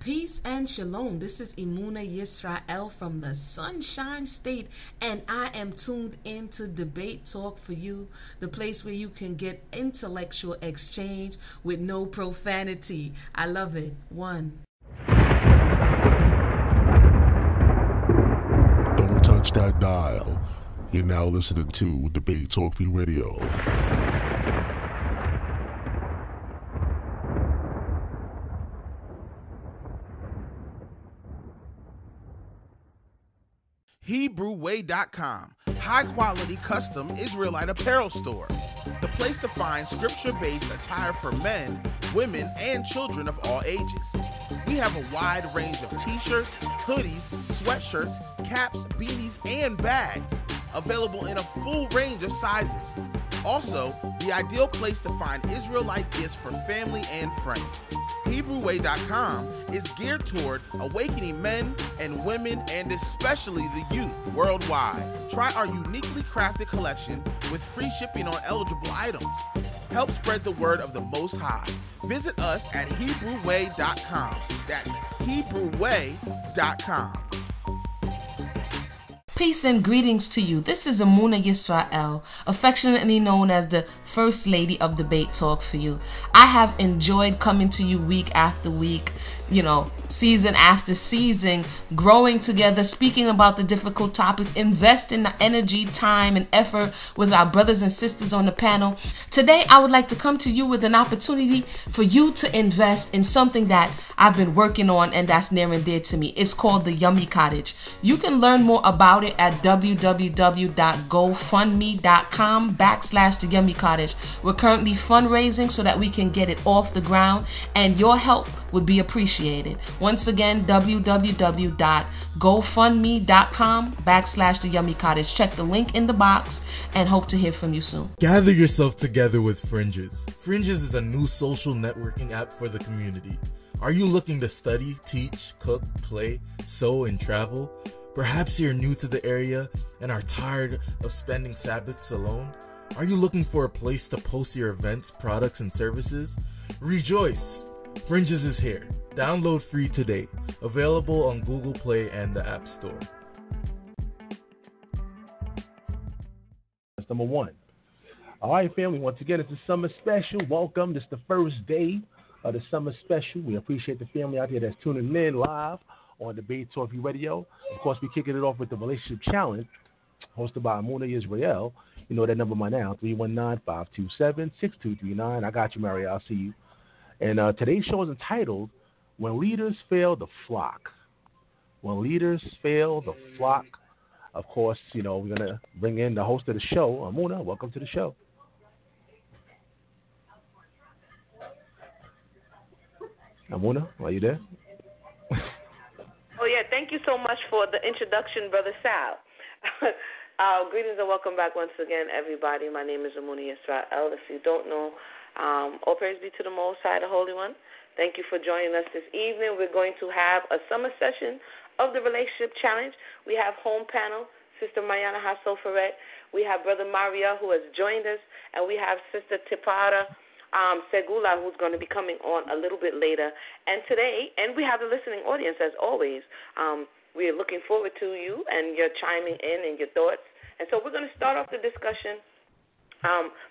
Peace and shalom. This is Emunah Y'srael from the Sunshine State, and I am tuned into Debate Talk for You, the place where you can get intellectual exchange with no profanity. I love it. One. Don't touch that dial. You're now listening to Debate Talk for You Radio. HebrewWay.com, high-quality custom Israelite apparel store. The place to find scripture-based attire for men, women, and children of all ages. We have a wide range of t-shirts, hoodies, sweatshirts, caps, beanies, and bags, available in a full range of sizes. Also, the ideal place to find Israelite gifts for family and friends. HebrewWay.com is geared toward awakening men and women and especially the youth worldwide. Try our uniquely crafted collection with free shipping on eligible items. Help spread the word of the Most High. Visit us at HebrewWay.com. That's HebrewWay.com. Peace and greetings to you. This is Emunah Y'srael, affectionately known as the First Lady of Debate Talk for You. I have enjoyed coming to you week after week, season after season, growing together, speaking about the difficult topics, investing the energy, time, and effort with our brothers and sisters on the panel. Today, I would like to come to you with an opportunity for you to invest in something that I've been working on and that's near and dear to me. It's called the Yummy Cottage. You can learn more about it at www.gofundme.com/the Yummy Cottage. We're currently fundraising so that we can get it off the ground, and your help would be appreciated. Once again, www.gofundme.com/the Yummy Cottage. Check the link in the box and hope to hear from you soon. Gather yourself together with Fringes. Fringes is a new social networking app for the community. Are you looking to study, teach, cook, play, sew, and travel? Perhaps you're new to the area and are tired of spending Sabbaths alone? Are you looking for a place to post your events, products, and services? Rejoice! Fringes is here. Download free today. Available on Google Play and the App Store. That's number one. All right, family. Once again, it's the summer special. Welcome. This is the first day of the summer special. We appreciate the family out there that's tuning in live on Debate Talk for You Radio. Of course, we're kicking it off with the Relationship Challenge, hosted by Emunah Y'srael. You know that number by now, 319-527-6239. I got you, MariEL. I'll see you. And today's show is entitled, When Leaders Fail the Flock. When Leaders Fail the Flock. Of course, we're going to bring in the host of the show, Emunah. Welcome to the show. Emunah, are you there? Oh, yeah. Thank you so much for the introduction, Brother Sal. Greetings and welcome back once again, everybody. My name is Emunah Y'srael. If you don't know, all praise be to the Most High, the Holy One. Thank you for joining us this evening. We're going to have a summer session of the Relationship Challenge. We have home panel, Sister Mayanah Hasoferet. We have Brother MariEL, who has joined us, and we have Sister Tipara Segula, who's going to be coming on a little bit later. And today, and we have the listening audience, as always. We are looking forward to you and your chiming in and your thoughts. And so we're going to start off the discussion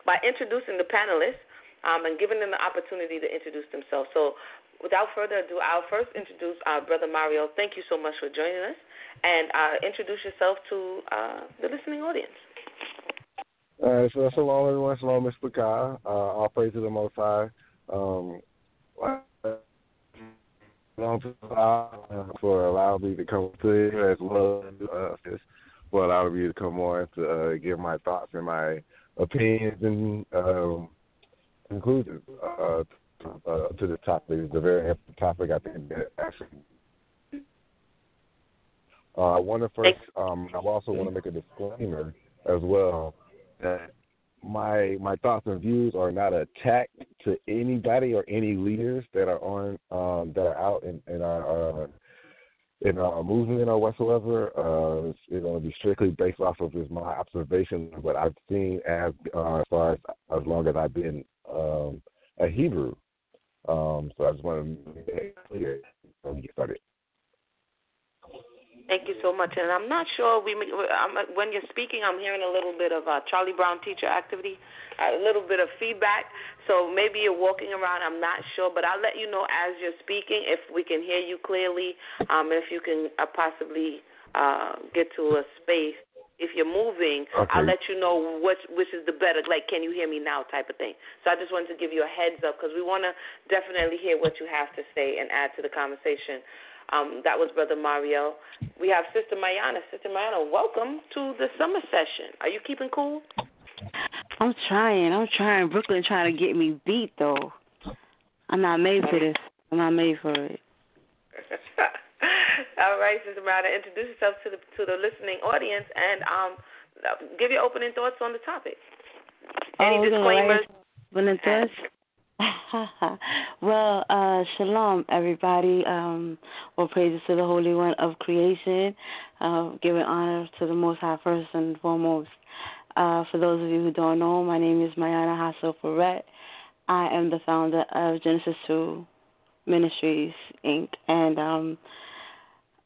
by introducing the panelists and giving them the opportunity to introduce themselves. So without further ado, I'll first introduce our Brother MariEL. Thank you so much for joining us. And introduce yourself to the listening audience. So shalom, everyone. Shalom, Mr. Kai. All praise to the Most High. For allowing me to come to here, as well as for allowing me to come on to give my thoughts and my opinions and conclusions to the topic. It's a very important topic, I think, that actually. I want to first, I also want to make a disclaimer as well that my thoughts and views are not an attack to anybody or any leaders that are on that are out in our movement or whatsoever. It's going to be strictly based off of just my observations, what I've seen as far as long as I've been a Hebrew. So I just want to make that clear. we get started. Thank you so much. And I'm not sure, when you're speaking, I'm hearing a little bit of Charlie Brown teacher activity, a little bit of feedback. So maybe you're walking around, I'm not sure, but I'll let you know as you're speaking if we can hear you clearly, and if you can possibly get to a space. If you're moving, okay, I'll let you know which is the better, like, can you hear me now type of thing. So I just wanted to give you a heads up because we want to definitely hear what you have to say and add to the conversation. That was Brother MariEL. We have Sister Mayanah. Sister Mayanah, welcome to the summer session. Are you keeping cool? I'm trying. Brooklyn trying to get me beat, though. I'm not made for this. I'm not made for it. All right, Sister Mayanah, introduce yourself to the listening audience and give your opening thoughts on the topic. Any disclaimers? Well, shalom, everybody. All praises to the Holy One of creation. Giving honor to the Most High first and foremost. For those of you who don't know, my name is Mayanah Hasoferet. I am the founder of Genesis 2 Ministries, Inc. And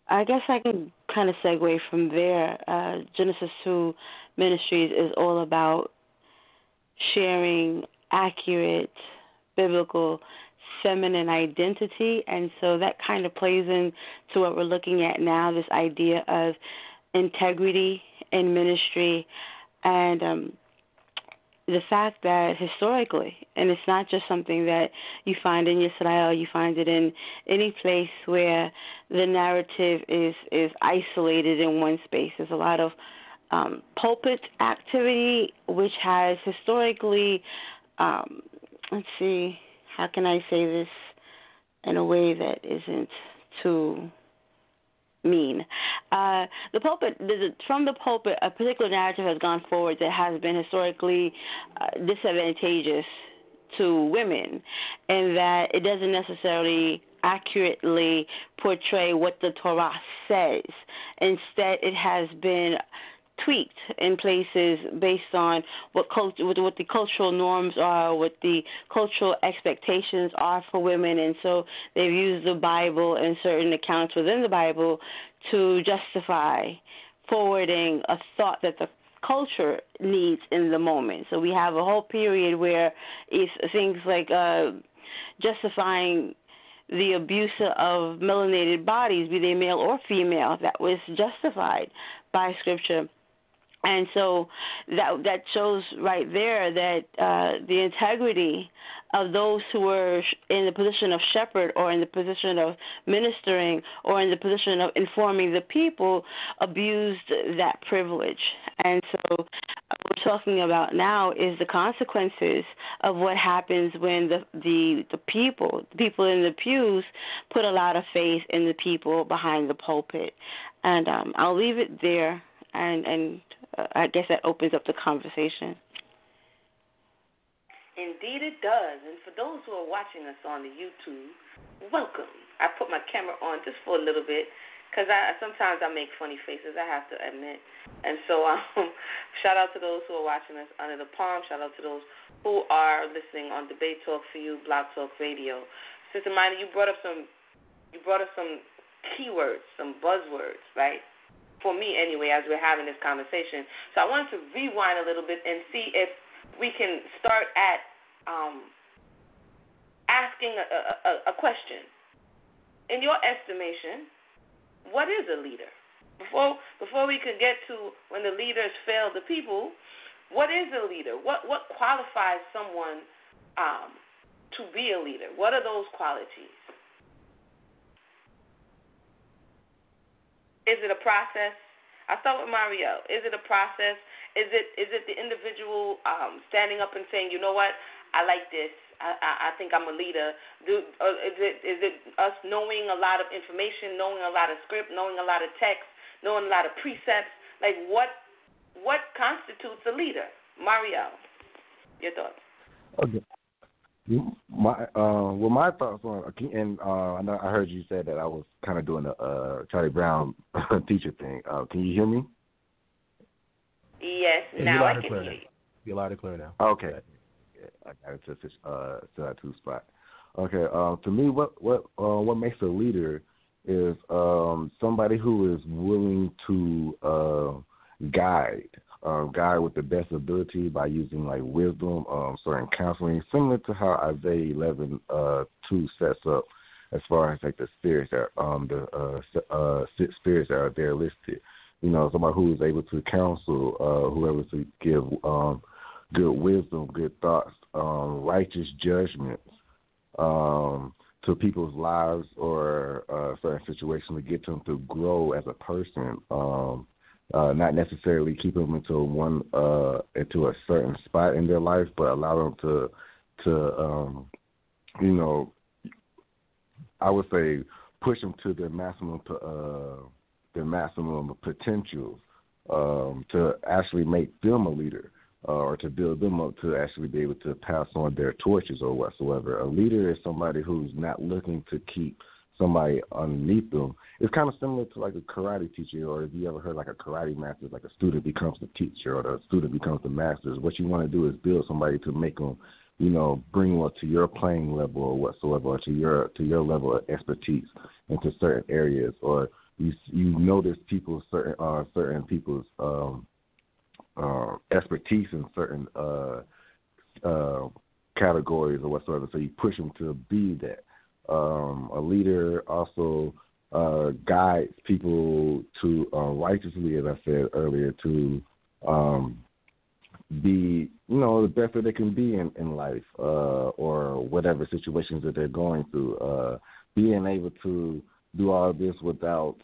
I guess I can kind of segue from there. Genesis 2 Ministries is all about sharing accurate biblical feminine identity, and so that kind of plays into what we're looking at now, this idea of integrity in ministry and the fact that historically, and it's not just something that you find in Israel, you find it in any place where the narrative is isolated in one space. There's a lot of pulpit activity, which has historically let's see, how can I say this in a way that isn't too mean? The pulpit, from the pulpit, a particular narrative has gone forward that has been historically disadvantageous to women, and that it doesn't necessarily accurately portray what the Torah says. Instead, it has been tweaked in places based on what the cultural norms are, what the cultural expectations are for women, and so they've used the Bible and certain accounts within the Bible to justify forwarding a thought that the culture needs in the moment. So we have a whole period where it's things like justifying the abuse of melanated bodies, be they male or female, that was justified by Scripture. And so that shows right there that the integrity of those who were in the position of shepherd or in the position of ministering or in the position of informing the people abused that privilege. And so what we're talking about now is the consequences of what happens when the people in the pews put a lot of faith in the people behind the pulpit. And I'll leave it there, and I guess that opens up the conversation. Indeed it does. And for those who are watching us on the YouTube, welcome. I put my camera on just for a little bit because sometimes I make funny faces, I have to admit. And so shout out to those who are watching us under the palm. Shout out to those who are listening on Debate Talk for You, Blog Talk Radio. Sister Mayanah, you brought up some keywords, some buzzwords, right? For me anyway, as we're having this conversation. So I wanted to rewind a little bit and see if we can start at asking a question. In your estimation, what is a leader? Before we could get to when the leaders fail the people, what is a leader? What qualifies someone to be a leader? What are those qualities? Is it a process? I'll start with MariEL. Is it a process? Is it the individual standing up and saying, you know what, I like this. I think I'm a leader. Is it us knowing a lot of information, knowing a lot of script, knowing a lot of text, knowing a lot of precepts? Like what constitutes a leader? MariEL, your thoughts? Okay. My thoughts on, and I know I heard you said that I was kind of doing a Charlie Brown teacher thing. Can you hear me? Yes, now I can hear you. You're loud and clear now. Okay. I got it to that two spot. Okay. To me, what makes a leader is somebody who is willing to guide with the best ability by using like wisdom, certain counseling, similar to how Isaiah 11:2 sets up as far as like the spirits that six spirits that are there listed. You know, somebody who is able to counsel, whoever to give good wisdom, good thoughts, righteous judgments to people's lives or certain situations to get them to grow as a person. Not necessarily keep them into a certain spot in their life, but allow them to you know, I would say push them to their maximum potential to actually make them a leader or to build them up to actually be able to pass on their torches or whatsoever. A leader is somebody who's not looking to keep somebody underneath them. It's kind of similar to like a karate teacher, or if you ever heard like a karate master, like a student becomes the teacher or the student becomes the master. What you want to do is build somebody to make them, you know, bring them up to your playing level or whatsoever, or to your level of expertise into certain areas, or you notice certain people's expertise in certain categories or whatsoever, so you push them to be that. A leader also guides people to righteously, as I said earlier, to be, you know, the best that they can be in life or whatever situations that they're going through. Being able to do all of this without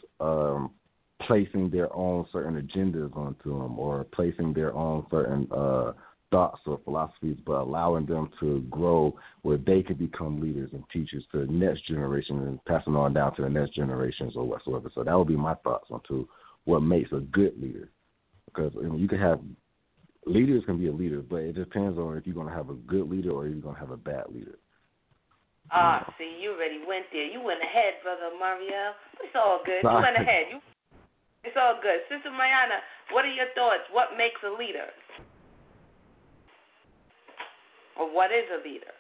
placing their own certain agendas onto them or placing their own certain thoughts or philosophies, but allowing them to grow where they could become leaders and teachers to the next generation and passing on down to the next generations or whatsoever. So that would be my thoughts on what makes a good leader. Because you can have leaders can be a leader, but it depends on if you're going to have a good leader or you're going to have a bad leader. See, you already went there. You went ahead, Brother MariEL. It's all good. You went ahead. It's all good. Sister Mayanah, what are your thoughts? What makes a leader? Or what is a leader?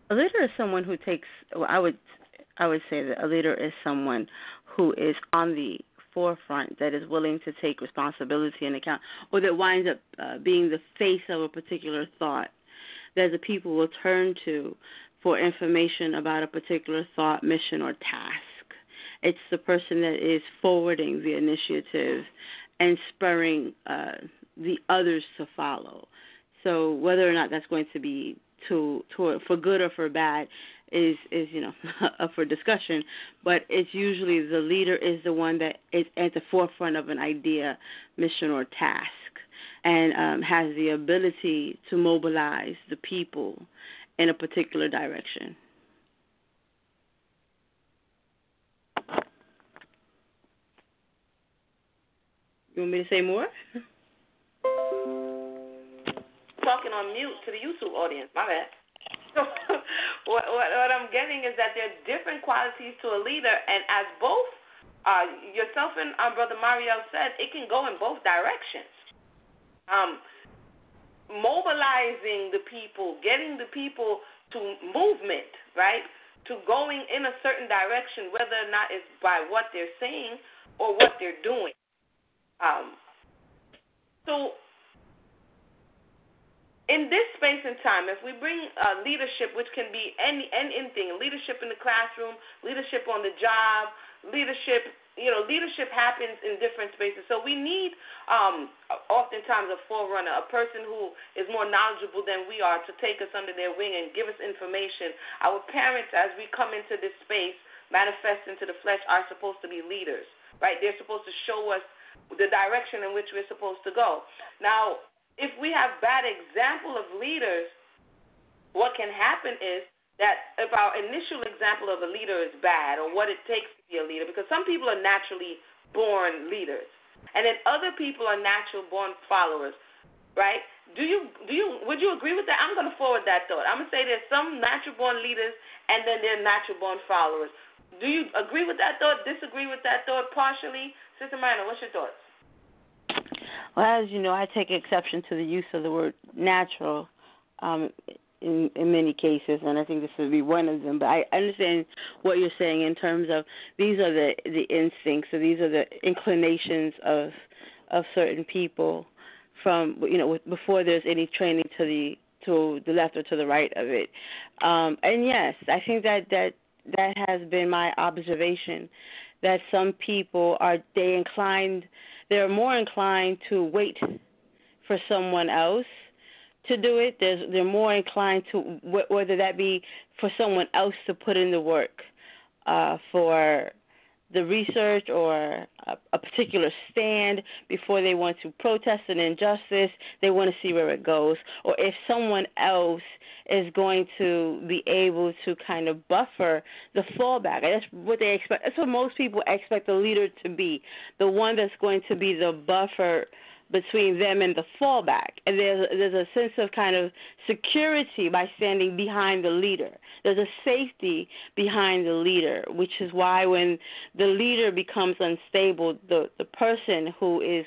A leader is someone who takes. Well, I would say that a leader is someone who is on the forefront, that is willing to take responsibility and account, or that winds up being the face of a particular thought that the people will turn to for information about a particular thought, mission, or task. It's the person that is forwarding the initiative and spurring the others to follow. So whether or not that's going to be for good or for bad is you know up for discussion. But it's usually the leader is the one that is at the forefront of an idea, mission, or task, and has the ability to mobilize the people in a particular direction. You want me to say more? Talking on mute to the YouTube audience. My bad. So what I'm getting is that there are different qualities to a leader, and as both yourself and Brother MariEL said, it can go in both directions. Mobilizing the people, getting the people to movement, right, to going in a certain direction, whether or not it's by what they're saying or what they're doing. So in this space and time, if we bring leadership, which can be anything, leadership in the classroom, leadership on the job, leadership happens in different spaces. So we need oftentimes a forerunner, a person who is more knowledgeable than we are to take us under their wing and give us information. Our parents, as we come into this space, manifest into the flesh, are supposed to be leaders, right? They're supposed to show us the direction in which we're supposed to go. Now, if we have bad example of leaders, what can happen is that if our initial example of a leader is bad, or what it takes to be a leader, because some people are naturally born leaders, and then other people are natural born followers, right? Would you agree with that? I'm going to forward that thought. I'm going to say there's some natural born leaders, and then there are natural born followers. Do you agree with that thought? Disagree with that thought partially? Sister Mayanah, what's your thoughts? Well, as you know, I take exception to the use of the word natural. in many cases, and I think this would be one of them. But I understand what you're saying in terms of these are the instincts, or these are the inclinations of certain people from, before there's any training to the left or to the right of it. And yes, I think that has been my observation, that some people they're more inclined to wait for someone else to do it. They're more inclined to, whether that be for someone else to put in the work for the research or a particular stand before they want to protest an injustice. They want to see where it goes. Or if someone else is going to be able to kind of buffer the fallback. And that's what they expect. That's what most people expect the leader to be, the one that's going to be the buffer between them and the fallback. And there's a sense of kind of security by standing behind the leader. There's a safety behind the leader, which is why when the leader becomes unstable, the person who is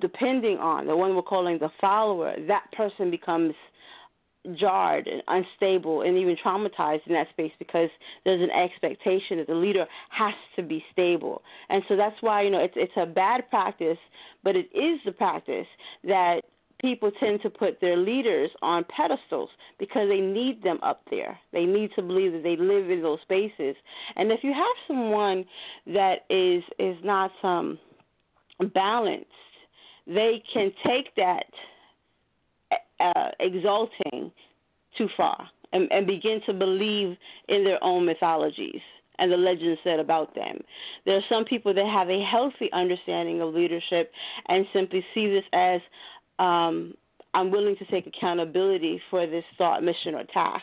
depending on, the one we're calling the follower, that person becomes jarred and unstable and even traumatized in that space, because there's an expectation that the leader has to be stable. And so that's why, it's a bad practice, but it is the practice that people tend to put their leaders on pedestals because they need them up there. They need to believe that they live in those spaces. And if you have someone that is not balanced, they can take that exalting too far and begin to believe in their own mythologies and the legends said about them. There are some people that have a healthy understanding of leadership and simply see this as I'm willing to take accountability for this thought, mission, or task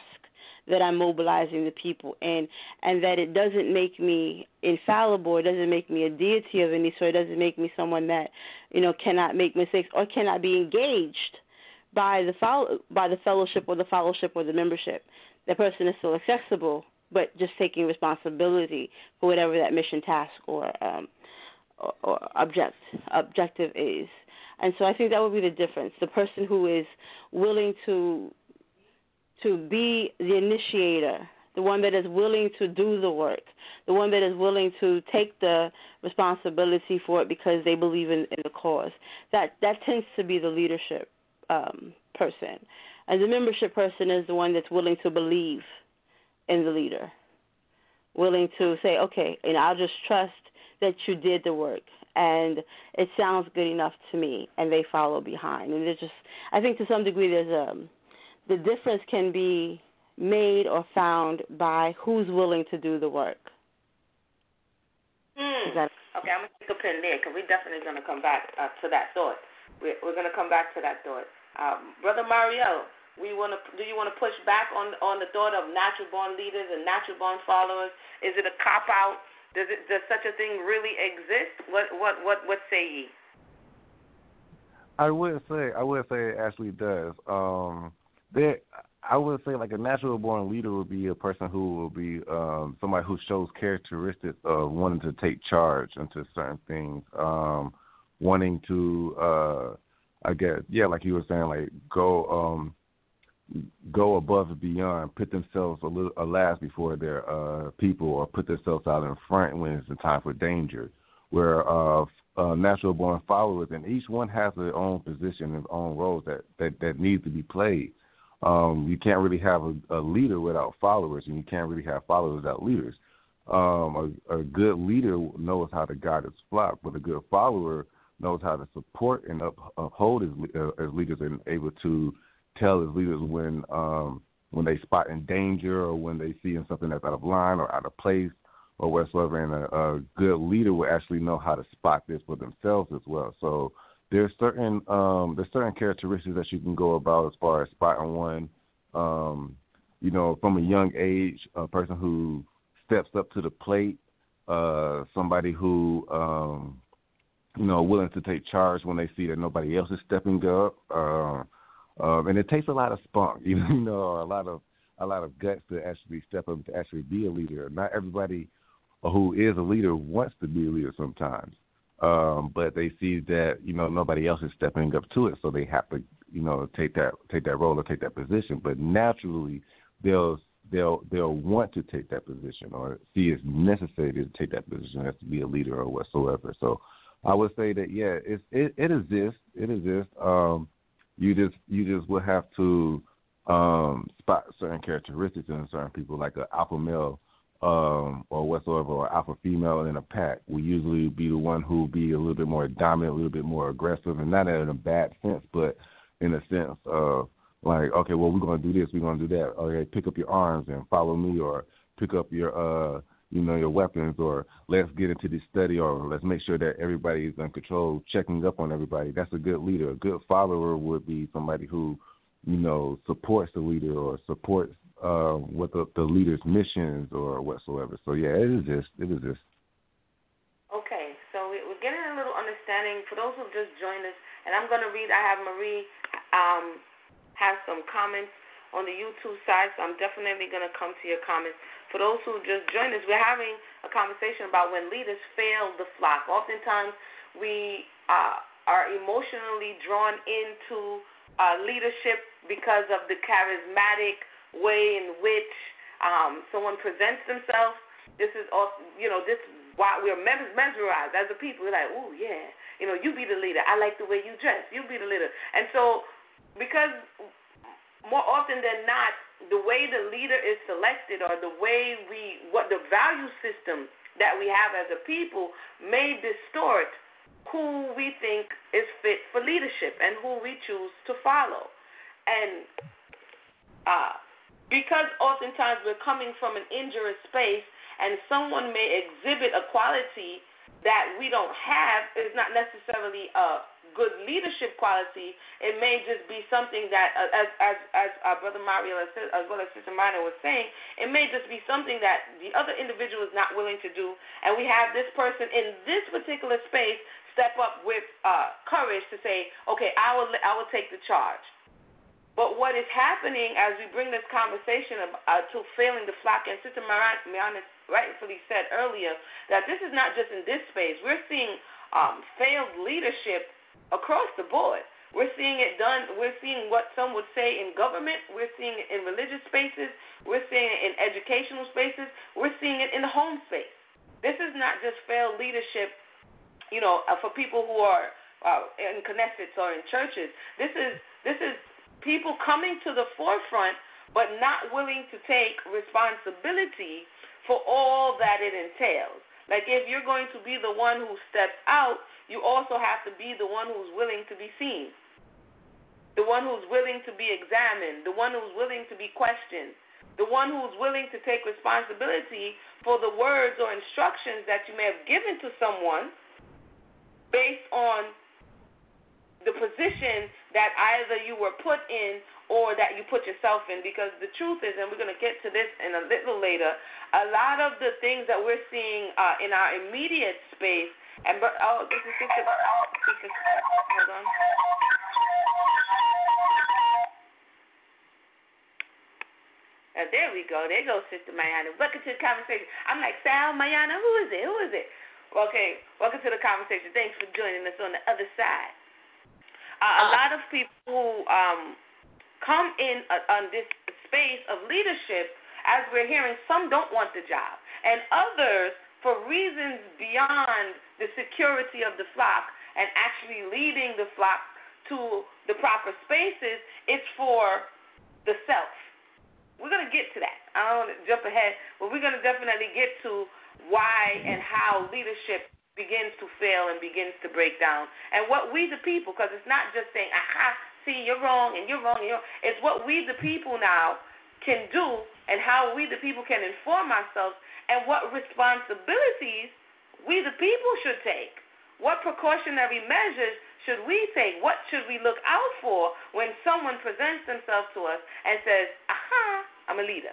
that I'm mobilizing the people in, and that it doesn't make me infallible, it doesn't make me a deity of any sort, it doesn't make me someone that, cannot make mistakes or cannot be engaged by the fellowship or the membership. That person is still accessible, but just taking responsibility for whatever that mission, task, or objective is. And so I think that would be the difference. The person who is willing to be the initiator, the one that is willing to do the work, the one that is willing to take the responsibility for it because they believe in the cause. That tends to be the leadership person. And the membership person is the one that's willing to believe in the leader, willing to say, okay, and I'll just trust that you did the work, and it sounds good enough to me, and they follow behind. And I think to some degree the difference can be made or found by who's willing to do the work. Okay, I'm going to take a pin there because we're definitely going to come back to that thought. We're going to come back to that thought. Brother MariEL, do you want to push back on the thought of natural-born leaders and natural-born followers? Is it a cop-out? Does such a thing really exist? What say ye? I would say it actually does. I would say like a natural-born leader would be a person who will be somebody who shows characteristics of wanting to take charge into certain things, wanting to, I guess, like you were saying, like go above and beyond, put themselves a last before their people, or put themselves out in front when it's the time for danger. Where natural-born followers, and each one has their own position, their own roles that need to be played. You can't really have a leader without followers, and you can't really have followers without leaders. A good leader knows how to guide his flock, but a good follower knows how to support and uphold his leaders, and able to tell his leaders when they spot in danger, or when they see something that's out of line or out of place or whatsoever. And a good leader will actually know how to spot this for themselves as well. So there's certain characteristics that you can go about as far as spotting one. From a young age, a person who steps up to the plate, somebody who willing to take charge when they see that nobody else is stepping up. And it takes a lot of spunk, a lot of guts to actually step up to actually be a leader. Not everybody who is a leader wants to be a leader sometimes. but they see that, nobody else is stepping up to it, so they have to, take that role or take that position. But naturally, they'll want to take that position or see it's necessary to take that position as to be a leader or whatsoever. So I would say that, it exists. It exists. You just will have to spot certain characteristics in certain people, like an alpha male or whatsoever, or alpha female in a pack. We usually be the one who will be a little bit more dominant, a little bit more aggressive, and not in a bad sense, but in a sense of like, okay, well, we're going to do this, we're going to do that. Okay, pick up your arms and follow me, or pick up your your weapons, or let's get into this study, or let's make sure that everybody is in control, checking up on everybody. That's a good leader. A good follower would be somebody who, supports the leader or supports what the leader's missions or whatsoever. So, it exists. It exists. Okay, so we're getting a little understanding. For those who just joined us, and I'm going to read, I have Marie have some comments on the YouTube side, so I'm definitely going to come to your comments. For those who just joined us, we're having a conversation about when leaders fail the flock. Oftentimes, we are emotionally drawn into leadership because of the charismatic way in which someone presents themselves. This is also, this why we're mesmerized as a people. We're like, oh yeah, you be the leader. I like the way you dress. You be the leader. And so, because more often than not, the way the leader is selected, or the way what the value system that we have as a people may distort who we think is fit for leadership and who we choose to follow. And because oftentimes we're coming from an injurious space, and someone may exhibit a quality that we don't have, is not necessarily a good leadership quality. It may just be something that, as Brother MariEL, as well as Sister Mayanah was saying, it may just be something that the other individual is not willing to do, and we have this person in this particular space step up with courage to say, okay, I will take the charge. But what is happening as we bring this conversation to failing the flock, and Sister Mayanah rightfully said earlier that this is not just in this space. We're seeing failed leadership across the board. We're seeing it done. We're seeing what some would say in government. We're seeing it in religious spaces. We're seeing it in educational spaces. We're seeing it in the home space. This is not just failed leadership, for people who are in Knesset or in churches. This is people coming to the forefront, but not willing to take responsibility for all that it entails. Like, if you're going to be the one who steps out, you also have to be the one who's willing to be seen, the one who's willing to be examined, the one who's willing to be questioned, the one who's willing to take responsibility for the words or instructions that you may have given to someone based on the position that either you were put in or that you put yourself in. Because the truth is, and we're going to get to this in a little later, a lot of the things that we're seeing in our immediate space, and this is Sister, hold on. There we go. There goes Sister Mayanah. Welcome to the conversation. I'm like, Sal, Mayanah, who is it? Okay, welcome to the conversation. Thanks for joining us on the other side. A lot of people who come in on this space of leadership, as we're hearing, some don't want the job, and others, for reasons beyond the security of the flock and actually leading the flock to the proper spaces, it's for the self. We're going to get to that. I don't want to jump ahead, but we're going to definitely get to why and how leadership begins to fail and begins to break down. And what we the people, because it's not just saying, see, you're wrong, and you're wrong, and you're wrong. It's what we the people now can do, and how we the people can inform ourselves, and what responsibilities we the people should take. What precautionary measures should we take? What should we look out for when someone presents themselves to us and says, I'm a leader?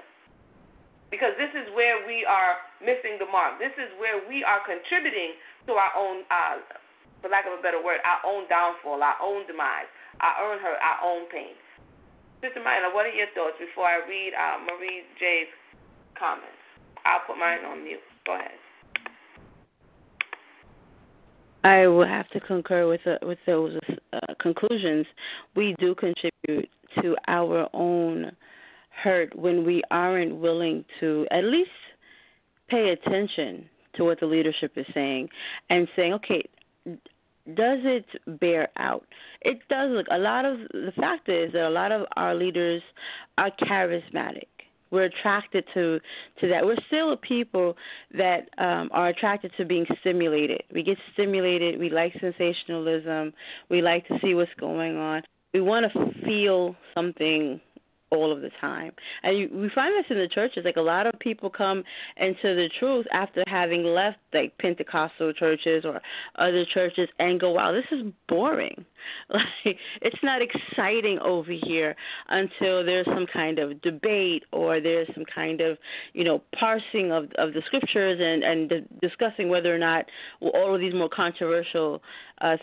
Because this is where we are missing the mark. This is where we are contributing to our own, for lack of a better word, our own downfall, our own demise, our own hurt, our own pain. Sister Mayanah, what are your thoughts before I read Marie J's comments? I'll put mine on mute. Go ahead. I will have to concur with those conclusions. We do contribute to our own hurt when we aren't willing to at least pay attention to what the leadership is saying and saying, okay, does it bear out? It does. Look, the fact is that a lot of our leaders are charismatic. We're attracted to that. We're still a people that are attracted to being stimulated. We get stimulated. We like sensationalism. We like to see what's going on. We want to feel something all of the time. And we find this in the churches. Like, a lot of people come into the truth after having left, like, Pentecostal churches or other churches and go, wow, this is boring. Like, it's not exciting over here until there's some kind of debate or there's some kind of, parsing of the scriptures and discussing whether or not all of these more controversial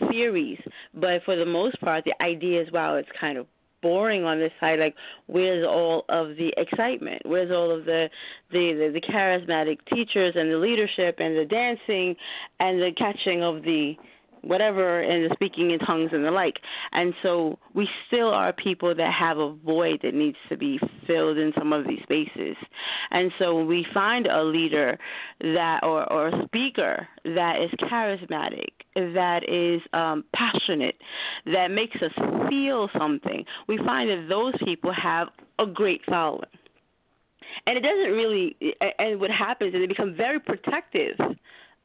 theories. But for the most part, the idea is, wow, it's kind of boring on this side. Like, where's all of the excitement? Where's all of the charismatic teachers and the leadership and the dancing and the catching of the whatever and the speaking in tongues and the like? And so we still are people that have a void that needs to be filled in some of these spaces. And so when we find a leader that or a speaker that is charismatic, that is passionate, that makes us feel something, we find that those people have a great following. And it doesn't really, and what happens is they become very protective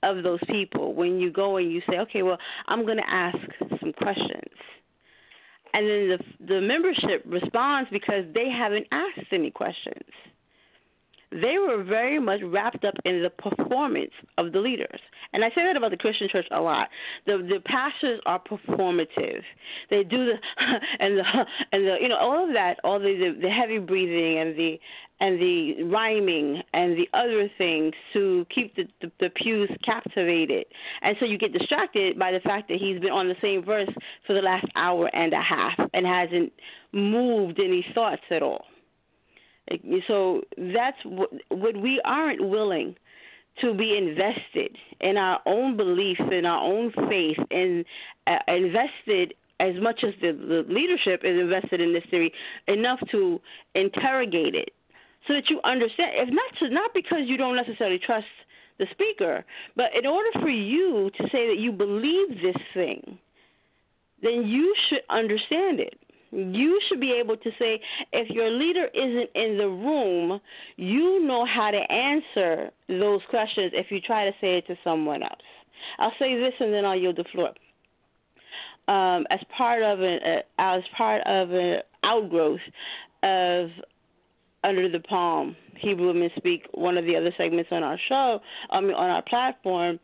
of those people when you go and you say, okay, well, I'm going to ask some questions. And then the membership responds because they haven't asked any questions. They were very much wrapped up in the performance of the leaders. And I say that about the Christian church a lot. The pastors are performative. They do the all of that, all the heavy breathing and the rhyming and the other things to keep the pews captivated. And so you get distracted by the fact that he's been on the same verse for the last hour and a half and hasn't moved any thoughts at all. So that's what we aren't willing to be invested in our own belief, in our own faith, and invested as much as the leadership is invested in this theory, enough to interrogate it so that you understand. If not because you don't necessarily trust the speaker, but in order for you to say that you believe this thing, then you should understand it. You should be able to say, if your leader isn't in the room, you know how to answer those questions if you try to say it to someone else. I'll say this and then I'll yield the floor. As part of an outgrowth of Under the Palm, Hebrew Women Speak, one of the other segments on our show, on our platform,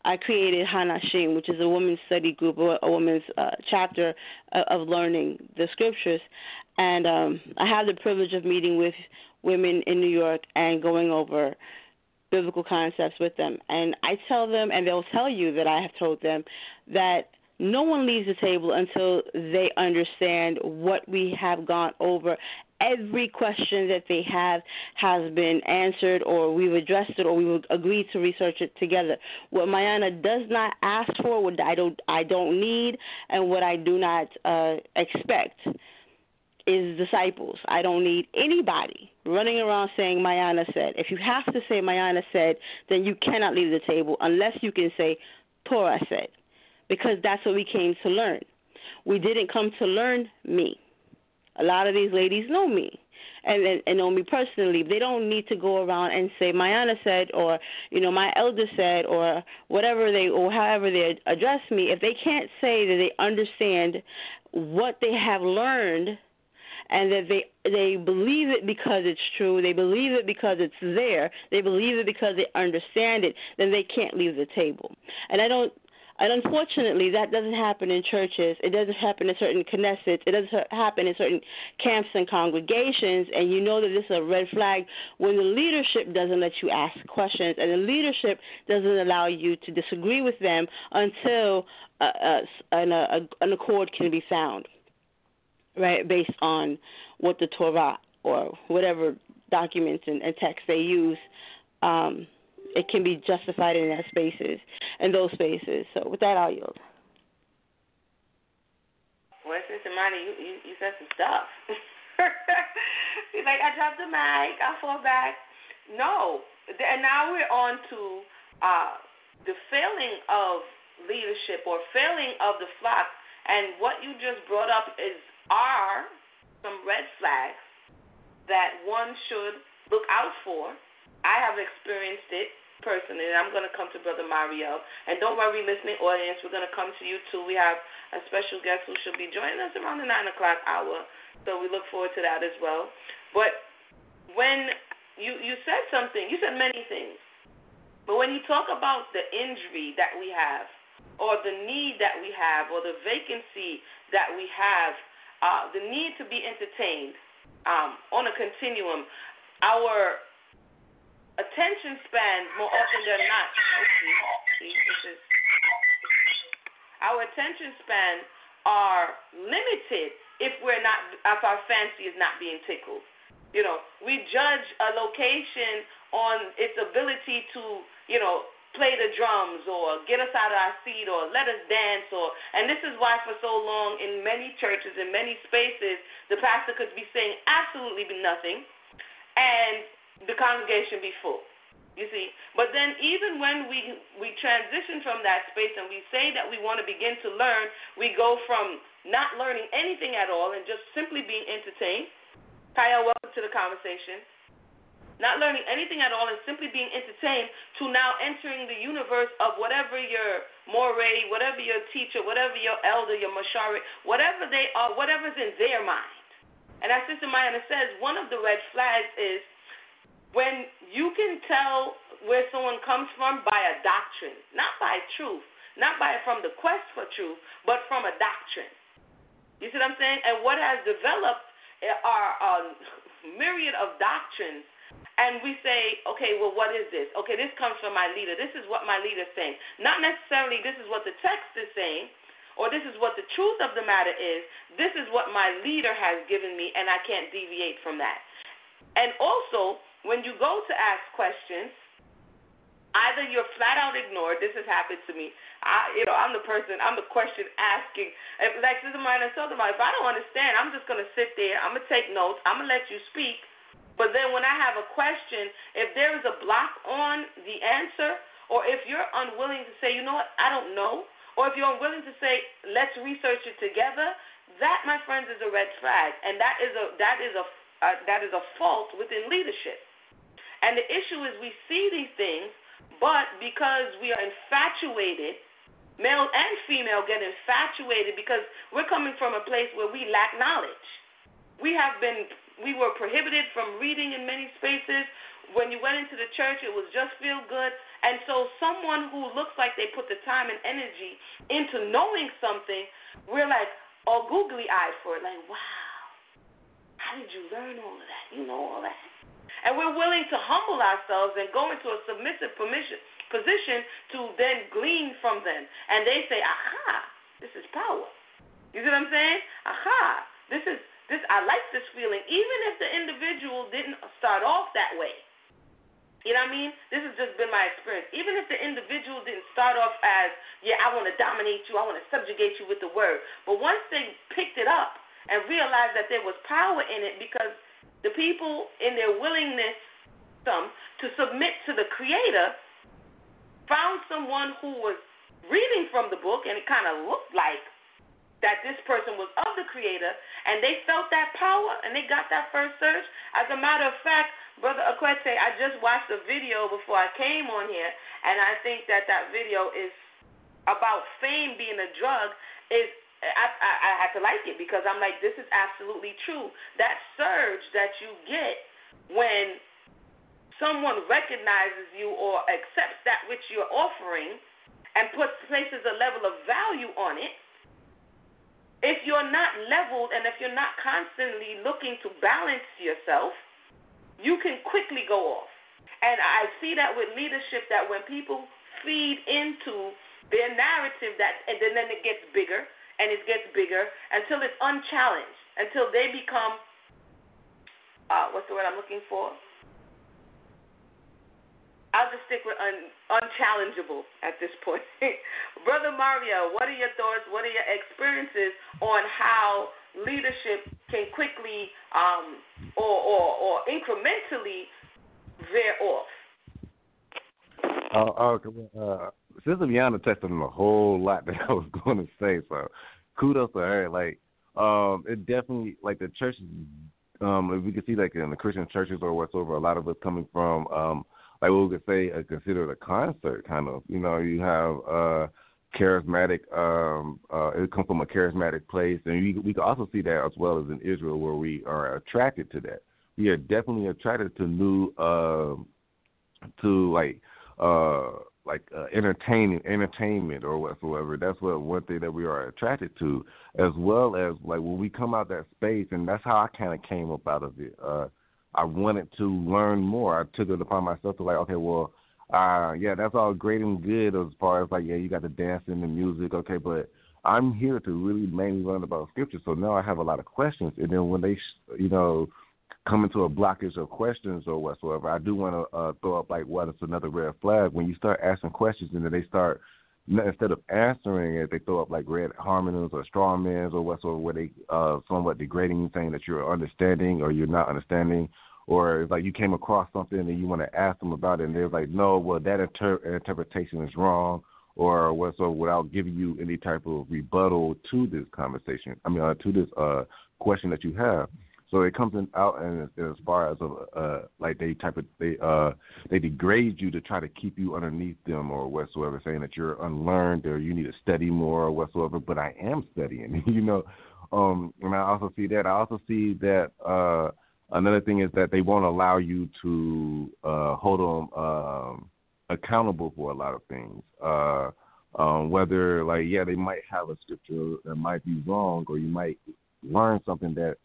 I created Hanashim, which is a women's study group, a women's chapter of learning the scriptures. And I have the privilege of meeting with women in New York and going over biblical concepts with them. And I tell them, and they'll tell you that I have told them, that no one leaves the table until they understand what we have gone over. Every question that they have has been answered, or we've addressed it, or we've agreed to research it together. What Mayanah does not ask for, what I don't need, and what I do not expect is disciples. I don't need anybody running around saying Mayanah said. If you have to say Mayanah said, then you cannot leave the table unless you can say Torah said, because that's what we came to learn. We didn't come to learn me. A lot of these ladies know me and know me personally. They don't need to go around and say Mayanah said, or my elder said, or whatever or however they address me. If they can't say that they understand what they have learned and that they believe it because it's true, they believe it because it's there, they believe it because they understand it, then they can't leave the table. And unfortunately, that doesn't happen in churches. It doesn't happen in certain Knessets. It doesn't happen in certain camps and congregations. And you know that this is a red flag when the leadership doesn't let you ask questions and the leadership doesn't allow you to disagree with them until an accord can be found, right, based on what the Torah or whatever documents and texts they use it can be justified in those spaces. So with that, I'll yield. Well, Sister Monty, you said some stuff. He's like, I dropped the mic, I fall back. No. And now we're on to the failing of leadership or failing of the flock. And what you just brought up are some red flags that one should look out for. I have experienced it personally, and I'm going to come to Brother MariEL. And don't worry, listening audience, we're going to come to you too. We have a special guest who should be joining us around the 9 o'clock hour, so we look forward to that as well. But when you said something, you said many things, but when you talk about the injury that we have, or the need that we have, or the vacancy that we have, the need to be entertained on a continuum, our attention span, more often than not, our attention span are limited if our fancy is not being tickled. You know, we judge a location on its ability to, play the drums or get us out of our seat or let us dance, and this is why for so long in many churches, in many spaces, the pastor could be saying absolutely nothing and the congregation be full. You see, but then even when we transition from that space and we say that we want to begin to learn, we go from not learning anything at all and just simply being entertained. Kaya, welcome to the conversation. Not learning anything at all and simply being entertained to now entering the universe of whatever your moray, whatever your teacher, whatever your elder, your mashari, whatever they are, whatever's in their mind. And as Sister Mayanah says, one of the red flags is when you can tell where someone comes from by a doctrine, not by truth, not from the quest for truth, but from a doctrine. You see what I'm saying? And what has developed are a myriad of doctrines. And we say, okay, well, what is this? Okay, this comes from my leader. This is what my leader is saying. Not necessarily this is what the text is saying, or this is what the truth of the matter is. This is what my leader has given me, and I can't deviate from that. And also, when you go to ask questions, either you're flat out ignored. This has happened to me. I'm the question asking. Like Sister Mayanah talked about, if I don't understand, I'm just going to sit there. I'm going to take notes. I'm going to let you speak. But then when I have a question, if there is a block on the answer, or if you're unwilling to say, you know what, I don't know, or if you're unwilling to say, let's research it together, that, my friends, is a red flag, and that is a fault within leadership. And the issue is we see these things, but because we are infatuated, male and female get infatuated because we're coming from a place where we lack knowledge. We were prohibited from reading in many spaces. When you went into the church, it was just feel good. And so someone who looks like they put the time and energy into knowing something, we're like all googly-eyed for it, like, wow, how did you learn all of that? You know all that? And we're willing to humble ourselves and go into a submissive position to then glean from them. And they say, aha, this is power. You see what I'm saying? Aha, this, I like this feeling, even if the individual didn't start off that way. You know what I mean? This has just been my experience. Even if the individual didn't start off as, yeah, I want to dominate you, I want to subjugate you with the word. But once they picked it up and realized that there was power in it, because the people in their willingness to submit to the Creator found someone who was reading from the book, and it kind of looked like that this person was of the Creator, and they felt that power, and they got that first search. As a matter of fact, Brother Akwete, I just watched a video before I came on here, and I think that video is about fame being a drug. I had to like it because I'm like, this is absolutely true. That surge that you get when someone recognizes you or accepts that which you're offering and places a level of value on it, if you're not leveled and if you're not constantly looking to balance yourself, you can quickly go off. And I see that with leadership, that when people feed into their narrative, and then it gets bigger and it gets bigger until it's unchallenged, until they become, what's the word I'm looking for? I'll just stick with unchallengeable at this point. Brother MariEL, what are your thoughts? What are your experiences on how leadership can quickly or incrementally veer off? Sister Mayanah touched on a whole lot that I was going to say, so kudos to her. Like, it definitely, like the churches, if we can see like in the Christian churches or whatsoever, a lot of us coming from, like what we could say, considered a concert kind of. You know, you have charismatic, it comes from a charismatic place, and we can also see that as well as in Israel, where we are attracted to that. We are definitely attracted to new, entertainment or whatsoever. That's one thing that we are attracted to, as well as like when we come out that space, and that's how I kind of came up out of it. I wanted to learn more. I took it upon myself to like, okay, well, yeah, that's all great and good as far as like, yeah, you got the dancing and music, okay, but I'm here to really mainly learn about Scripture. So now I have a lot of questions, and then when they, come into a blockage of questions or whatsoever, I do want to throw up like what is another red flag. When you start asking questions and then they start, instead of answering it, they throw up like red harmonies or straw mans or whatsoever, where they somewhat degrading, saying that you're understanding or you're not understanding, or it's like you came across something and you want to ask them about it and they're like, no, well, that interpretation is wrong or whatsoever, without giving you any type of rebuttal to this conversation. To this question that you have. So it comes out and as far as like they degrade you to try to keep you underneath them or whatsoever, saying that you're unlearned or you need to study more or whatsoever. But I am studying, and I also see that. I also see that another thing is that they won't allow you to hold them accountable for a lot of things. Whether like, yeah, they might have a scripture that might be wrong, or you might learn something that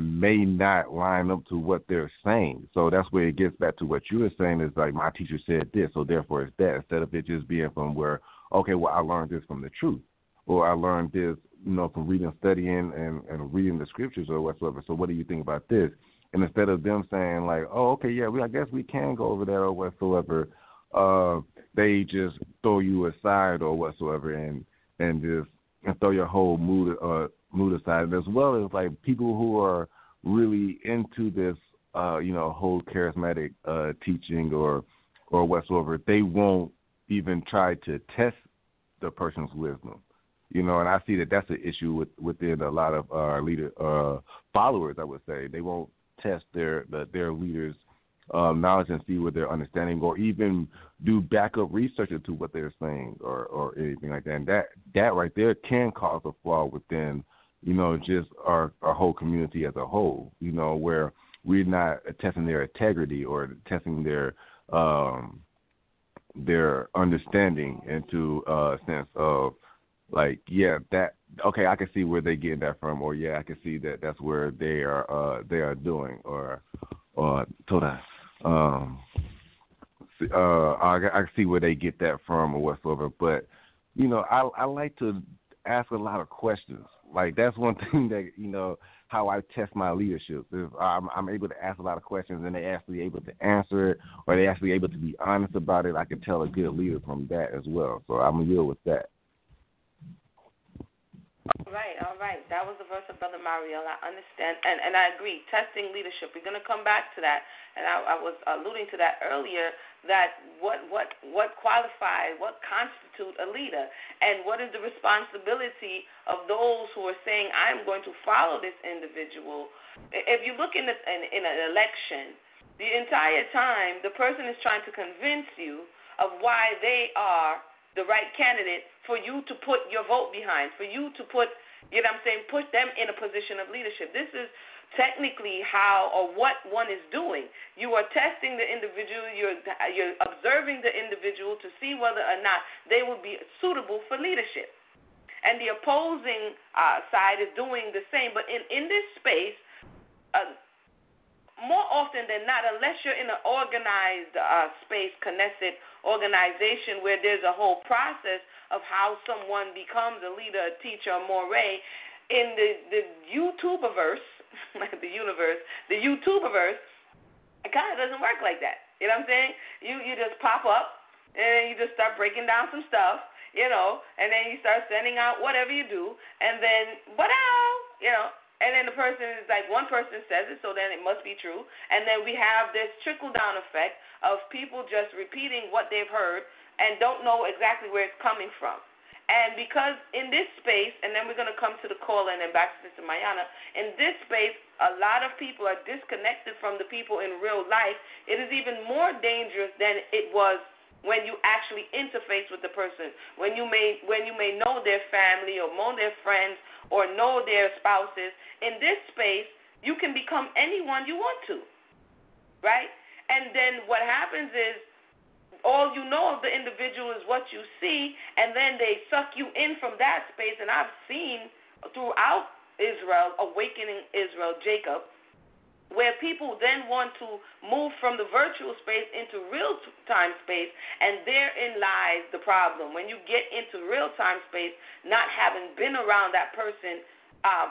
may not line up to what they're saying. So that's where it gets back to what you were saying, is like, my teacher said this, so therefore it's that, instead of it just being from where, okay, well, I learned this from the truth, or I learned this, from reading, studying, and reading the scriptures or whatsoever. So what do you think about this? And instead of them saying like, oh, okay, yeah, I guess we can go over there or whatsoever, they just throw you aside or whatsoever and throw your whole mood aside, as well as like people who are really into this, whole charismatic teaching or whatsoever. They won't even try to test the person's wisdom, and I see that that's an issue within a lot of leader followers. I would say they won't test their leaders' knowledge and see what they're understanding, or even do backup research into what they're saying or anything like that. And that right there can cause a flaw within, just our whole community as a whole, where we're not testing their integrity or testing their understanding into a sense of like, yeah, that, okay, I can see where they're getting that from, or yeah, I can see that that's where they are doing, or Toda. I see where they get that from or whatsoever. But, I like to ask a lot of questions. Like, that's one thing that, how I test my leadership. If I'm able to ask a lot of questions and they're actually able to answer it, or they're actually able to be honest about it, I can tell a good leader from that as well. So I'm going to deal with that. All right. That was the verse of Brother MariEL. I understand, and I agree. Testing leadership. We're going to come back to that, and I was alluding to that earlier. That what qualifies, what constitutes a leader, and what is the responsibility of those who are saying, I'm going to follow this individual. If you look in an election, the entire time the person is trying to convince you of why they are the right candidate for you to put your vote behind, for you to put, put them in a position of leadership. This is technically how or what one is doing. You are testing the individual, you're observing the individual to see whether or not they will be suitable for leadership. And the opposing side is doing the same. But in this space, more often than not, unless you're in an organized space, connected organization where there's a whole process of how someone becomes a leader, a teacher, a moray, in the YouTuberverse, the YouTuberverse, it kind of doesn't work like that. You know what I'm saying? You just pop up, and then you just start breaking down some stuff, you know, and then you start sending out whatever you do, and then, you know, and then the person is like, one person says it, so then it must be true, and then we have this trickle-down effect of people just repeating what they've heard and don't know exactly where it's coming from. And because in this space, and then we're going to come to the call and then back to Sister Mayanah, in this space, a lot of people are disconnected from the people in real life. It is even more dangerous than it was when you actually interface with the person, when you may know their family or know their friends or know their spouses. In this space, you can become anyone you want to, right? And then what happens is, all you know of the individual is what you see, and then they suck you in from that space. And I've seen throughout Israel, awakening Israel, Jacob, where people then want to move from the virtual space into real-time space, and therein lies the problem. When you get into real-time space, not having been around that person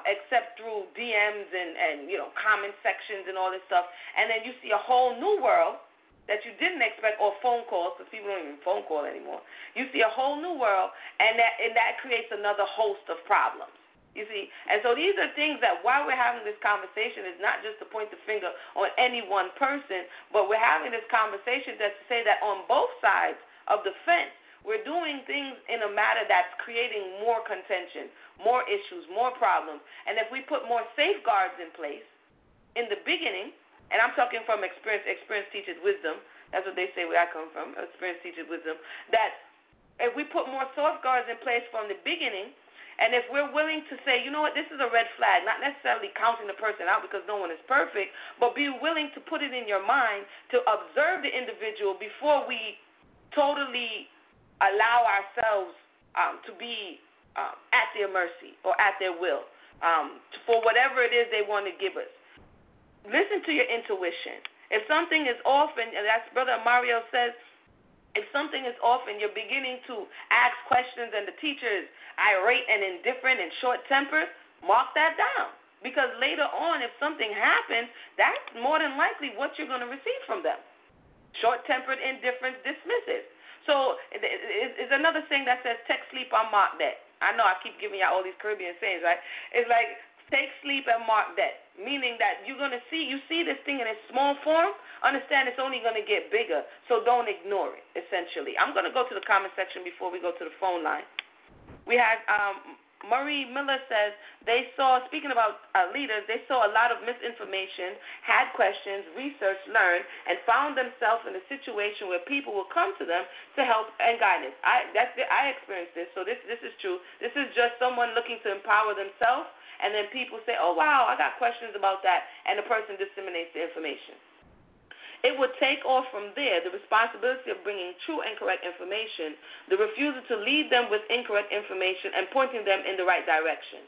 except through DMs and you know, comment sections and all this stuff, and then you see a whole new world that you didn't expect, or phone calls, because people don't even phone call anymore. You see a whole new world, and that creates another host of problems. You see? And so these are things that while we're having this conversation, is not just to point the finger on any one person, but we're having this conversation to say that on both sides of the fence, we're doing things in a matter that's creating more contention, more issues, more problems. And if we put more safeguards in place in the beginning, and I'm talking from experience teaches wisdom. That's what they say where I come from, experience teaches wisdom. That if we put more safeguards in place from the beginning, and if we're willing to say, you know what, this is a red flag, not necessarily counting the person out because no one is perfect, but be willing to put it in your mind to observe the individual before we totally allow ourselves to be at their mercy or at their will for whatever it is they want to give us. Listen to your intuition. If something is off, and that's Brother MariEL says, if something is off and you're beginning to ask questions and the teacher is irate and indifferent and short-tempered, mark that down. Because later on, if something happens, that's more than likely what you're going to receive from them. Short-tempered, indifference, dismiss it. So it's another thing that says, take sleep and mark that. I know I keep giving y'all all these Caribbean sayings, right? It's like, take sleep and mark that, meaning that you're going to you see this thing in its small form, understand it's only going to get bigger, so don't ignore it, essentially. I'm going to go to the comment section before we go to the phone line. We had Marie Miller says they saw, speaking about leaders, they saw a lot of misinformation, had questions, researched, learned, and found themselves in a situation where people will come to them to help and guidance. I experienced this, so this is true. This is just someone looking to empower themselves, and then people say, oh, wow, I got questions about that, and the person disseminates the information. It would take off from there the responsibility of bringing true and correct information, the refusal to lead them with incorrect information, and pointing them in the right direction.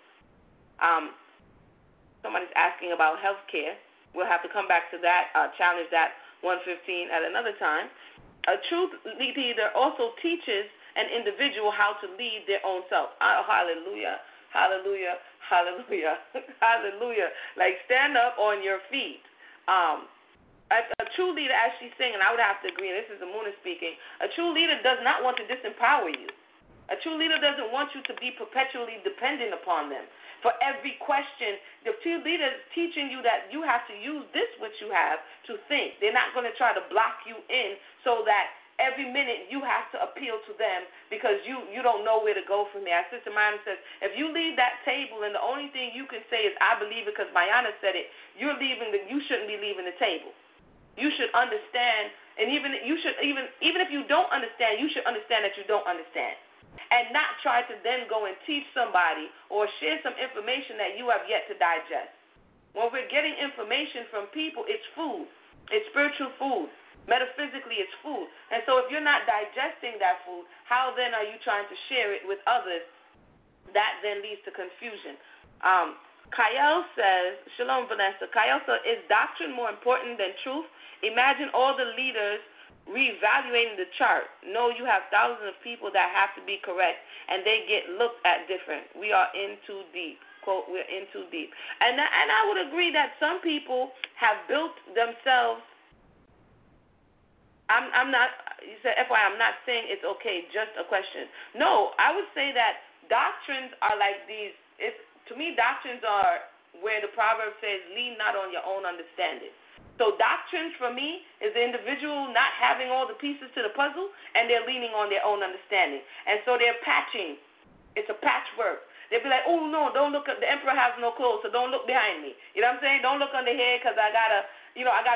Somebody's asking about health care. We'll have to come back to that, challenge that 115 at another time. A true leader also teaches an individual how to lead their own self. Hallelujah. Hallelujah, hallelujah, hallelujah. Like, stand up on your feet. A true leader, as she's saying, and I would have to agree, and this is Emunah speaking, a true leader does not want to disempower you. A true leader doesn't want you to be perpetually dependent upon them. For every question, the true leader is teaching you that you have to use this, which you have, to think. They're not going to try to block you in so that every minute you have to appeal to them because you don't know where to go from there. Sister Mayanah says, if you leave that table and the only thing you can say is, I believe it because Mayanah said it, you shouldn't be leaving the table. You should understand, and even if you don't understand, you should understand that you don't understand. And not try to then go and teach somebody or share some information that you have yet to digest. When we're getting information from people, it's food. It's spiritual food. Metaphysically, it's food. And so if you're not digesting that food, how then are you trying to share it with others? That then leads to confusion. Kyle says, Shalom, Vanessa. Kyle says, is doctrine more important than truth? Imagine all the leaders reevaluating the chart. No, you have thousands of people that have to be correct, and they get looked at different. We are in too deep. Quote, we're in too deep. And I would agree that some people have built themselves I'm not, you said FYI, I'm not saying it's okay, just a question. No, I would say that doctrines are like these. To me, doctrines are where the proverb says, lean not on your own understanding. So doctrines for me is the individual not having all the pieces to the puzzle, and they're leaning on their own understanding. And so they're patching. It's a patchwork. They'll be like, oh, no, don't look at, the emperor has no clothes, so don't look behind me. You know what I'm saying? Don't look under here because I got a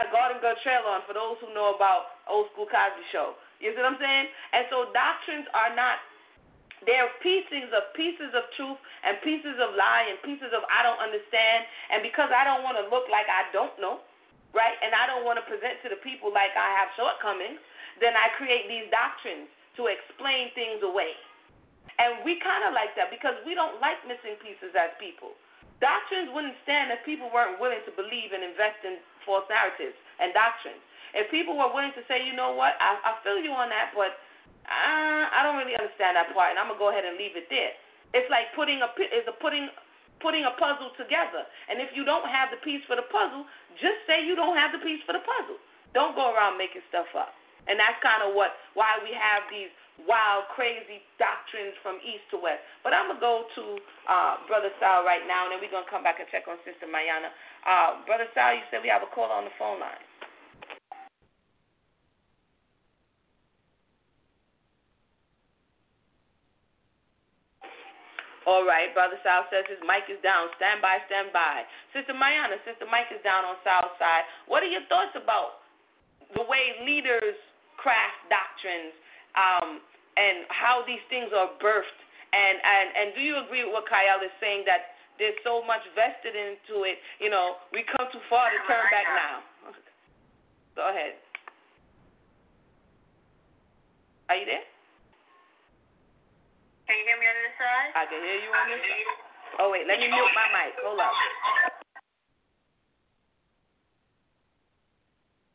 Garden Girl trail on for those who know about old school Cosby show. You see what I'm saying? And so doctrines are not, they're pieces of truth and pieces of lie and pieces of I don't understand. And because I don't want to look like I don't know, right, and I don't want to present to the people like I have shortcomings, then I create these doctrines to explain things away. And we kind of like that because we don't like missing pieces as people. Doctrines wouldn't stand if people weren't willing to believe and invest in false narratives and doctrines. If people were willing to say, you know what, I feel you on that, but I don't really understand that part, and I'm going to go ahead and leave it there. It's like putting a puzzle together. And if you don't have the piece for the puzzle, just say you don't have the piece for the puzzle. Don't go around making stuff up. And that's kind of why we have these wild, crazy doctrines from east to west. But I'm going to go to Brother Sal right now, and then we're going to come back and check on Sister Mayanah. Brother Sal, you said we have a caller on the phone line. All right, Brother Sal says his mic is down. Stand by, stand by. Sister Mayanah, since the mic is down on Sal's side, what are your thoughts about the way leaders craft doctrines and how these things are birthed? And do you agree with what Kyle is saying, that there's so much vested into it, you know, we come too far to turn back now? Go ahead. Are you there? Can you hear me on this side? I can hear you on this side. Oh, wait, let me mute my mic. Hold up.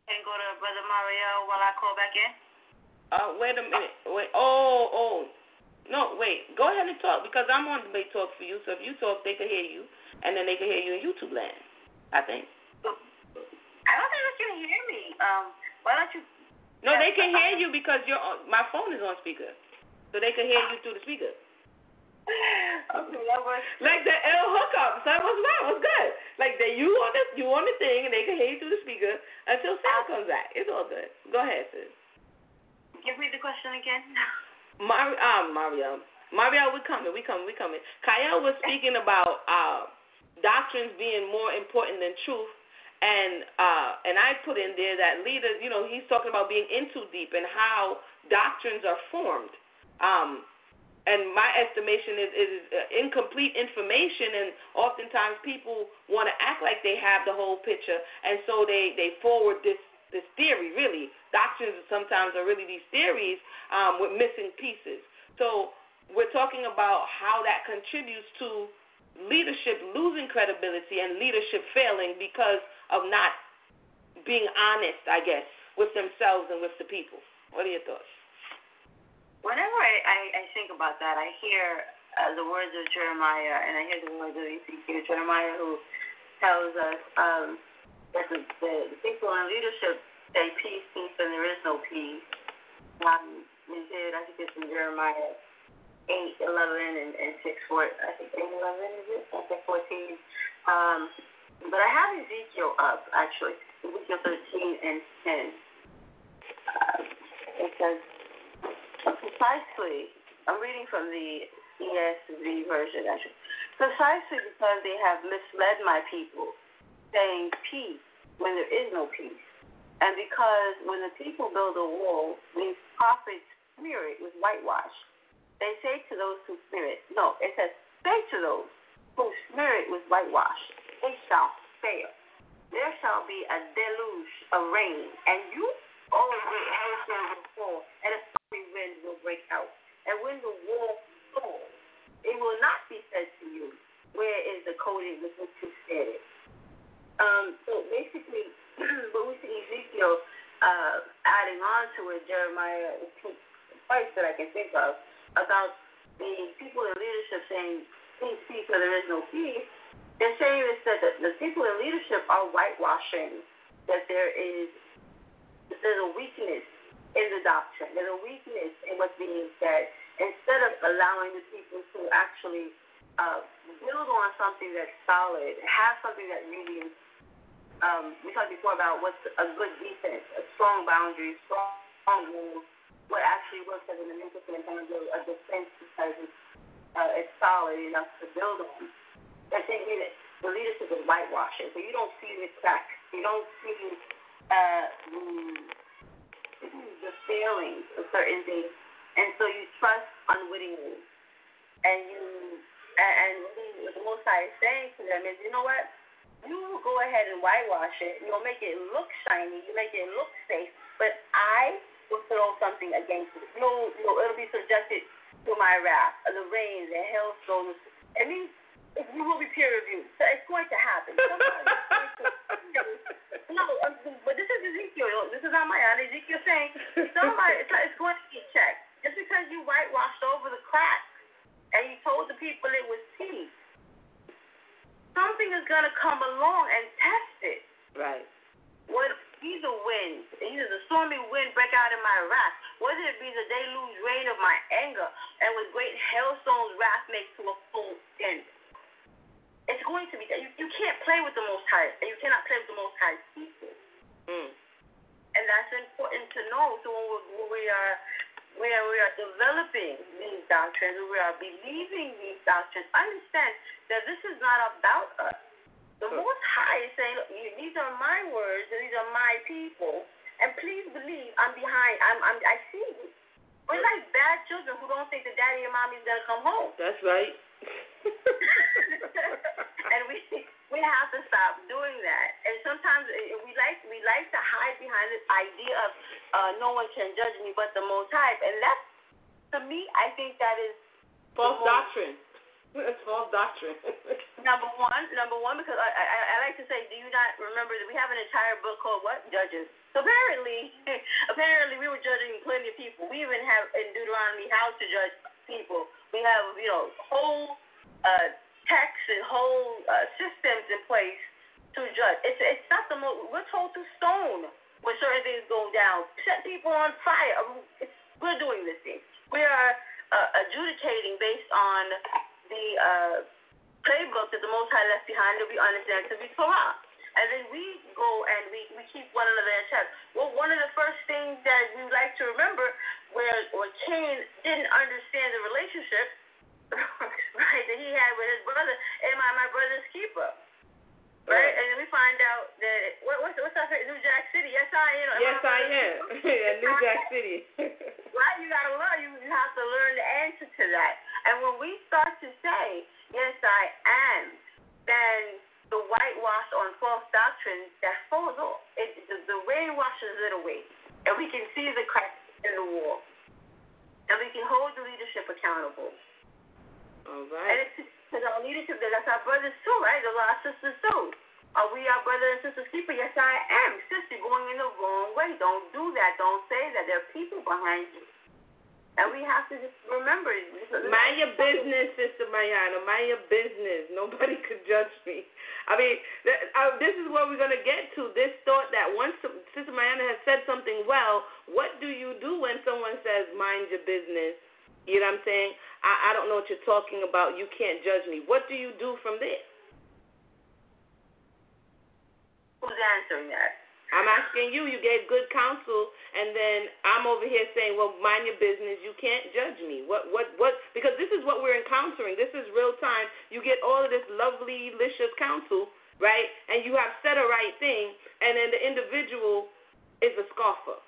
Can go to Brother MariEL while I call back in? Wait a minute. Wait. Oh. No, wait. Go ahead and talk because I'm on debate talk for you. So if you talk, they can hear you, and then they can hear you in YouTube land, I think. I don't think they can hear me. Why don't you? No, they can hear you because my phone is on speaker. So they can hear you through the speaker. Okay, that works. Like the L hookup. So what's wrong? What's good? Like you on the thing and they can hear you through the speaker until Sal comes back. It's all good. Go ahead, sis. Give me the question again. MariEL, we coming. Kyle was speaking about doctrines being more important than truth. And I put in there that leaders, you know, he's talking about being in too deep and how doctrines are formed. And my estimation is incomplete information, and oftentimes people want to act like they have the whole picture, and so they forward this theory, really. Doctrines sometimes are really these theories with missing pieces. So we're talking about how that contributes to leadership losing credibility and leadership failing because of not being honest, I guess, with themselves and with the people. What are your thoughts? Whenever I think about that, I hear the words of Jeremiah, and I hear the words of Ezekiel. Jeremiah, who tells us that the people in leadership say peace, and there is no peace. I think it's in Jeremiah 8:11 and 6:14. I think 8:11 is it? I think 14. But I have Ezekiel up, actually. Ezekiel 13 and 10. It says, precisely, I'm reading from the ESV version, actually. Precisely because they have misled my people, saying peace when there is no peace. And because when the people build a wall, the prophet's spirit was whitewashed. They say to those whose spirit, no, it says, say to those whose spirit was whitewashed, they shall fail. There shall be a deluge of rain, and you all will fall, and a stormy wind will break out. And when the wall falls, it will not be said to you, where is the coating with which you said it? So basically, what we see Ezekiel adding on to it, Jeremiah, twice that I can think of, about the people in leadership saying, peace, where there is no peace. They're saying this, that the people in leadership are whitewashing, that there's a weakness in the doctrine. There's a weakness in what's being said. Instead of allowing the people to actually build on something that's solid, have something that really is, we talked before about what's a good defense, a strong boundary, strong rules, what actually works as an immune system in terms of a defense because it's solid enough to build on. I think the leadership is whitewashing, so you don't see the cracks, you don't see the failings of certain things, and so you trust unwittingly, and what the Most High is saying to them is, you know what? You will go ahead and whitewash it. You'll make it look shiny. You make it look safe, but I will throw something against it. It'll be subjected to my wrath, the rains, the hailstones. It means you will be peer reviewed. So it's going to happen. But this is Ezekiel. This is not Mayanah. Ezekiel saying it's going to be checked. Just because you whitewashed over the cracks and you told the people it was peace, something is going to come along and test it. Right. What be the wind, either the stormy wind break out in my wrath, whether it be the deluge rain of my anger, and with great hailstones wrath makes to a full end. It's going to be that. You can't play with the Most High, and you cannot play with the Most High people. And that's important to know. So when we are developing these doctrines, when we are believing these doctrines, understand that this is not about us. The Most High is saying, look, these are my words, and these are my people, and please believe I'm behind. I see you. We're like bad children who don't think that daddy and mommy is gonna come home. That's right. And we have to stop doing that. And sometimes we like to hide behind this idea of no one can judge me but the Most High. And that's, to me, I think that is false doctrine. It's false doctrine. Number one, because I like to say, do you not remember that we have an entire book called what? Judges. So apparently we were judging plenty of people. We even have in Deuteronomy how to judge people. We have, whole texts and whole systems in place to judge. It's not the most. We're told to stone when certain things go down, set people on fire. We're doing this thing. We are adjudicating based on the playbook that the Most High left behind that we understand to be Torah. And then we go and we keep one another in check. Well, one of the first things that we like to remember where Cain didn't understand the relationship, right, that he had with his brother, am I my brother's keeper? Right? And then we find out that, what's that, New Jack City? Yes, I am. Yes, I am. New Jack City. Right? You got to learn. You have to learn the answer to that. And when we start to say, yes, I am, then the whitewash on false doctrine, that falls off. The rain washes it away. And we can see the cracks in the wall. And we can hold the leadership accountable. All right. And it's because our leadership, that's our brothers too, right? Those are our sisters too. Are we our brother and sisters keeper? Yes, I am. Sister, going in the wrong way. Don't do that. Don't say that. There are people behind you. And we have to just remember. Mind your business, Sister Mayanah. Mind your business. Nobody could judge me. I mean, this is where we're going to get to. This thought that once Sister Mayanah has said something well, what do you do when someone says, mind your business? You know what I'm saying? I don't know what you're talking about. You can't judge me. What do you do from there? Who's answering that? I'm asking you. You gave good counsel, and then I'm over here saying, well, mind your business. You can't judge me. What? Because this is what we're encountering. This is real time. You get all of this lovely, licious counsel, right? And you have said a right thing, and then the individual is a scoffer.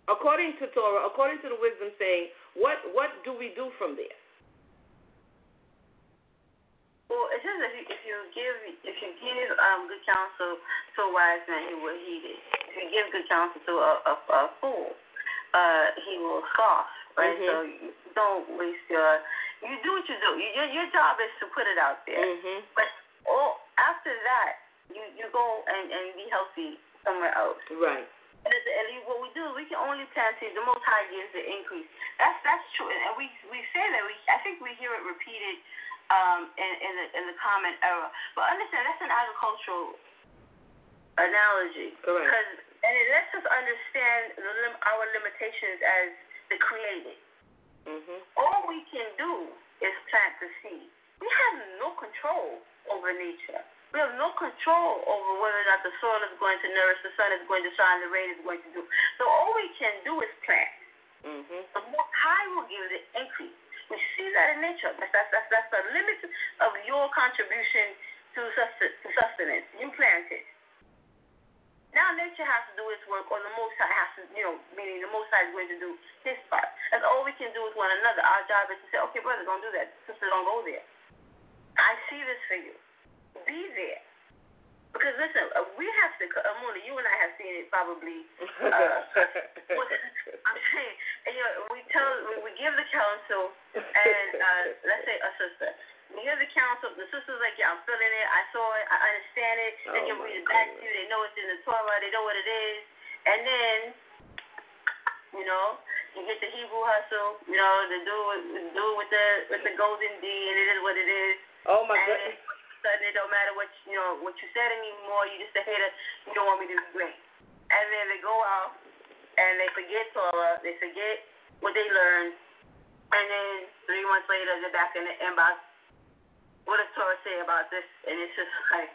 According to Torah, according to the wisdom saying, what do we do from there? Well, it says if you give good counsel to a wise man, he will heed it. If you give good counsel to a fool, he will scoff. Right? Mm-hmm. So you don't waste you do what you do. Your job is to put it out there. Mm-hmm. But after that, you go and be healthy somewhere else. Right. And what we do is we can only plant seeds. The Most High gives the increase. That's true. And we say that. I think we hear it repeated in the common era. But understand, that's an agricultural analogy. Correct. Because And it lets us understand our limitations as the created. All we can do is plant the seed. We have no control over nature. We have no control over whether or not the soil is going to nourish, the sun is going to shine, the rain is going to do. So all we can do is plant. The Most High will give the increase. We see that in nature. That's the limit of your contribution to sustenance. You planted. Now nature has to do its work, or the Most High has to, meaning the Most High is going to do his part. That's all we can do with one another. Our job is to say, okay, brother, don't do that. Sister, don't go there. I see this for you. Be there. Because listen, we have to, Emunah, you and I have seen it probably. I'm saying, we give the counsel, and let's say a sister. We give the counsel, the sister's like, yeah, I'm feeling it, I saw it, I understand it, they can read it back to you, they know it's in the Torah, they know what it is, and then, you get the Hebrew hustle, to do with the golden D, and it is what it is. Oh my goodness. Sudden, it don't matter what you said anymore. You just a hater. You don't want me to be great. And then they go out and they forget Torah. They forget what they learned. And then 3 months later, they're back in the inbox. What does Torah say about this? And it's just like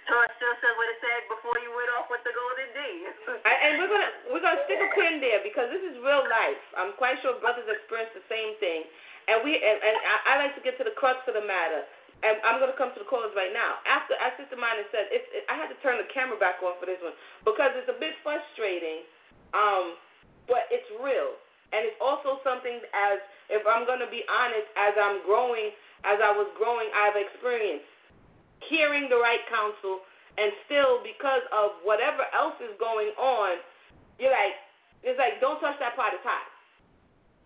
Torah still says what it said before you went off with the golden D. And we're gonna stick a pin there because this is real life. I'm quite sure brothers experience the same thing. And I like to get to the crux of the matter. And I'm going to come to the callers right now. After, as Sister Mayanah said, I had to turn the camera back on for this one because it's a bit frustrating, but it's real. And it's also something, as if I'm going to be honest, as I was growing, I've experienced hearing the right counsel, and still because of whatever else is going on, it's like, don't touch that pot, it's hot.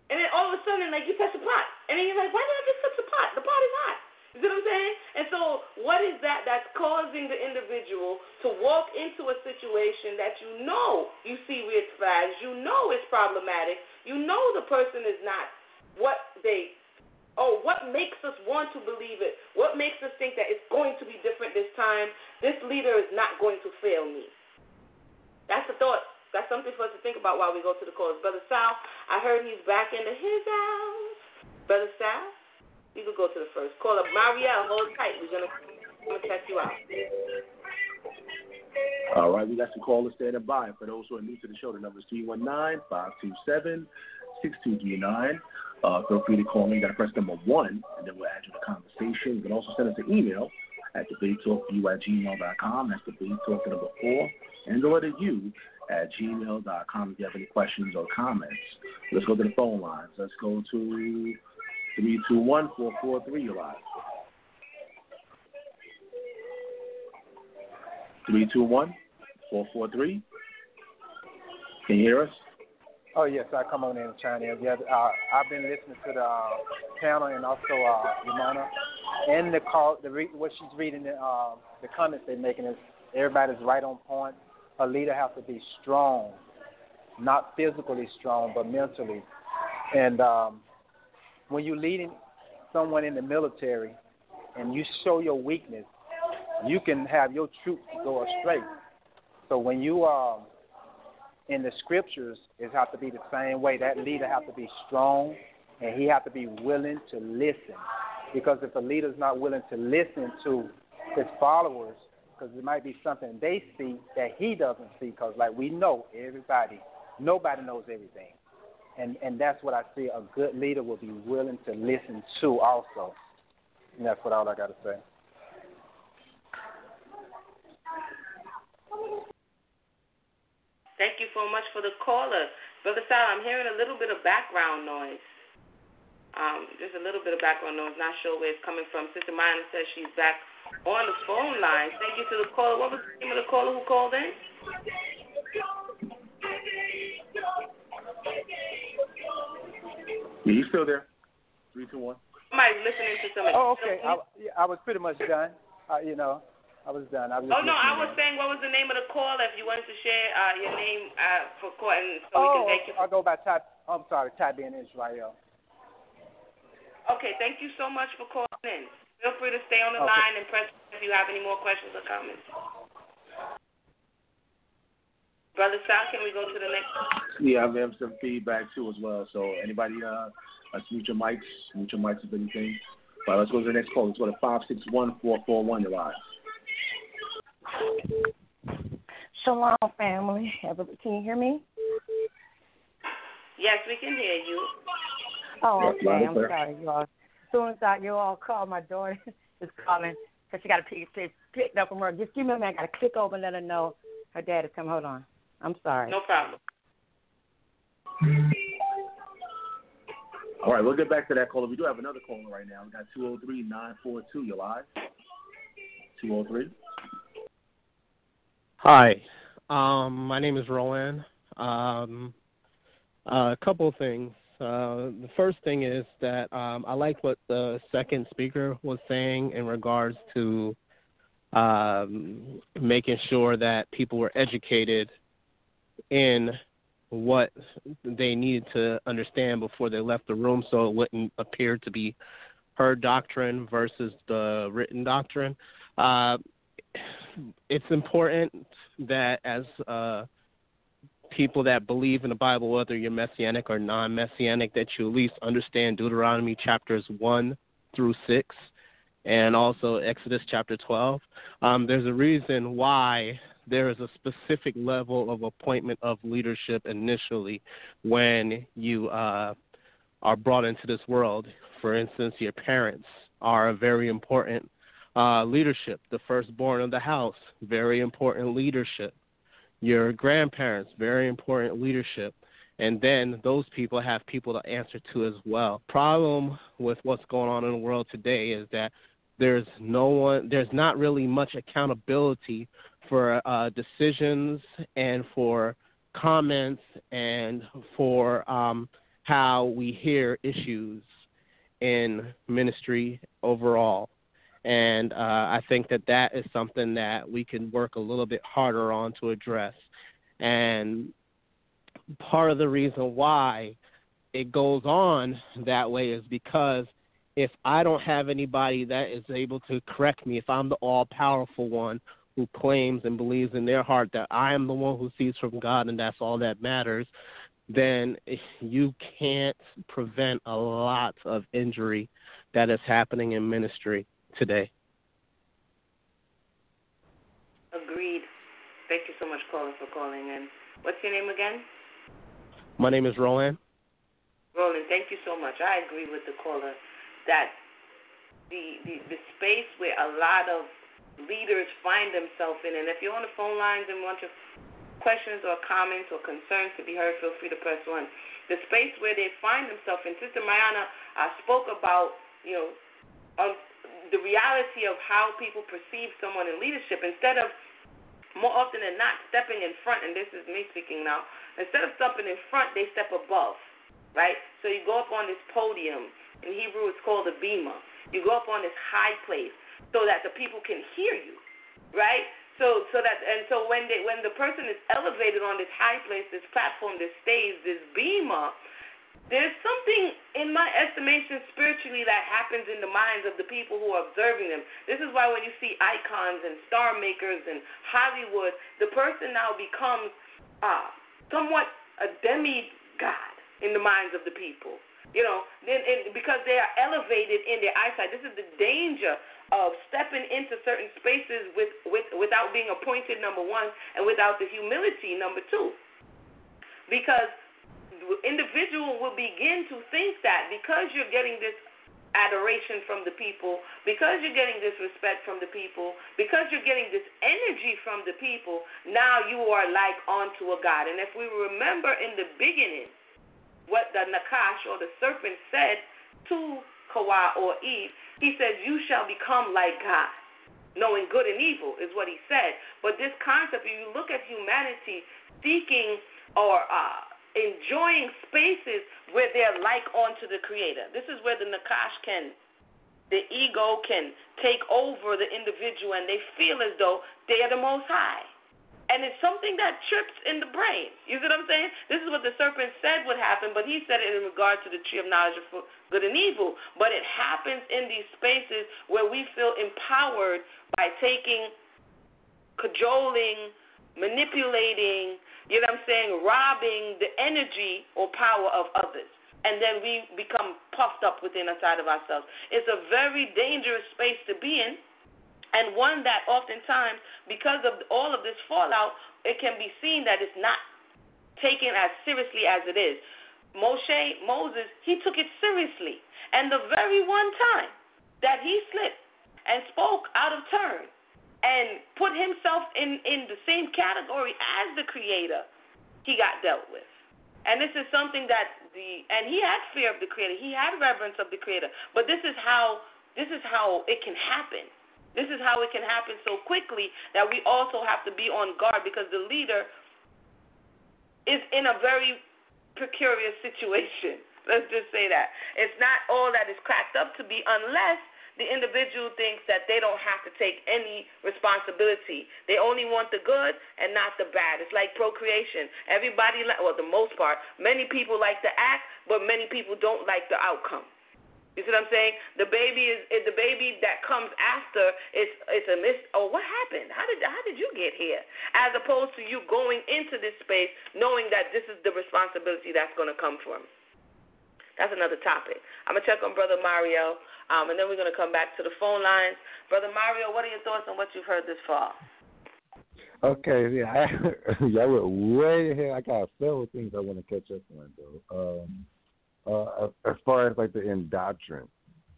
And then all of a sudden, you touch the pot. And then you're like, why did I just touch the pot? The pot is hot. You see what I'm saying? And so what is that that's causing the individual to walk into a situation that you see red flags, it's problematic, the person is not what makes us want to believe it? What makes us think that it's going to be different this time? This leader is not going to fail me. That's a thought. That's something for us to think about while we go to the calls. Brother Sal, I heard he's back into his house. Brother Sal? You can go to the first. Call up MariEL. Hold tight. We're going to check you out. All right. We got some callers standing by. For those who are new to the show, the number is 319-527-6239. Feel free to call me. You got to press number 1, and then we'll add you to the conversation. You can also send us an email at debatetalku@gmail.com. That's debatetalk number 4. And the letter U at gmail.com if you have any questions or comments. Let's go to the phone lines. Let's go to 321-443, you're live. 321-443. Can you hear us? Oh, yes, I come on in and chime in. Yeah, I've been listening to the panel and also Emunah. And what she's reading, the comments they're making is everybody's right on point. A leader has to be strong, not physically strong, but mentally. And when you're leading someone in the military and you show your weakness, you can have your troops go astray. So when you are in the scriptures, it has to be the same way. That leader has to be strong, and he has to be willing to listen. Because if a leader is not willing to listen to his followers, because it might be something they see that he doesn't see, because like we know, nobody knows everything. And that's what I see. A good leader will be willing to listen to also. And that's all I got to say. Thank you so much for the caller. Brother Sal, I'm hearing a little bit of background noise. Just a little bit of background noise. Not sure where it's coming from. Sister Mayanah says she's back on the phone line. Thank you to the caller. What was the name of the caller who called in? Yeah, he's still there. 321. Somebody listening to something. Oh, okay. I was pretty much done. I was done. I was saying, what was the name of the caller? If you wanted to share your name for call, and so we can thank you. I'll go by Tabin Israel. Okay, thank you so much for calling in. Feel free to stay on the line and press if you have any more questions or comments. Brother Sal, can we go to the next? Yeah, I'm having some feedback too as well. So anybody, let's mute your mics if anything. All right, let's go to the next call. Let's go to 561-441. You're live. Shalom, family. Can you hear me? Yes, we can hear you. Oh, okay. I'm sorry, you all. As soon as you all call, my daughter is calling because she got to pick up from work. Just give me a minute. I got to click over and let her know her dad is coming. Hold on. I'm sorry. No problem. All right, we'll get back to that caller. We do have another caller right now. We got 203-942. You're live. 203. Hi. My name is Rowan. A couple of things. The first thing is that I like what the second speaker was saying in regards to making sure that people were educated in what they needed to understand before they left the room, so it wouldn't appear to be her doctrine versus the written doctrine. It's important that as people that believe in the Bible, whether you're Messianic or non-Messianic, that you at least understand Deuteronomy chapters 1 through 6 and also Exodus chapter 12. There's a reason why there is a specific level of appointment of leadership initially when you are brought into this world. For instance, your parents are a very important leadership. The firstborn of the house, very important leadership. Your grandparents, very important leadership. And then those people have people to answer to as well. Problem with what's going on in the world today is that there's not really much accountability for decisions and for comments and for how we hear issues in ministry overall. And I think that is something that we can work a little bit harder on to address. And part of the reason why it goes on that way is because if I don't have anybody that is able to correct me, if I'm the all-powerful one who claims and believes in their heart that I am the one who sees from God and that's all that matters, then you can't prevent a lot of injury that is happening in ministry today. Agreed. Thank you so much, caller, for calling in. What's your name again? My name is Roland. Roland, thank you so much. I agree with the caller that the space where a lot of leaders find themselves in, and if you're on the phone lines and want your questions or comments or concerns to be heard, feel free to press 1. The space where they find themselves in. Sister Mayanah, I spoke about, the reality of how people perceive someone in leadership. Instead of, more often than not, stepping in front, and this is me speaking now, instead of stepping in front, they step above, right? So you go up on this podium. In Hebrew, it's called a bema. You go up on this high place so that the people can hear you, right? So when the person is elevated on this high place, this platform, this stage, this bema, there's something, in my estimation, spiritually that happens in the minds of the people who are observing them. This is why when you see icons and star makers in Hollywood, the person now becomes somewhat a demigod in the minds of the people. Because they are elevated in their eyesight. This is the danger of stepping into certain spaces without being appointed, number 1, and without the humility, number 2. Because individual will begin to think that because you're getting this adoration from the people, because you're getting this respect from the people, because you're getting this energy from the people, now you are like unto a God. And if we remember in the beginning what the Nakash or the serpent said to Hawa or Eve, he said, you shall become like God, knowing good and evil is what he said. But this concept, if you look at humanity seeking or enjoying spaces where they're like unto the Creator. This is where the Nakash the ego can take over the individual, and they feel as though they are the Most High. And it's something that trips in the brain. You see what I'm saying? This is what the serpent said would happen, but he said it in regard to the tree of knowledge of good and evil. But it happens in these spaces where we feel empowered by taking, cajoling, manipulating, you know what I'm saying, robbing the energy or power of others. And then we become puffed up within inside of ourselves. It's a very dangerous space to be in, and one that oftentimes, because of all of this fallout, it can be seen that it's not taken as seriously as it is. Moses, he took it seriously. And the very one time that he slipped and spoke out of turn and put himself in the same category as the Creator, he got dealt with. And this is something that and he had fear of the Creator. He had reverence of the Creator. But this is how it can happen. This is how it can happen so quickly that we also have to be on guard, because the leader is in a very precarious situation. Let's just say that. It's not all that is cracked up to be, unless the individual thinks that they don't have to take any responsibility. They only want the good and not the bad. It's like procreation. Everybody, the most part, many people like the act, but many people don't like the outcome. You see what I'm saying? The baby that comes after, it's a what happened? How did you get here? As opposed to you going into this space knowing that this is the responsibility that's going to come from. That's another topic. I'm going to check on Brother MariEL, and then we're going to come back to the phone lines. Brother MariEL, what are your thoughts on what you've heard this far? Okay, yeah, y'all went way ahead. I got several things I want to catch up on, though. As far as like the indoctrine,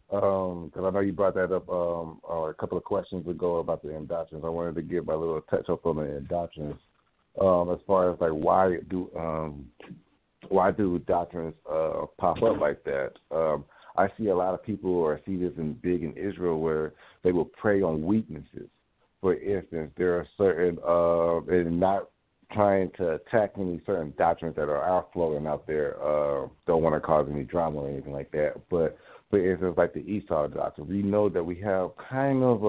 because I know you brought that up a couple of questions ago about the indoctrines. I wanted to give my little touch up on the indoctrines. As far as like why do doctrines pop up like that? I see a lot of people, or I see this big in Israel, where they will prey on weaknesses. For instance, there are certain, and not trying to attack any certain doctrines that are outflowing out there, don't want to cause any drama or anything like that. But for instance, like the Esau doctrine, we know that we have kind of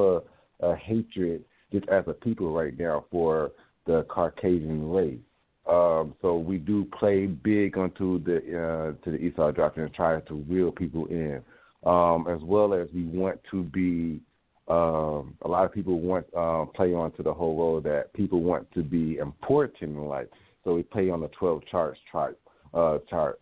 a hatred just as a people right now for the Caucasian race. So we do play big onto to the Esau doctrine and try to reel people in, as well as we want to be. A lot of people want play onto the whole role that people want to be important in life. So we play on the 12 chart chart. As far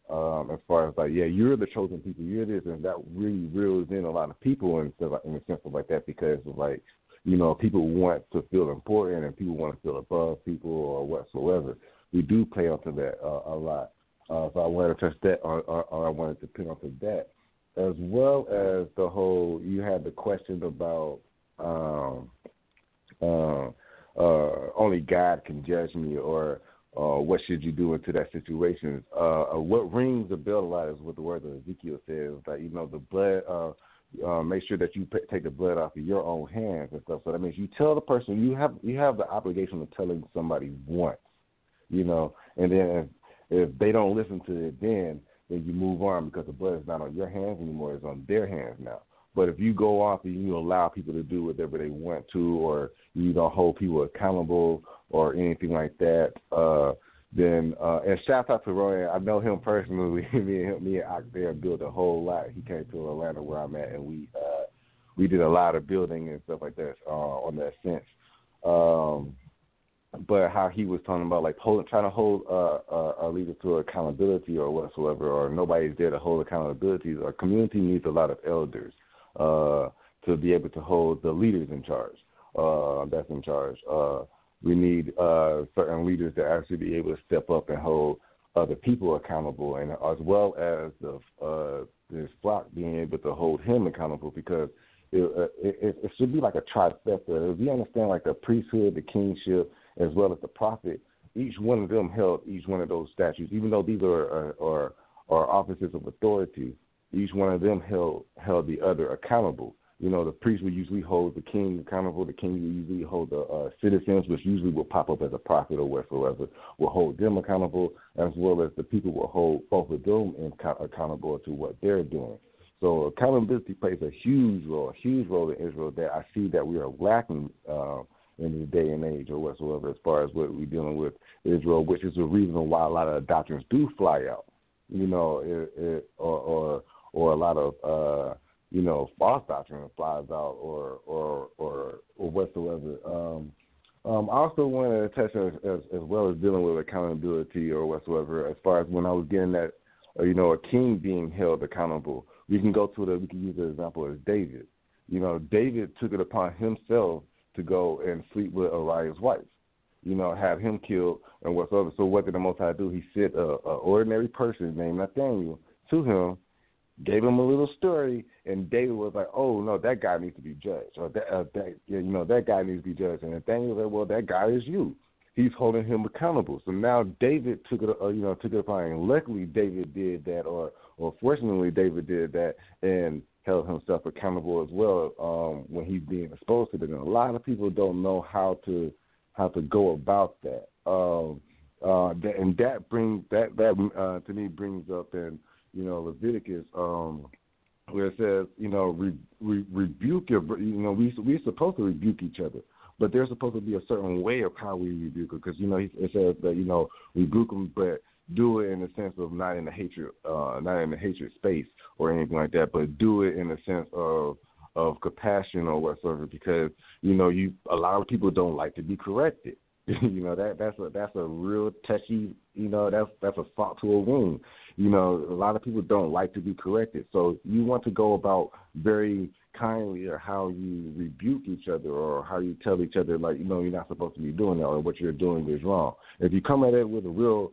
as like, yeah, you're the chosen people, you're this, and that really reels in a lot of people in the sense of like that, because of like, you know, people want to feel important and people want to feel above people or whatsoever. We do play onto that a lot. So I wanted to touch that, or I wanted to pin onto that, as well as the whole. You had the question about only God can judge me, or what should you do into that situation? What rings the bell a lot is what the word of Ezekiel says, that, you know, the blood. Make sure that you take the blood off of your own hands and stuff. So that means you tell the person, you have the obligation of telling somebody once, you know, and then if they don't listen to it, then you move on, because the blood is not on your hands anymore; it's on their hands now. But if you go off and you allow people to do whatever they want to, or you don't hold people accountable or anything like that, then and shout out to Roy. I know him personally. me and Ock there built a whole lot. He came to Atlanta where I'm at, and we did a lot of building and stuff like that on that sense. But how he was talking about like trying to hold a leader to accountability or whatsoever, or nobody's there to hold accountability. Our community needs a lot of elders to be able to hold the leaders in charge. That's in charge. We need certain leaders to actually be able to step up and hold other people accountable, and as well as this flock being able to hold him accountable, because it should be like a trifecta. If you understand like the priesthood, the kingship, as well as the prophet, each one of them held each one of those statutes, even though these are offices of authority. Each one of them held the other accountable. You know, the priest will usually hold the king accountable. The king will usually hold the citizens, which usually will pop up as a prophet or whatsoever, will hold them accountable, as well as the people will hold both of them accountable to what they're doing. So accountability plays a huge role in Israel that I see that we are lacking in this day and age or whatsoever, as far as what we're dealing with Israel, which is the reason why a lot of doctrines do fly out, you know, or a lot of false doctrine flies out or whatsoever. I also want to touch on as well as dealing with accountability or whatsoever. As far as when I was getting that, a king being held accountable, we can use the example as David. David took it upon himself to go and sleep with Uriah's wife. Have him killed and whatsoever. So what did the Most High do? He sent an ordinary person named Nathaniel to him, gave him a little story, and David was like, "Oh no, that guy needs to be judged," or that guy needs to be judged. And Nathaniel said, "Well, that guy is you." He's holding him accountable. So now David took it upon him. Luckily, David did that, or fortunately, David did that and held himself accountable as well when he's being exposed to it. And a lot of people don't know how to go about that. And that brings to me brings up in Leviticus where it says rebuke your we're supposed to rebuke each other, but there's supposed to be a certain way of how we rebuke it, because it says that rebuke them, but do it in the sense of not in the hatred space or anything like that, but do it in the sense of compassion or whatsoever, because a lot of people don't like to be corrected. That's a real touchy, that's a salt to a wound. A lot of people don't like to be corrected. So you want to go about very kindly or how you rebuke each other or how you tell each other, like, you're not supposed to be doing that or what you're doing is wrong. If you come at it with a real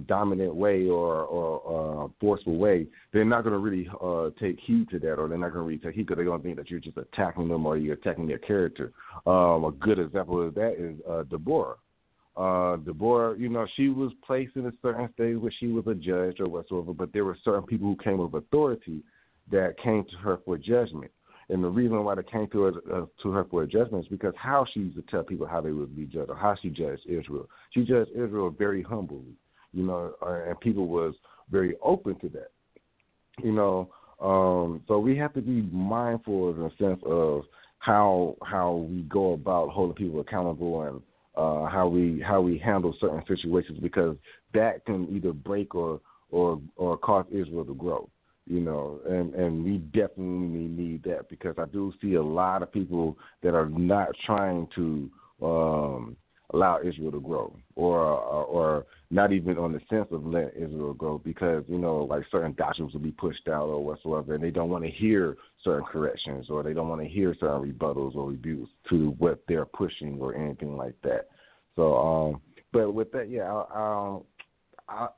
dominant way or forceful way, they're not going to really take heed to that, or they're not going to really take heed because they're going to think that you're just attacking them or you're attacking their character. A good example of that is Deborah. Deborah, she was placed in a certain stage where she was a judge or whatsoever, but there were certain people who came with authority that came to her for judgment. And the reason why they came to her for a judgment is because how she used to tell people how they would be judged, or how she judged Israel. She judged Israel very humbly, and people was very open to that. So we have to be mindful in the sense of how we go about holding people accountable and how we handle certain situations, because that can either break or cause Israel to grow. And we definitely need that, because I do see a lot of people that are not trying to allow Israel to grow, or not even on the sense of letting Israel grow, because, like certain doctrines will be pushed out or whatsoever, and they don't want to hear certain corrections, or they don't want to hear certain rebuttals or rebukes to what they're pushing or anything like that. So, but with that, yeah,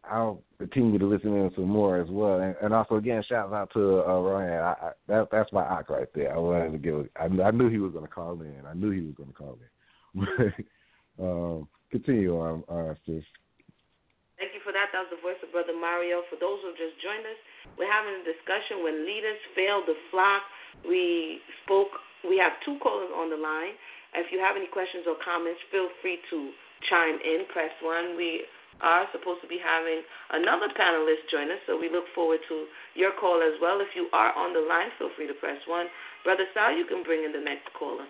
I'll continue to listen in some more as well, and also again, shout out to Ryan. That's my ock right there. I wanted to give. I knew he was going to call in. Continue on, sis. Thank you for that. That was the voice of Brother MariEL. For those who just joined us, we're having a discussion when leaders fail the flock. We have two callers on the line. If you have any questions or comments, feel free to chime in. Press 1. We are supposed to be having another panelist join us, so we look forward to your call as well. If you are on the line, feel free to press 1. Brother Sal, you can bring in the next caller.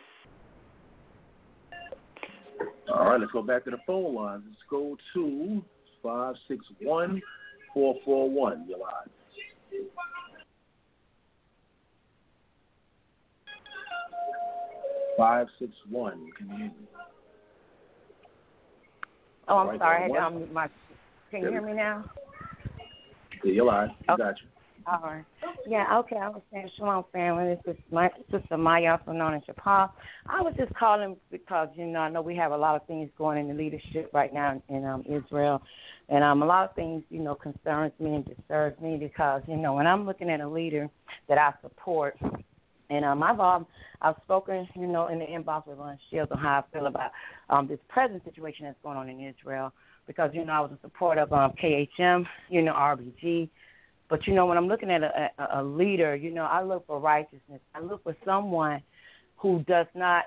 All right, let's go back to the phone lines. Let's go to 561-441. You're live. Can you hear me? Oh, I'm sorry. I had to can you hear me now? Yeah, you're live. I got you. All right. Yeah, okay. I was saying, Shalom family. This is my sister Maya, also known as Shapal. I was just calling because, I know we have a lot of things going in the leadership right now in Israel. And a lot of things, concerns me and disturbs me because, when I'm looking at a leader that I support, and I've spoken, in the inbox with Ron Shields on how I feel about this present situation that's going on in Israel because, I was a supporter of KHM, RBG. But, when I'm looking at a leader, I look for righteousness. I look for someone who does not,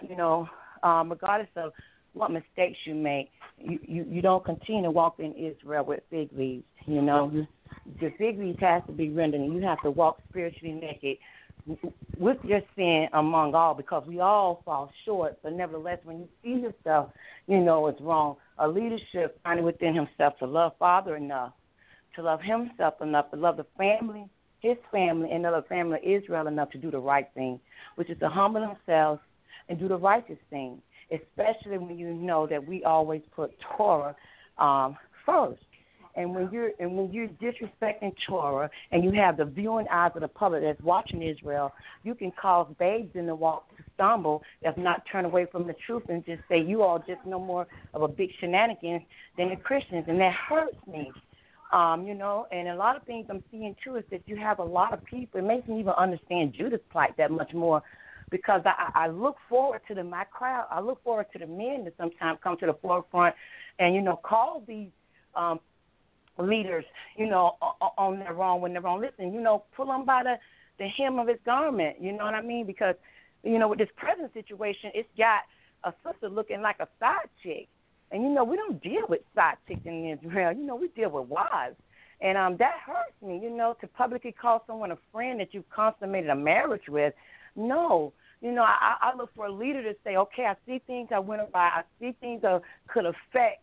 regardless of what mistakes you make, you don't continue to walk in Israel with fig leaves, The fig leaves has to be rendered, and you have to walk spiritually naked with your sin among all, because we all fall short. But nevertheless, when you see yourself, it's wrong. A leadership finding within himself to love Father enough, to love himself enough, to love the family, his family, and the family of Israel enough to do the right thing, which is to humble themselves and do the righteous thing. especially when you know that we always put Torah first. And when you're disrespecting Torah and you have the viewing eyes of the public that's watching Israel, you can cause babes in the walk to stumble that's not turned away from the truth and just say you all just no more of a big shenanigans than the Christians, and that hurts me. And a lot of things I'm seeing too is that you have a lot of people. It makes me even understand Judah's plight that much more, because I look forward to my crowd. I look forward to the men that sometimes come to the forefront and call these leaders, on their wrong when they're wrong. Listen, pull them by the hem of his garment. You know what I mean? Because with this present situation, it's got a sister looking like a side chick. And, we don't deal with side chicks in Israel. We deal with wives. And that hurts me, to publicly call someone a friend that you've consummated a marriage with. No. I look for a leader to say, okay, I see things I went by. I see things that could affect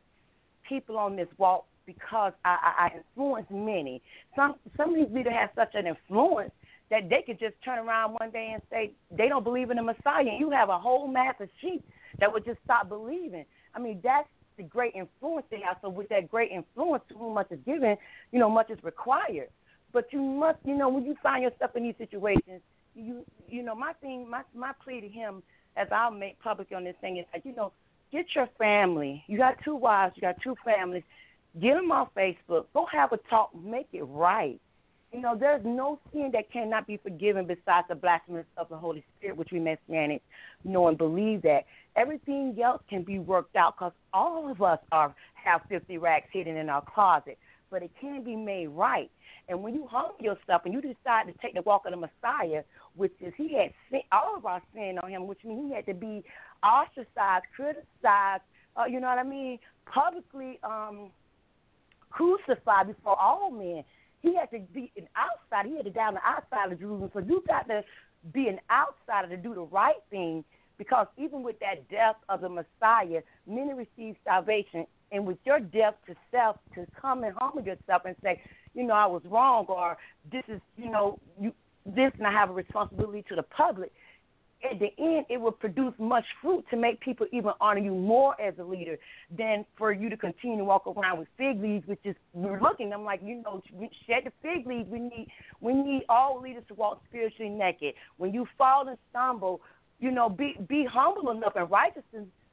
people on this walk because I influence many. Some of these leaders have such an influence that they could just turn around one day and say they don't believe in the Messiah. And you have a whole mass of sheep that would just stop believing. I mean, that's the great influence they have. So with that great influence, to whom much is given, much is required. But you must, when you find yourself in these situations, my plea to him, as I'll make public on this thing, is like, get your family. You got 2 wives, you got 2 families. Get them off Facebook. Go have a talk. Make it right. There's no sin that cannot be forgiven besides the blasphemy of the Holy Spirit, which we Messianics know and believe that. Everything else can be worked out because all of us have 50 racks hidden in our closet, but it can be made right. And when you humble yourself and you decide to take the walk of the Messiah, which is he had all of our sin on him, which means he had to be ostracized, criticized, you know what I mean, publicly crucified before all men. He had to be an outsider. He had to die on the outside of Jerusalem. So you got to be an outsider to do the right thing, because even with that death of the Messiah, many receive salvation. And with your death to self, to come and humble yourself and say, I was wrong, or this is, this, and I have a responsibility to the public. At the end, it will produce much fruit to make people even honor you more as a leader than for you to continue to walk around with fig leaves, which is, we're looking, I'm like, shed the fig leaves. We need all leaders to walk spiritually naked. When you fall and stumble, be humble enough and righteous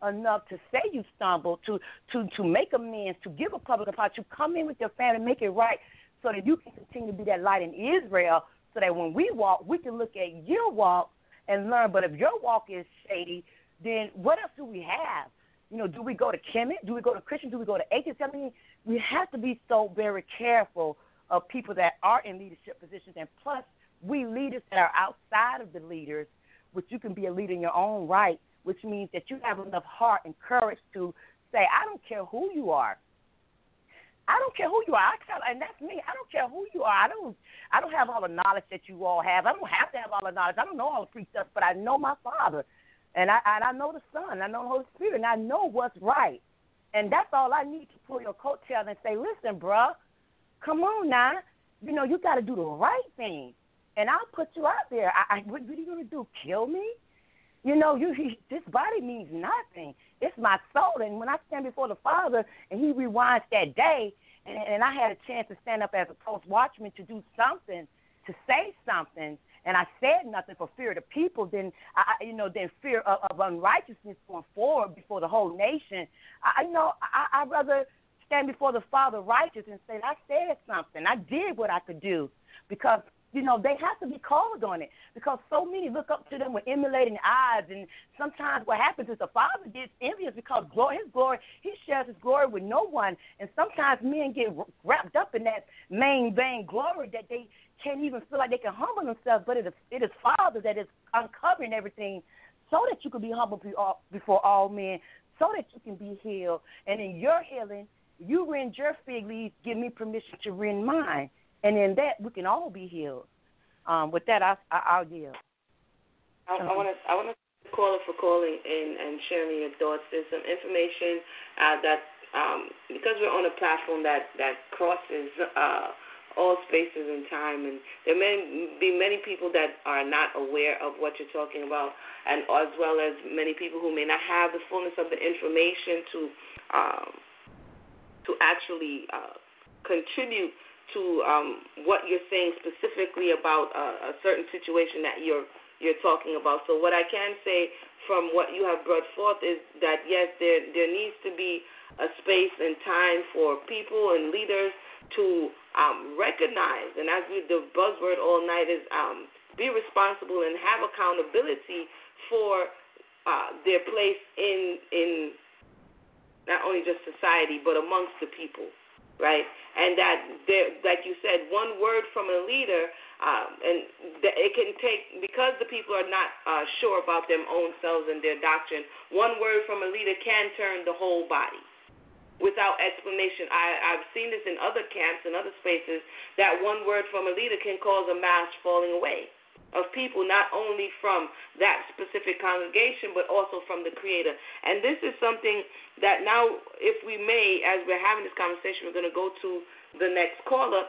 enough to say you stumbled, to make amends, to give a public apology, to come in with your family, make it right, so that you can continue to be that light in Israel, so that when we walk, we can look at your walk and learn. But if your walk is shady, then what else do we have? Do we go to Kemet? Do we go to Christian? Do we go to atheists? I mean, we have to be so very careful of people that are in leadership positions. And plus, we leaders that are outside of the leaders, which you can be a leader in your own right, which means that you have enough heart and courage to say, I don't care who you are. I don't care who you are. And that's me. I don't care who you are. I don't have all the knowledge that you all have. I don't have to have all the knowledge. I don't know all the precepts, but I know my Father, and I know the Son. I know the Holy Spirit, and I know what's right. And that's all I need to pull your coattail and say, listen, bruh, come on now. You got to do the right thing, and I'll put you out there. What are you going to do, kill me? This body means nothing. It's my soul. And when I stand before the Father and he rewinds that day, and I had a chance to stand up as a post-watchman to do something, to say something, and I said nothing for fear of the people, then fear of unrighteousness going forward before the whole nation. I'd rather stand before the Father righteous and say, I said something. I did what I could do, because they have to be called on it, because so many look up to them with emulating eyes. And sometimes what happens is the Father gets envious because his glory, he shares his glory with no one. And sometimes men get wrapped up in that main vain glory that they can't even feel like they can humble themselves. But it is Father that is uncovering everything so that you can be humble before all men, so that you can be healed. And in your healing, you rend your fig leaves, give me permission to rend mine. And in that, we can all be healed. With that, I'll yield. I want to call for calling and sharing your thoughts. There's some information that because we're on a platform that crosses all spaces and time, and there may be many people that are not aware of what you're talking about, and as well as many people who may not have the fullness of the information to actually contribute to what you're saying specifically about a certain situation that you're talking about. So what I can say from what you have brought forth is that, yes, there needs to be a space and time for people and leaders to recognize, and as the buzzword all night is be responsible and have accountability for their place in not only just society but amongst the people, right? And that, like you said, one word from a leader, and it can take, because the people are not sure about their own selves and their doctrine, one word from a leader can turn the whole body without explanation. I've seen this in other camps and other spaces, that one word from a leader can cause a mass falling away of people, not only from that specific congregation, but also from the Creator. And this is something that now, if we may, as we're having this conversation, we're going to go to the next caller,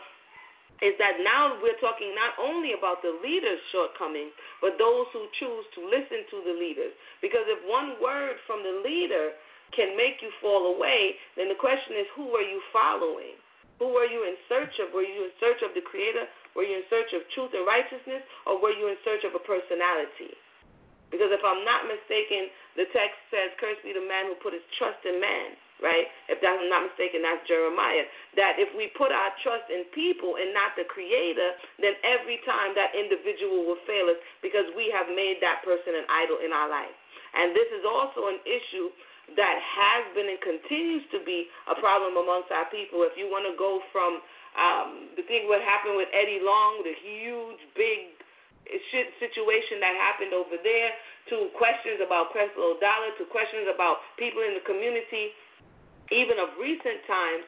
is that now we're talking not only about the leader's shortcomings, but those who choose to listen to the leaders. Because if one word from the leader can make you fall away, then the question is, who are you following? Who were you in search of? Were you in search of the Creator? Were you in search of truth and righteousness? Or were you in search of a personality? Because if I'm not mistaken, the text says, cursed be the man who put his trust in man, right? If I'm not mistaken, that's Jeremiah. That if we put our trust in people and not the Creator, then every time that individual will fail us because we have made that person an idol in our life. And this is also an issue that has been and continues to be a problem amongst our people. If you want to go from the thing what happened with Eddie Long, the huge, big situation that happened over there, to questions about Creflo Dollar, to questions about people in the community, even of recent times,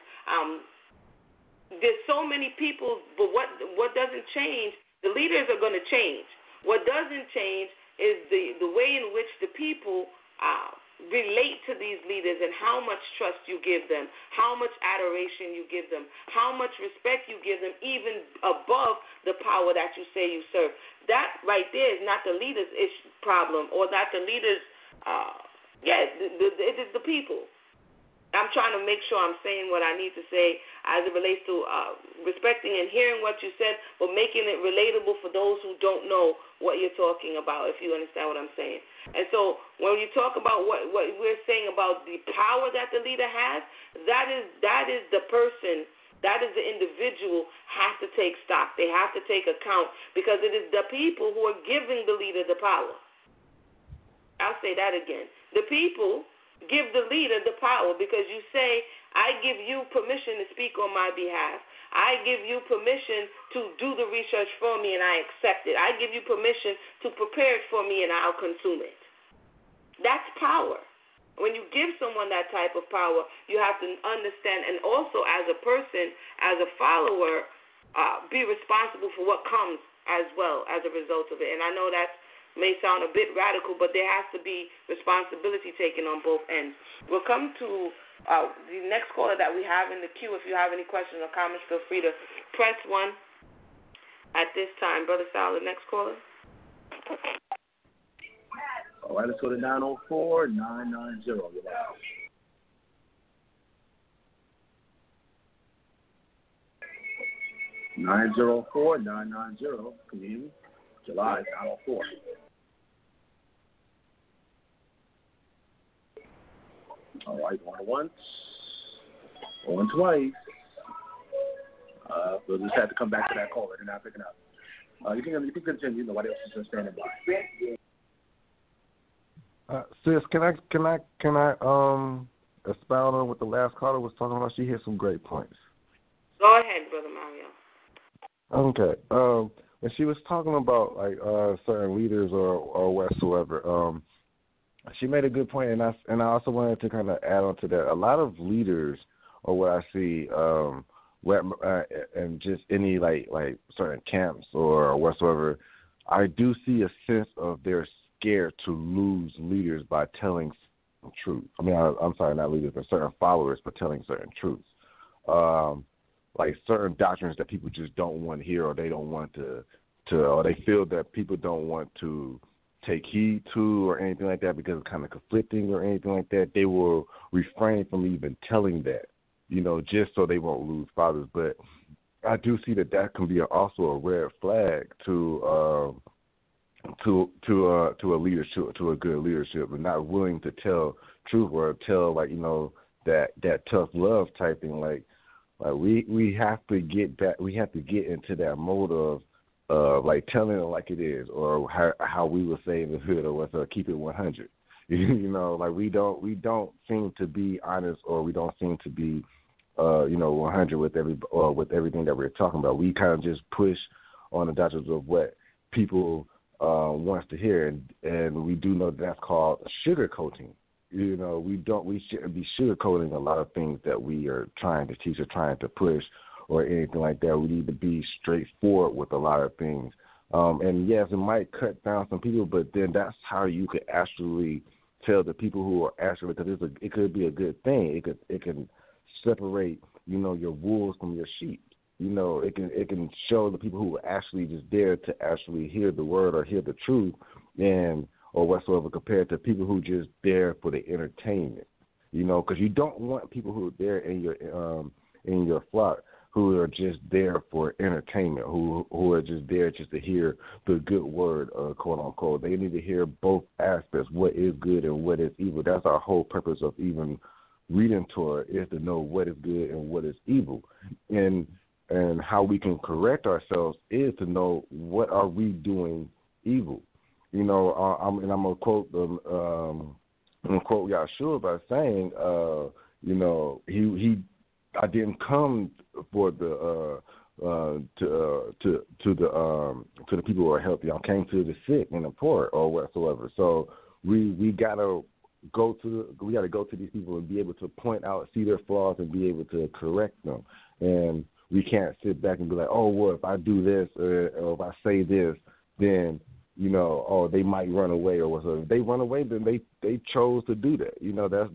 there's so many people, but what doesn't change, the leaders are going to change. What doesn't change is the way in which the people relate to these leaders and how much trust you give them, how much adoration you give them, how much respect you give them, even above the power that you say you serve. That right there is not the leader's problem, or not the leader's, it is the people. I'm trying to make sure I'm saying what I need to say as it relates to respecting and hearing what you said, but making it relatable for those who don't know what you're talking about, if you understand what I'm saying. And so when you talk about what we're saying about the power that the leader has, that is the person, that is the individual has to take stock. They have to take account, because it is the people who are giving the leader the power. I'll say that again. The people give the leader the power, because you say, I give you permission to speak on my behalf. I give you permission to do the research for me, and I accept it. I give you permission to prepare it for me, and I'll consume it. That's power. When you give someone that type of power, you have to understand, and also as a person, as a follower, be responsible for what comes as well as a result of it. And I know that may sound a bit radical, but there has to be responsibility taken on both ends. We'll come to the next caller that we have in the queue. If you have any questions or comments, feel free to press 1 at this time. Brother Sal, the next caller. All right, let's go to 904-990. You're live. (904-990). Can you hear me? July 904. All right, going once, going twice. We'll just have to come back to that caller. They're not picking up. You can continue. Nobody else is just standing by. Sis, can I expound on what the last caller was talking about? She hit some great points. Go ahead, Brother Mario. Okay. When she was talking about like certain leaders or whatsoever, she made a good point, and I also wanted to kind of add on to that. A lot of leaders, or what I see, and just any like certain camps or whatsoever, I do see a sense of they're scared to lose leaders by telling truth. I mean, I'm sorry, not leaders, but certain followers, but telling certain truths. like certain doctrines that people just don't want to hear, or they don't want to or they feel that people don't want to take heed to or anything like that because it's kind of conflicting or anything like that, they will refrain from even telling that, just so they won't lose fathers. But I do see that can be also a red flag to a leadership, to a good leadership, and not willing to tell truth or tell that tough love type thing. Like we have to get back. We have to get into that mode of like telling it like it is, or how we would say in the hood, or what's keep it 100. Like we don't seem to be honest, or we don't seem to be 100 with everything that we're talking about. We kind of just push on the doctrines of what people wants to hear, and we do know that's called sugarcoating. We shouldn't be sugarcoating a lot of things that we are trying to teach or trying to push or anything like that. We need to be straightforward with a lot of things. And yes, it might cut down some people, but then that's how you could actually tell the people who are actually, because it could be a good thing. It can separate, your wolves from your sheep. It can show the people who are actually just there to actually hear the word or hear the truth or whatsoever, compared to people who just there for the entertainment. Because you don't want people who are there in your flock who are just there for entertainment, who are just there just to hear the good word, quote unquote. They need to hear both aspects, what is good and what is evil. That's our whole purpose of even reading Torah, is to know what is good and what is evil. And how we can correct ourselves is to know what are we doing evil. I'm gonna quote Yahshua by saying, I didn't come for the to the people who are healthy. I came to the sick and the poor, or whatsoever. So we gotta go to these people and be able to point out, see their flaws, and be able to correct them. And we can't sit back and be like, oh, well, if I do this or if I say this, then they might run away or whatsoever. If they run away, then they chose to do that.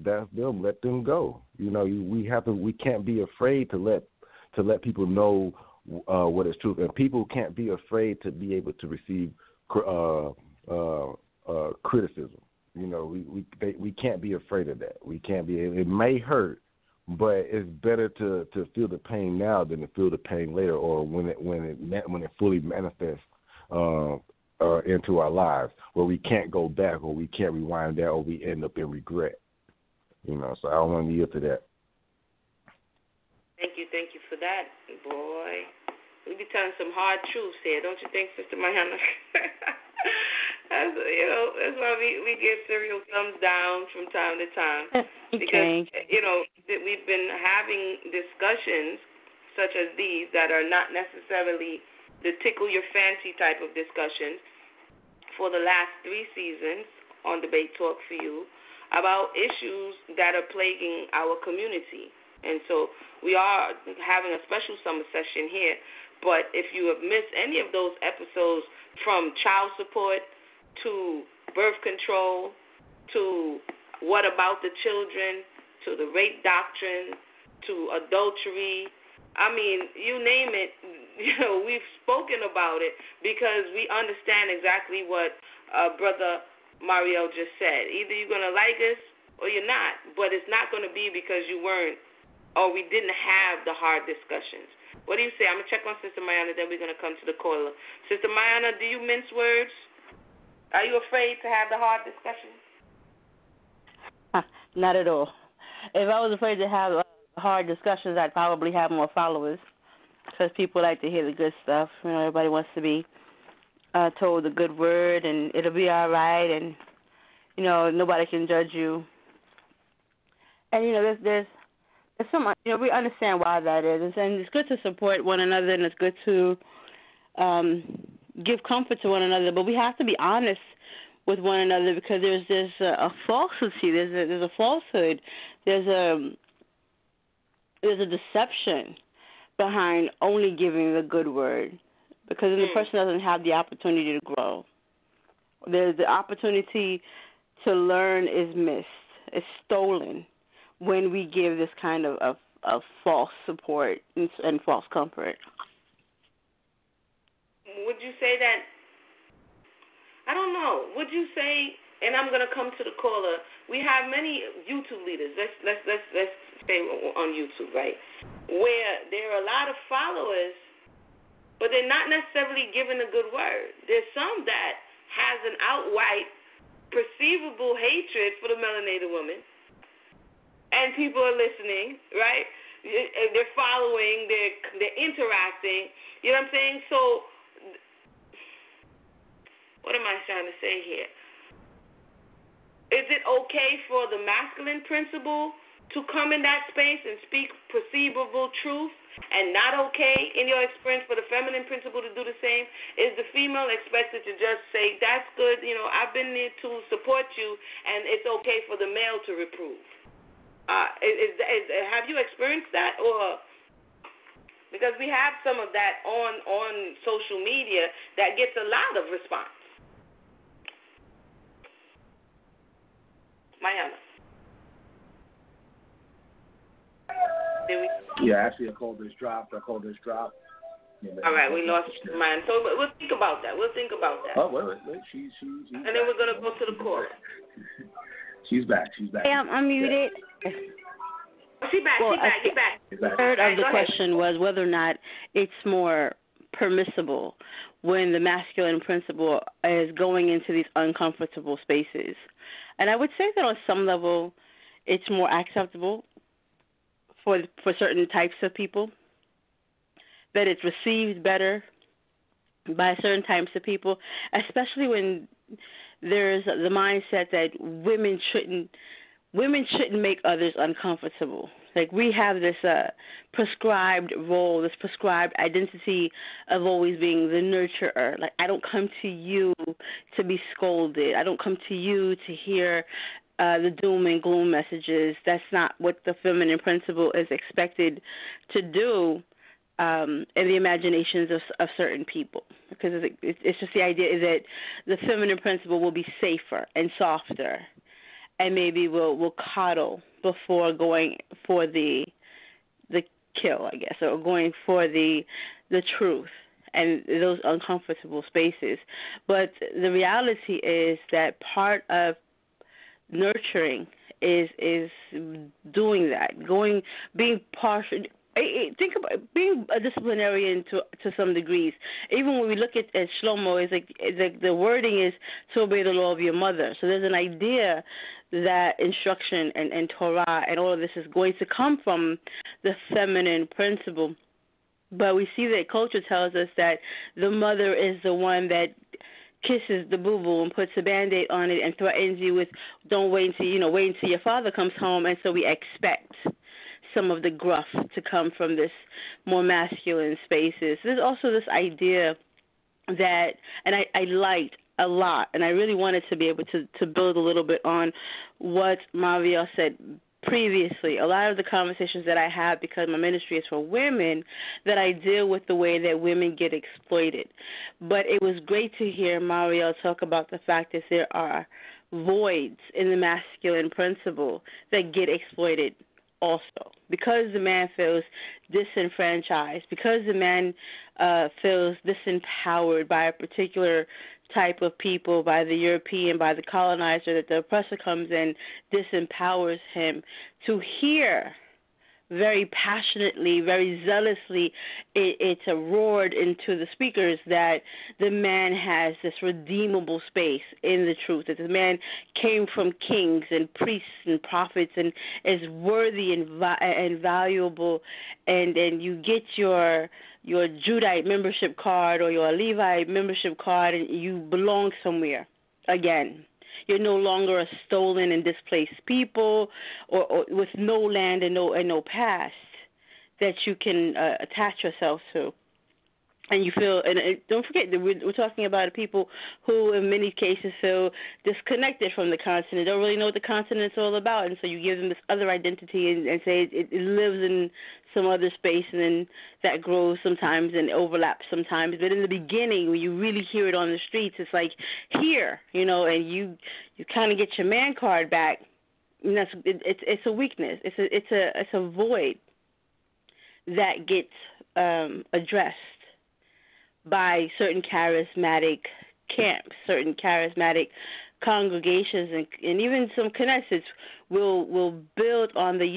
That's them. Let them go. We can't be afraid to let people know what is truth, and people can't be afraid to be able to receive criticism. We can't be afraid of that. We can't be. It may hurt, but it's better to feel the pain now than to feel the pain later, or when it fully manifests into our lives, where we can't go back, or we can't rewind that, or we end up in regret. So I don't want to yield to that. Thank you for that, boy. We be telling some hard truths here, don't you think, Sister Mayanah? That's why we give serial thumbs down from time to time, because we've been having discussions such as these that are not necessarily the tickle your fancy type of discussions for the last 3 seasons on Debate Talk for You about issues that are plaguing our community. And so we are having a special summer session here. But if you have missed any of those episodes, from child support to birth control to what about the children to the rape doctrine to adultery, I mean, you name it, we've spoken about it, because we understand exactly what Brother MariEL just said. Either you're going to like us or you're not, but it's not going to be because you weren't, or we didn't have the hard discussions. What do you say? I'm going to check on Sister Mayanah, then we're going to come to the caller. Sister Mayanah, do you mince words? Are you afraid to have the hard discussions? Not at all. If I was afraid to have hard discussions, I'd probably have more followers, because people like to hear the good stuff. Everybody wants to be told the good word, and it'll be all right, and nobody can judge you. And there's so much. We understand why that is, and it's good to support one another, and it's good to give comfort to one another. But we have to be honest with one another, because there's this a falsity, there's a falsehood, there's a deception behind only giving the good word, because then the person doesn't have the opportunity to grow. There's the opportunity to learn is missed, it's stolen when we give this kind of false support and false comfort. Would you say that? I don't know. Would you say? And I'm going to come to the caller. We have many YouTube leaders. Let's stay on YouTube, right? Where there are a lot of followers, but they're not necessarily given a good word. There's some that has an outright perceivable hatred for the melanated woman, and people are listening, right? They're following, they're interacting. You know what I'm saying? So, what am I trying to say here? Is it okay for the masculine principle to come in that space and speak perceivable truth, and not okay, in your experience, for the feminine principle to do the same? Is the female expected to just say, that's good, I've been there to support you, and it's okay for the male to reprove? Have you experienced that? Or because we have some of that on social media that gets a lot of response. Mayanah. Yeah, actually, I called this drop. All right, we lost mine. So we'll think about that. Oh, wait. She's and then we're going to go to the court. She's back. Hey, I'm muted. She's back. You're back. The third of the question was whether or not it's more permissible when the masculine principle is going into these uncomfortable spaces. And I would say that on some level it's more acceptable for certain types of people, that it's received better by certain types of people, especially when there's the mindset that women shouldn't make others uncomfortable. Like, we have this prescribed role, this prescribed identity of always being the nurturer. Like, I don't come to you to be scolded. I don't come to you to hear the doom and gloom messages. That's not what the feminine principle is expected to do in the imaginations of certain people. Because it's just the idea that the feminine principle will be safer and softer, and maybe we'll coddle before going for the kill, I guess, or going for the truth and those uncomfortable spaces. But the reality is that part of nurturing is doing that, being partial. Think about being a disciplinarian to some degrees. Even when we look at Shlomo, it's like the wording is to obey the law of your mother. So there's an idea that instruction and Torah and all of this is going to come from the feminine principle. But we see that culture tells us that the mother is the one that kisses the boo-boo and puts a Band-Aid on it and threatens you with, don't wait until your father comes home. And so we expect some of the gruff to come from this more masculine spaces. There's also this idea that, and I liked a lot, and I really wanted to be able to build a little bit on what MariEL said previously. A lot of the conversations that I have, because my ministry is for women, that I deal with the way that women get exploited. But it was great to hear MariEL talk about the fact that there are voids in the masculine principle that get exploited also, because the man feels disenfranchised, because the man feels disempowered by a particular type of people, by the European, by the colonizer, that the oppressor comes in, disempowers him. To hear very passionately, very zealously, it's roared into the speakers that the man has this redeemable space in the truth, that the man came from kings and priests and prophets and is worthy and valuable, and you get your Judite membership card or your Levite membership card and you belong somewhere again. You're no longer a stolen and displaced people or with no land and no past that you can attach yourself to. And you feel, and don't forget that we're talking about people who in many cases feel disconnected from the continent, don't really know what the continent's all about, and so you give them this other identity and say it lives in some other space, and then that grows sometimes and overlaps sometimes. But in the beginning, when you really hear it on the streets, it's like here, and you kind of get your man card back. And it's a weakness. It's a void. that gets addressed by certain charismatic camps, certain charismatic congregations, and even some Knesset will build on the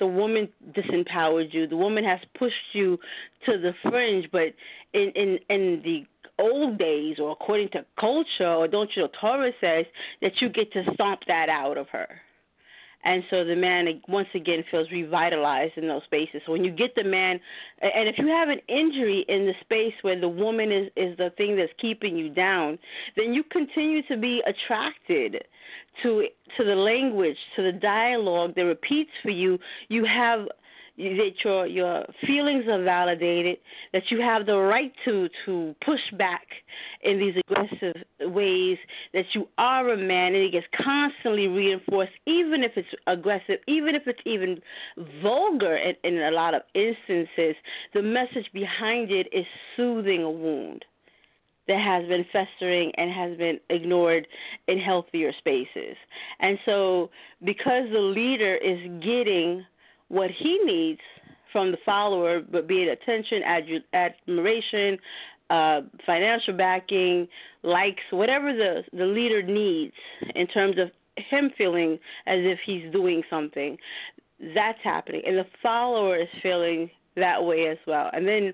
woman disempowered you, the woman has pushed you to the fringe, but in the old days, or according to culture, or Torah says that you get to stomp that out of her. And so the man, once again, feels revitalized in those spaces. So when you get the man, and if you have an injury in the space where the woman is the thing that's keeping you down, then you continue to be attracted to the language, to the dialogue that repeats for you. You have that your feelings are validated, that you have the right to push back in these aggressive ways, that you are a man, and it gets constantly reinforced, even if it's aggressive, even if it's even vulgar in a lot of instances. The message behind it is soothing a wound that has been festering and has been ignored in healthier spaces. And so because the leader is getting what he needs from the follower, but be it attention, admiration, financial backing, likes, whatever the leader needs in terms of him feeling as if he's doing something, that's happening. And the follower is feeling that way as well. And then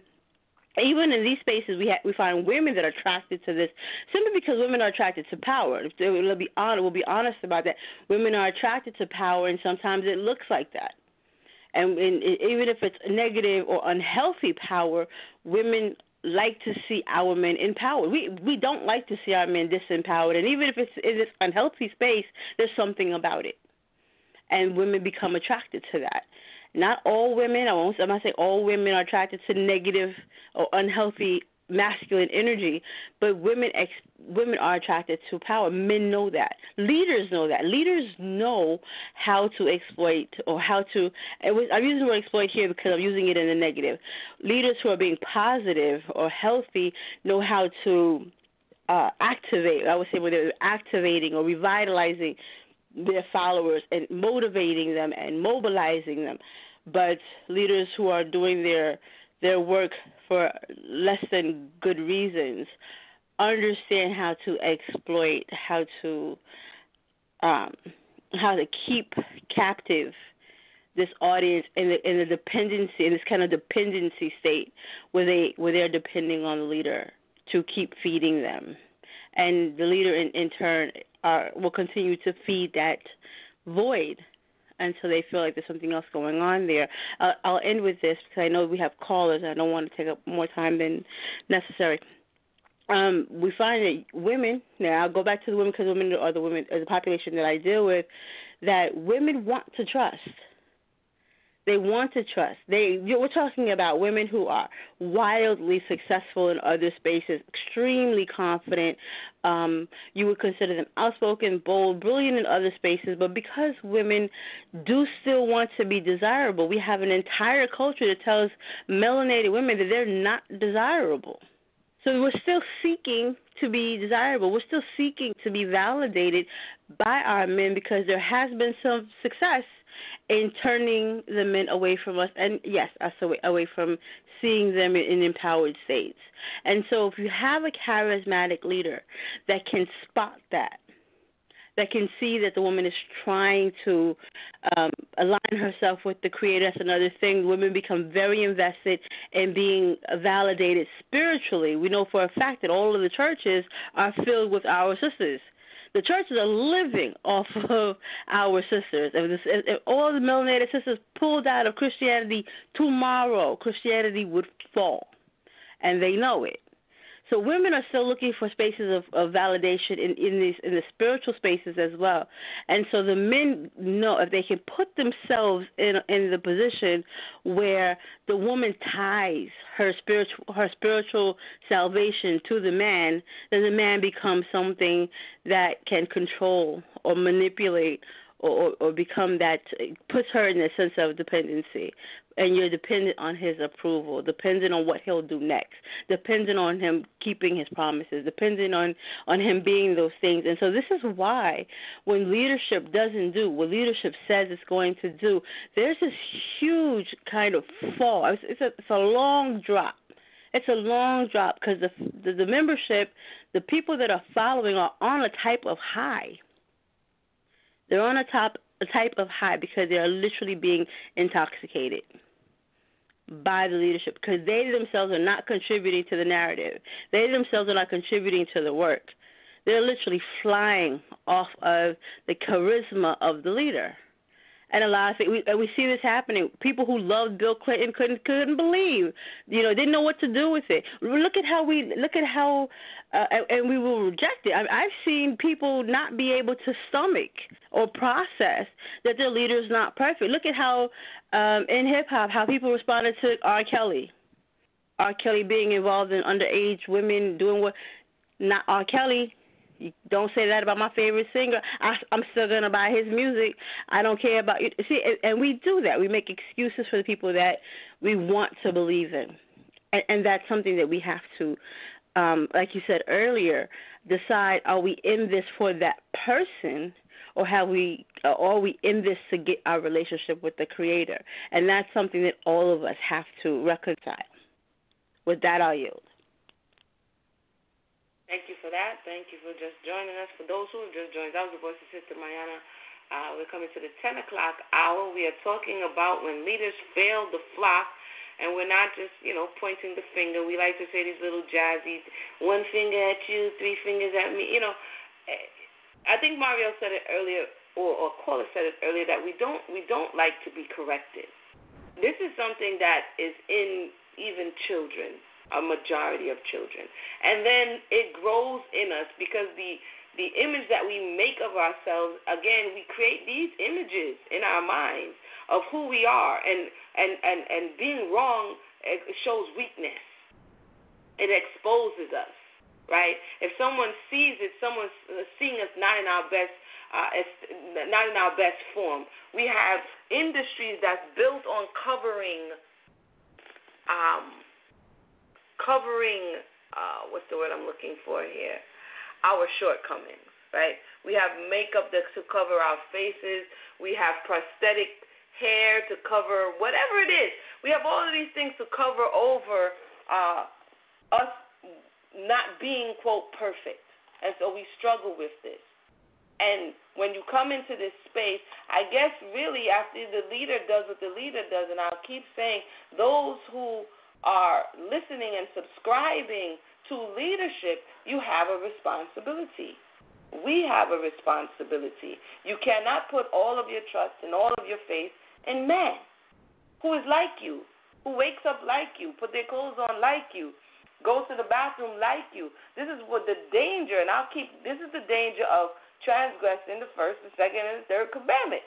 even in these spaces, we find women that are attracted to this simply because women are attracted to power. We'll be honest about that. Women are attracted to power, and sometimes it looks like that. And even if it's negative or unhealthy power, women like to see our men empowered. We don't like to see our men disempowered. And even if it's in this unhealthy space, there's something about it. And women become attracted to that. Not all women, I'm not saying all women are attracted to negative or unhealthy masculine energy, but women are attracted to power. Men know that. Leaders know that. Leaders know how to exploit or how to – I'm using the word exploit here because I'm using it in the negative. Leaders who are being positive or healthy know how to activate. I would say when they're activating or revitalizing their followers and motivating them and mobilizing them. But leaders who are doing their work for less than good reasons understand how to exploit, how to keep captive this audience in the dependency, in this kind of dependency state where they're depending on the leader to keep feeding them, and the leader in turn will continue to feed that void until they feel like there's something else going on there. I'll end with this because I know we have callers. I don't want to take up more time than necessary. We find that women, now I'll go back to the women because women are the population that I deal with, that women want to trust. They want to trust. We're talking about women who are wildly successful in other spaces, extremely confident. You would consider them outspoken, bold, brilliant in other spaces. But because women do still want to be desirable, we have an entire culture that tells melanated women that they're not desirable. So we're still seeking to be desirable. We're still seeking to be validated by our men because there has been some success in turning the men away from us, and yes, us away from seeing them in empowered states. And so if you have a charismatic leader that can spot that can see that the woman is trying to align herself with the Creator, that's another thing. Women become very invested in being validated spiritually. We know for a fact that all of the churches are filled with our sisters. The churches are living off of our sisters. If all the melanated sisters pulled out of Christianity tomorrow, Christianity would fall, and they know it. So women are still looking for spaces of validation in the spiritual spaces as well. And so the men know if they can put themselves in the position where the woman ties her spiritual salvation to the man, then the man becomes something that can control or manipulate or become that, puts her in a sense of dependency. And you're dependent on his approval, dependent on what he'll do next, dependent on him keeping his promises, dependent on him being those things. And so this is why when leadership doesn't do what leadership says it's going to do, there's this huge kind of fall. It's a long drop. It's a long drop because the membership, the people that are following are on a type of high. They're on a type of high because they are literally being intoxicated by the leadership because they themselves are not contributing to the narrative. They themselves are not contributing to the work. They're literally flying off of the charisma of the leader. And a lot of things, we see this happening. People who loved Bill Clinton couldn't believe, didn't know what to do with it. Look at how and we will reject it. I've seen people not be able to stomach or process that their leader is not perfect. Look at how in hip hop, how people responded to R. Kelly being involved in underage women doing what, not R. Kelly. You don't say that about my favorite singer. I'm still going to buy his music. I don't care about it. See, and we do that. We make excuses for the people that we want to believe in. And that's something that we have to, like you said earlier, decide, are we in this for that person or are we in this to get our relationship with the Creator? And that's something that all of us have to reconcile. With that, I'll yield. Thank you for that. Thank you for just joining us. For those who have just joined, that was the voice of Sister Mayanah. We're coming to the 10 o'clock hour. We are talking about when leaders fail the flock, and we're not just, pointing the finger. We like to say these little jazzy, one finger at you, three fingers at me. I think MariEL said it earlier, or caller said it earlier, that we don't like to be corrected. This is something that is in even children. A majority of children. And then it grows in us because the image that we make of ourselves, again, we create these images in our minds of who we are. And being wrong, it shows weakness. It exposes us, right? If someone sees it, someone's seeing us not in our best form. We have industries that's built on covering what's the word I'm looking for here? Our shortcomings, right? We have makeup to cover our faces. We have prosthetic hair to cover whatever it is. We have all of these things to cover over us not being, quote, perfect. And so we struggle with this. And when you come into this space, I guess really after the leader does what the leader does, and I'll keep saying, those who are listening and subscribing to leadership, you have a responsibility. We have a responsibility. You cannot put all of your trust and all of your faith in man, who is like you, who wakes up like you, put their clothes on like you, goes to the bathroom like you. This is what the danger, and this is the danger of transgressing the first, the second, and the third commandment.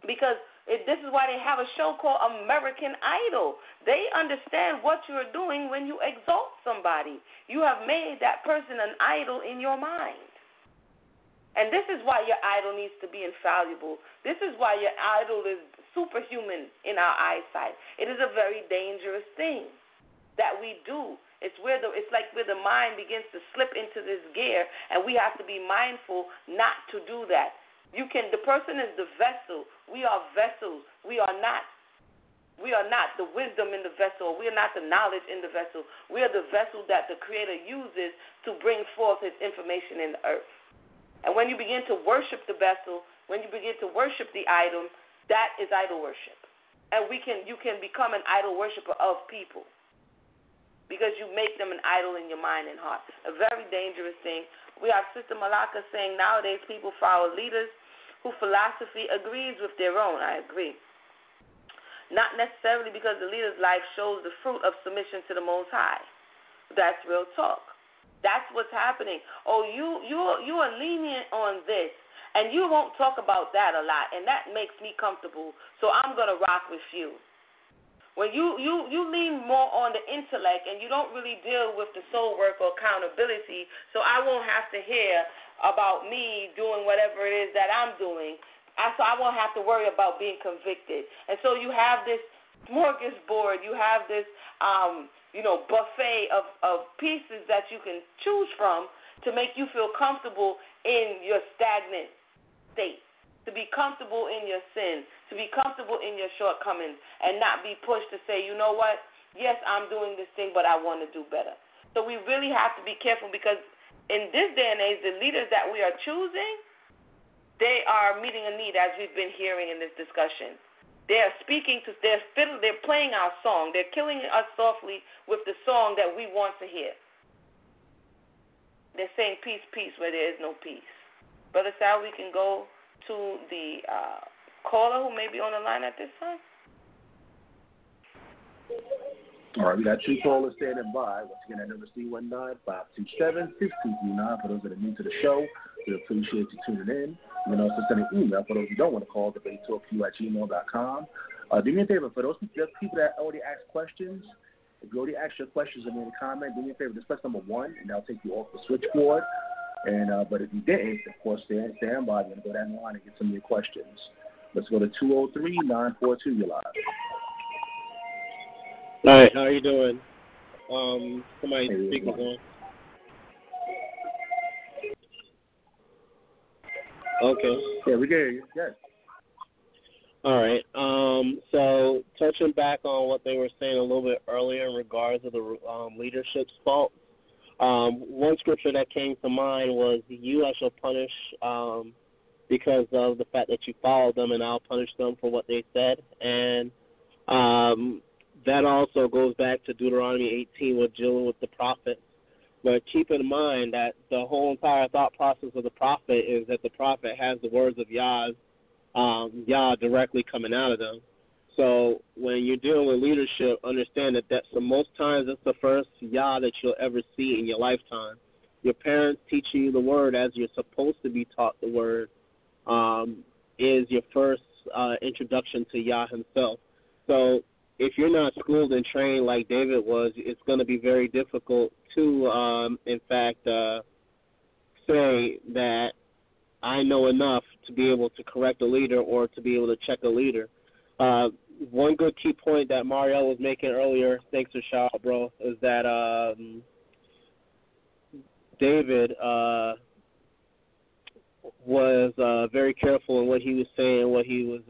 Because this is why they have a show called American Idol. They understand what you're doing when you exalt somebody. You have made that person an idol in your mind. And this is why your idol needs to be infallible. This is why your idol is superhuman in our eyesight. It is a very dangerous thing that we do. It's like where the mind begins to slip into this gear, and we have to be mindful not to do that. The person is the vessel. We are vessels. We are not the wisdom in the vessel. We are not the knowledge in the vessel. We are the vessel that the Creator uses to bring forth His information in the earth. And when you begin to worship the vessel, when you begin to worship the item, that is idol worship. And you can become an idol worshiper of people because you make them an idol in your mind and heart. A very dangerous thing. We have Sister Malaka saying nowadays people follow leaders whose philosophy agrees with their own. I agree. Not necessarily because the leader's life shows the fruit of submission to the Most High. That's real talk. That's what's happening. Oh, you are lenient on this, and you won't talk about that a lot, and that makes me comfortable, so I'm going to rock with you. When you lean more on the intellect and you don't really deal with the soul work or accountability, so I won't have to hear about me doing whatever it is that I'm doing. so I won't have to worry about being convicted. And so you have this smorgasbord, you have this, buffet of pieces that you can choose from to make you feel comfortable in your stagnant state, to be comfortable in your sin, to be comfortable in your shortcomings, and not be pushed to say, you know what, yes, I'm doing this thing, but I want to do better. So we really have to be careful, because in this day and age, the leaders that we are choosing, they are meeting a need, as we've been hearing in this discussion. They are they're playing our song. They're killing us softly with the song that we want to hear. They're saying peace, peace, where there is no peace. Brother Sal, we can go to the caller who may be on the line at this time. All right, we got 2 callers standing by. Once again, that number is 319-527-6239. For those that are new to the show, we appreciate you tuning in. You can also send an email for those who don't want to call, debatetalku@gmail.com. Do me a favor, for those people that already asked questions, if you already asked your questions and made a comment, do me a favor, just press number 1, and that'll take you off the switchboard. And but if you didn't, of course, stand by. You're going to go down the line and get some of your questions. Let's go to 203-942. You're live. All right, how are you doing? Somebody speaking on. Okay. Yeah, we can hear you. Yes. All right. So touching back on what they were saying a little bit earlier in regards to the leadership's fault, one scripture that came to mind was, "You I shall punish because of the fact that you followed them, and I'll punish them for what they said." And that also goes back to Deuteronomy 18 with dealing with the prophets. But keep in mind that the whole entire thought process of the prophet is that the prophet has the words of Yah directly coming out of them. So when you're dealing with leadership, understand that so most times it's the first Yah that you'll ever see in your lifetime. Your parents teaching you the word as you're supposed to be taught the word is your first introduction to Yah himself. So if you're not schooled and trained like David was, it's going to be very difficult to, in fact, say that I know enough to be able to correct a leader or to be able to check a leader. One good key point that MariEL was making earlier, thanks for shout out, bro, is that David was very careful in what he was saying, what he was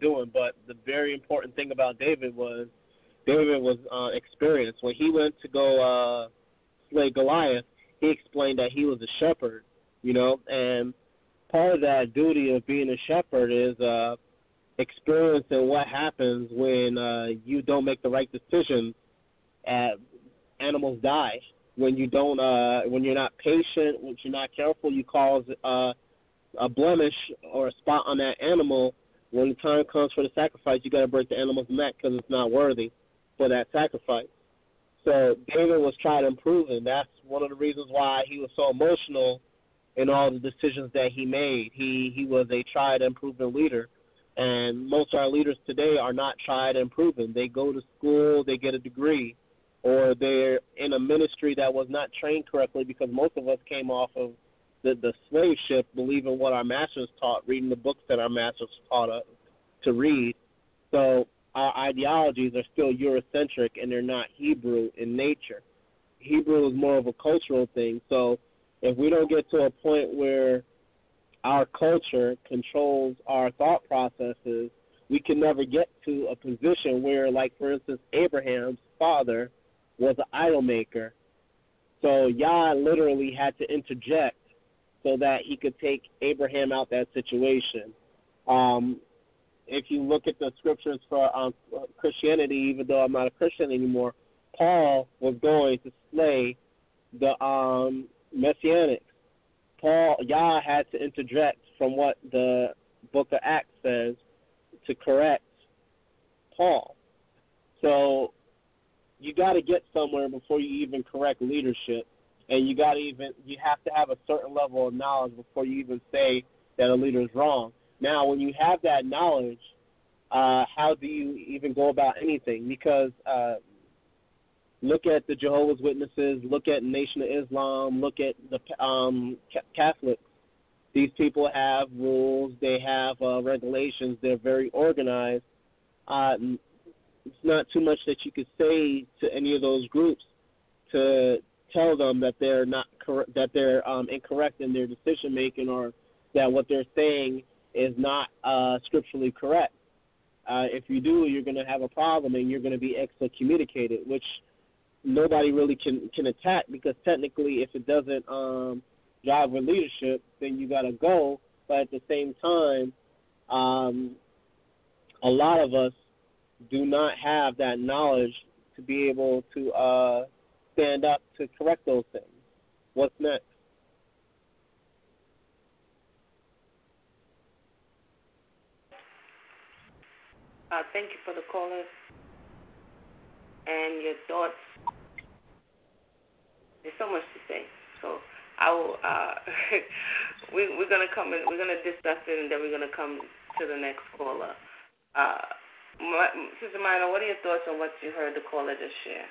doing. But the very important thing about David was experienced. When he went to go slay Goliath, he explained that he was a shepherd, and part of that duty of being a shepherd is experiencing what happens when you don't make the right decisions. Animals die. When you don't, when you're not patient, when you're not careful, you cause a blemish or a spot on that animal. When the time comes for the sacrifice, you got to break the animal's neck because it's not worthy for that sacrifice. So David was tried and proven. That's one of the reasons why he was so emotional in all the decisions that he made. He was a tried and proven leader. And most of our leaders today are not tried and proven. They go to school, they get a degree, or they're in a ministry that was not trained correctly, because most of us came off of the slave ship, believing what our masters taught, reading the books that our masters taught us to read. So our ideologies are still Eurocentric, and they're not Hebrew in nature. Hebrew is more of a cultural thing. So if we don't get to a point where our culture controls our thought processes, we can never get to a position where, like, for instance, Abraham's father was an idol maker. So Yah literally had to interject so that he could take Abraham out that situation. If you look at the scriptures for Christianity, even though I'm not a Christian anymore, Paul was going to slay the Messianics. Yah had to interject from what the book of Acts says to correct Paul. So you got to get somewhere before you even correct leadership, and you have to have a certain level of knowledge before you even say that a leader is wrong. Now, when you have that knowledge, how do you even go about anything? Because look at the Jehovah's Witnesses, look at Nation of Islam, look at the Catholics. These people have rules. They have regulations. They're very organized. It's not too much that you could say to any of those groups to tell them that they're not that they're incorrect in their decision making, or that what they're saying is not scripturally correct. If you do, you're going to have a problem, and you're going to be excommunicated, which nobody really can attack, because technically, if it doesn't jive with leadership, then you got to go. But at the same time, a lot of us do not have that knowledge to be able to stand up to correct those things. What's next? Thank you for the caller and your thoughts. There's so much to say. So I will. We're gonna come in. We're gonna discuss it, and then we're gonna come to the next caller. Sister Mayanah, what are your thoughts on what you heard the caller just share?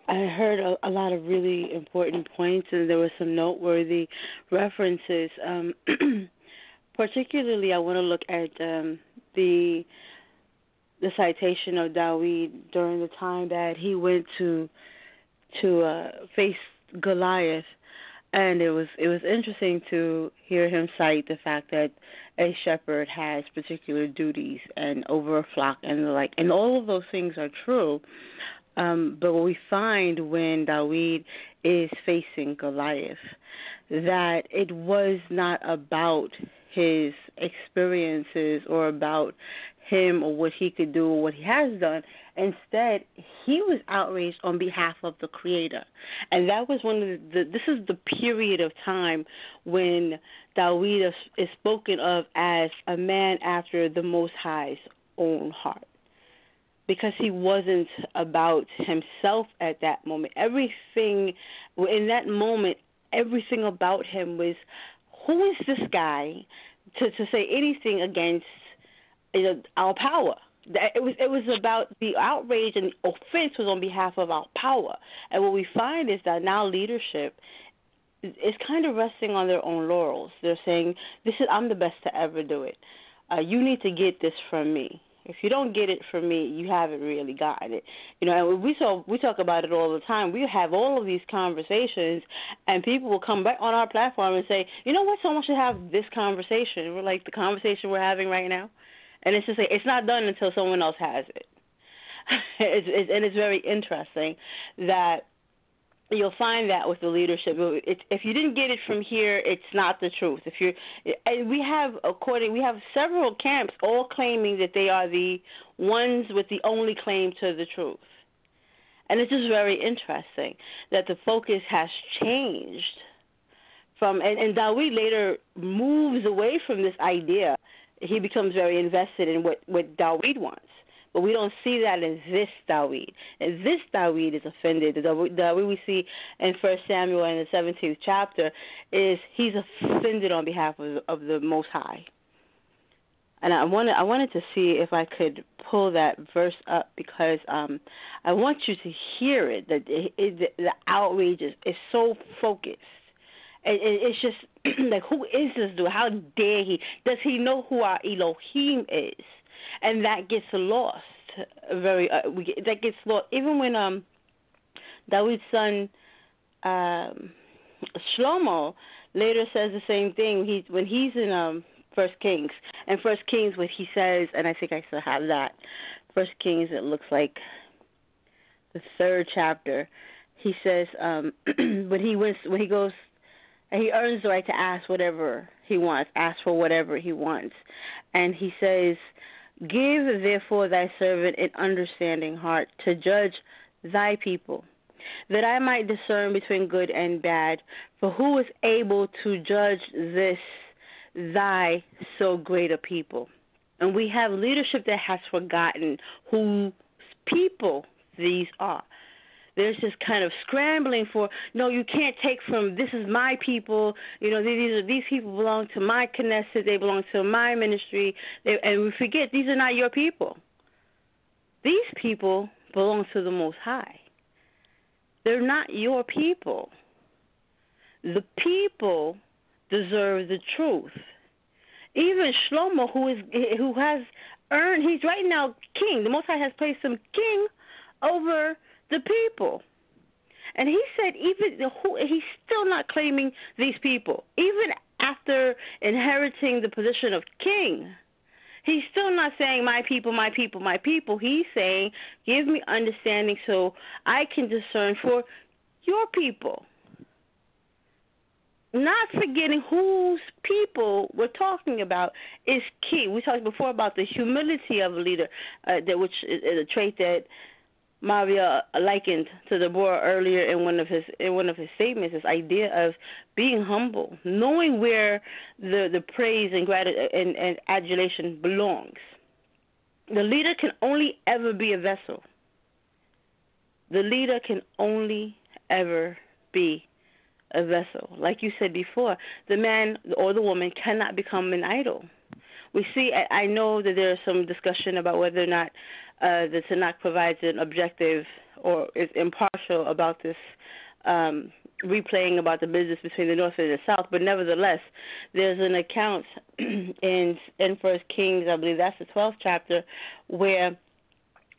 I heard a lot of really important points, and there were some noteworthy references. Particularly, I want to look at the citation of Dawid during the time that he went to face Goliath, and it was interesting to hear him cite the fact that a shepherd has particular duties and over a flock and the like, and all of those things are true. But what we find when Dawid is facing Goliath, that it was not about his experiences or about him or what he could do or what he has done. Instead, he was outraged on behalf of the Creator. And that was one of this is the period of time when Dawid is spoken of as a man after the Most High's own heart. Because he wasn't about himself at that moment. Everything, in that moment, everything about him was, who is this guy to say anything against our power? It was about the outrage and the offense was on behalf of our power. And what we find is that now leadership is kind of resting on their own laurels. They're saying, I'm the best to ever do it. You need to get this from me. If you don't get it from me, you haven't really gotten it. And we talk about it all the time. We have all of these conversations, and people will come back on our platform and say, you know what, someone should have this conversation. And we're like, the conversation we're having right now? And it's just like, it's not done until someone else has it. And it's very interesting that you'll find that with the leadership. If you didn't get it from here, it's not the truth. We have several camps all claiming that they are the ones with the only claim to the truth. And it's just very interesting that the focus has changed from, and Dawid later moves away from this idea. He becomes very invested in what Dawid wants. But we don't see that in this Dawid. And this Dawid is offended. The Dawid we see in 1 Samuel in the 17th chapter is he's offended on behalf of the Most High. And I wanted to see if I could pull that verse up because I want you to hear it. That the outrage is so focused. It's just like, who is this dude? How dare he? Does he know who our Elohim is? And that gets lost. That gets lost. Even when David's son Shlomo later says the same thing. When he's in 1 Kings, and 1 Kings, what he says, and I think I still have that. 1 Kings, it looks like the 3rd chapter. He says when he goes, and he earns the right to ask whatever he wants, ask for whatever he wants, and he says, give, therefore, thy servant an understanding heart to judge thy people, that I might discern between good and bad. For who is able to judge this thy so great a people? And we have leadership that has forgotten whose people these are. There's this kind of scrambling for, no, you can't take from, this is my people, these people belong to my Knesset, they belong to my ministry, and we forget these are not your people. These people belong to the Most High. They're not your people. The people deserve the truth. Even Shlomo, who has earned, he's right now king. The Most High has placed him king over the people. And he said he's still not claiming these people. Even after inheriting the position of king, he's still not saying, my people, my people, my people. He's saying, give me understanding so I can discern for your people. Not forgetting whose people we're talking about is key. We talked before about the humility of a leader, which is a trait that MariEL likened to Deborah earlier in one of his statements. This idea of being humble, knowing where the praise and gratitude and adulation belongs. The leader can only ever be a vessel. The leader can only ever be a vessel. Like you said before, the man or the woman cannot become an idol. We see, I know that there is some discussion about whether or not the Tanakh provides an objective or is impartial about this replaying about the business between the North and the South, but nevertheless, there's an account in 1 Kings, I believe that's the 12th chapter, where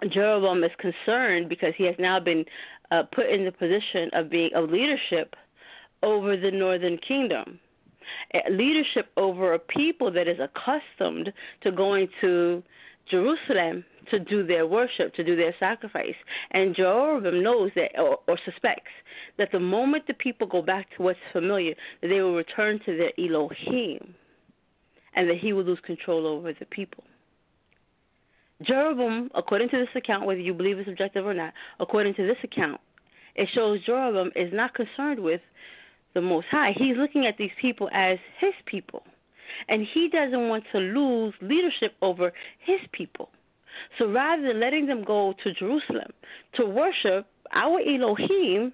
Jeroboam is concerned because he has now been put in the position of leadership over the northern kingdom. Leadership over a people that is accustomed to going to Jerusalem to do their worship, to do their sacrifice. And Jeroboam knows that, or suspects, that the moment the people go back to what's familiar, that they will return to their Elohim, and that he will lose control over the people. Jeroboam, according to this account, whether you believe it's objective or not, according to this account, it shows Jeroboam is not concerned with the Most High. He's looking at these people as his people, and he doesn't want to lose leadership over his people. So rather than letting them go to Jerusalem to worship our Elohim,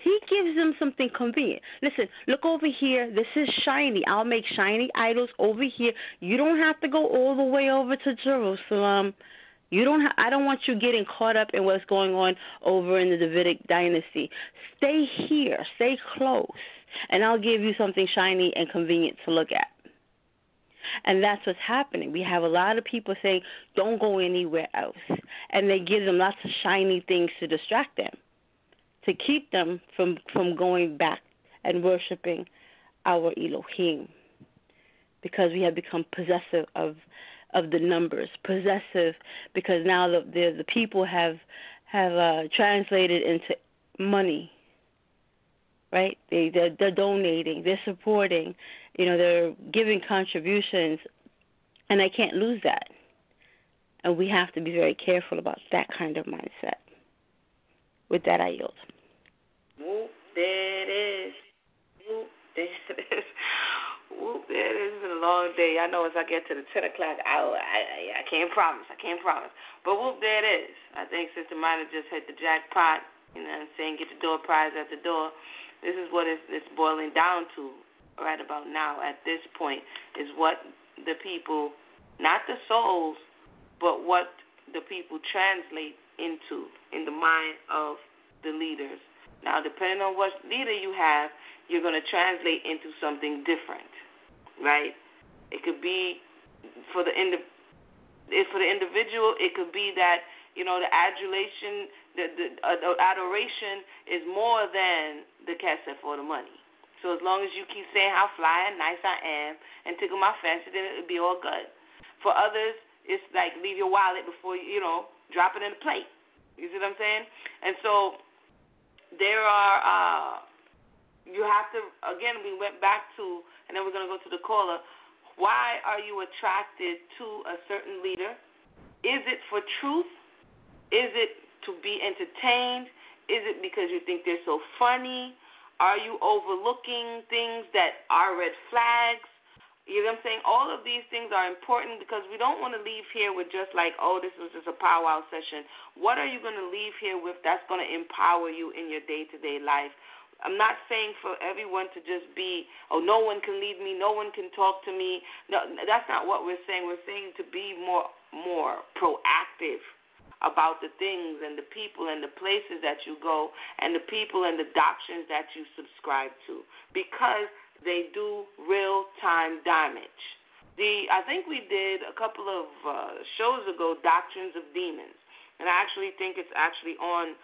he gives them something convenient. Listen, look over here. This is shiny. I'll make shiny idols over here. You don't have to go all the way over to Jerusalem. I don't want you getting caught up in what's going on over in the Davidic dynasty. Stay here. Stay close. And I'll give you something shiny and convenient to look at. And that's what's happening. We have a lot of people saying, don't go anywhere else. And they give them lots of shiny things to distract them, to keep them from going back and worshiping our Elohim. Because we have become possessive of the numbers, possessive because now the people have translated into money. Right? They're donating, they're supporting, they're giving contributions, and they can't lose that. And we have to be very careful about that kind of mindset. With that, I yield. Whoop, there it is. Whoop, there it is. Whoop, there it is. It's been a long day. I know as I get to the 10 o'clock hour, I can't promise. But whoop, there it is. I think Sister Mayanah just hit the jackpot, you know what I'm saying, get the door prize at the door. This is what it's boiling down to right about now at this point, is what the people, not the souls, but what the people translate into in the mind of the leaders. Now, depending on what leader you have, you're going to translate into something different, right? It could be for the individual, it could be that, the adulation, the adoration is more than the kesef for the money. So as long as you keep saying how fly and nice I am and tickle my fancy, then it'll be all good. For others, it's like leave your wallet before drop it in the plate. You see what I'm saying? And so there are, you have to, again, we went back to, and then we're going to go to the caller, why are you attracted to a certain leader? Is it for truth? Is it to be entertained? Is it because you think they're so funny? Are you overlooking things that are red flags? You know what I'm saying? All of these things are important because we don't want to leave here with just like, oh, this was just a powwow session. What are you going to leave here with that's going to empower you in your day-to-day life? I'm not saying for everyone to just be, oh, no one can lead me, no one can talk to me. No, that's not what we're saying. We're saying to be more proactive about the things and the people and the places that you go and the people and the doctrines that you subscribe to, because they do real-time damage. I think we did a couple of shows ago, Doctrines of Demons, and I actually think it's actually on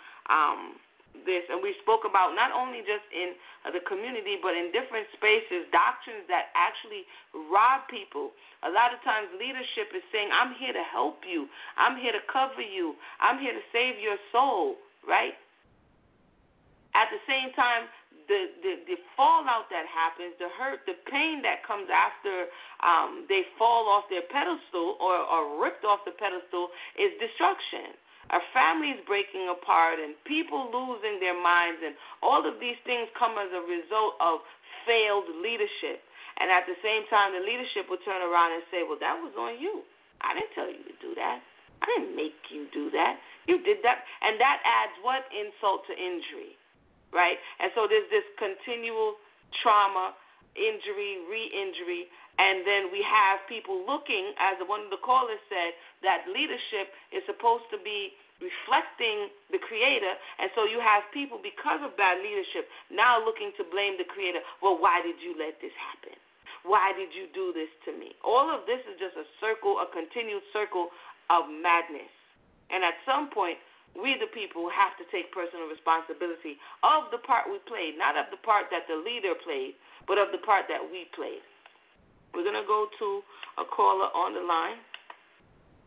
this, and we spoke about not only just in the community but in different spaces, doctrines that actually rob people. A lot of times leadership is saying, I'm here to help you, I'm here to cover you, I'm here to save your soul, right? At the same time, the fallout that happens, the hurt, the pain that comes after they fall off their pedestal or are ripped off the pedestal is destruction. Our families breaking apart and people losing their minds, and all of these things come as a result of failed leadership. And at the same time, the leadership will turn around and say, well, that was on you. I didn't tell you to do that. I didn't make you do that. You did that. And that adds what? Insult to injury, right? And so there's this continual trauma, injury, re-injury, and then we have people looking, as one of the callers said, that leadership is supposed to be reflecting the Creator, and so you have people, because of bad leadership, now looking to blame the Creator. Well, why did you let this happen? Why did you do this to me? All of this is just a circle, a continued circle of madness. And at some point, we the people have to take personal responsibility of the part we played, not of the part that the leader played, but of the part that we played. We're going to go to a caller on the line.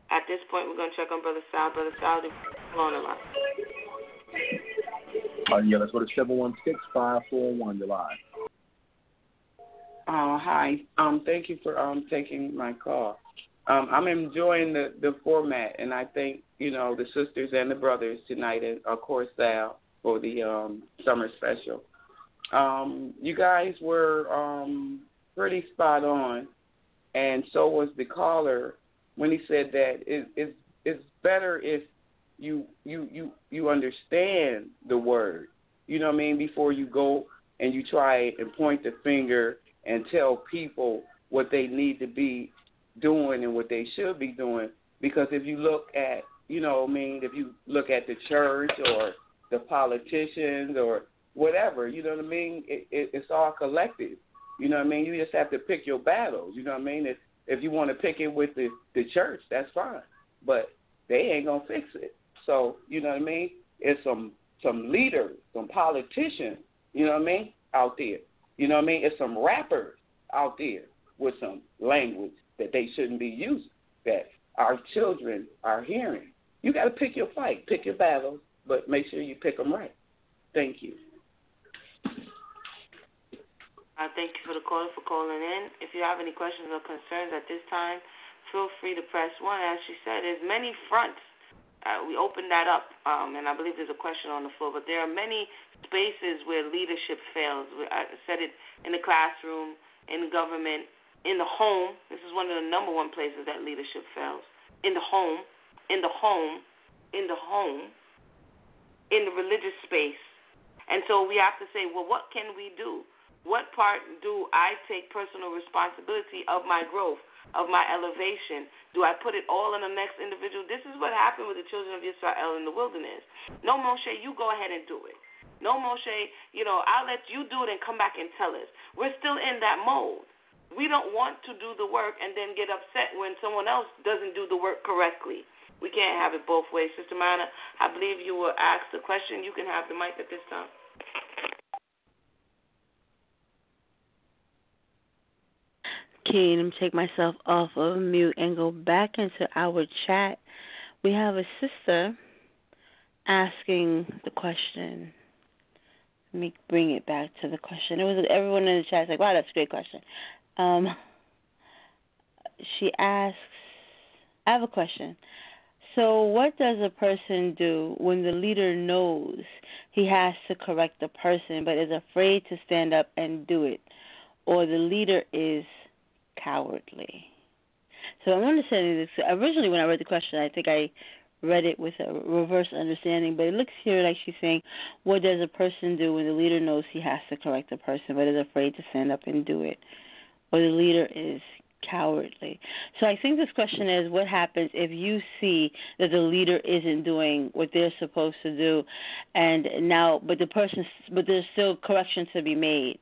At this point, we're going to check on Brother Sal. Brother Sal, on the line. Yeah, let's go to 716-541. You're live. Hi. Thank you for taking my call. I'm enjoying the format, and I thank, the sisters and the brothers tonight, and of course Sal, for the summer special. You guys were pretty spot on, and so was the caller when he said that it's better if you understand the word, before you go and you try and point the finger and tell people what they need to be doing and what they should be doing. Because if you look at, if you look at the church or the politicians or whatever, it's all collective. You just have to pick your battles. If you want to pick it with the church, that's fine. But they ain't going to fix it. So, it's some leaders, some politicians, out there. It's some rappers out there with some language that they shouldn't be using, that our children are hearing. You got to pick your fight, pick your battles, but make sure you pick them right. Thank you. Thank you for the caller for calling in. If you have any questions or concerns at this time, feel free to press 1. As she said, there's many fronts. We opened that up, and I believe there's a question on the floor, but there are many spaces where leadership fails. I said it in the classroom, in government, in the home. This is one of the number one places that leadership fails. In the home, in the home, in the home, in the religious space. And so we have to say, well, what can we do? What part do I take personal responsibility of my growth, of my elevation? Do I put it all on the next individual? This is what happened with the children of Israel in the wilderness. No, Moshe, you go ahead and do it. No, Moshe, I'll let you do it and come back and tell us. We're still in that mode. We don't want to do the work and then get upset when someone else doesn't do the work correctly. We can't have it both ways. Sister Mayanah, I believe you were asked a question. You can have the mic at this time. Okay, let me take myself off of mute and go back into our chat. We have a sister asking the question. Let me bring it back to the question. It was everyone in the chat is like, wow, that's a great question. She asks, I have a question. So what does a person do when the leader knows he has to correct the person but is afraid to stand up and do it, or the leader is cowardly? So I'm understanding this. Originally when I read the question, I think I read it with a reverse understanding, but it looks here like she's saying, what does a person do when the leader knows he has to correct the person but is afraid to stand up and do it, or the leader is cowardly. So I think this question is, what happens if you see that the leader isn't doing what they're supposed to do, and now, but there's still correction to be made.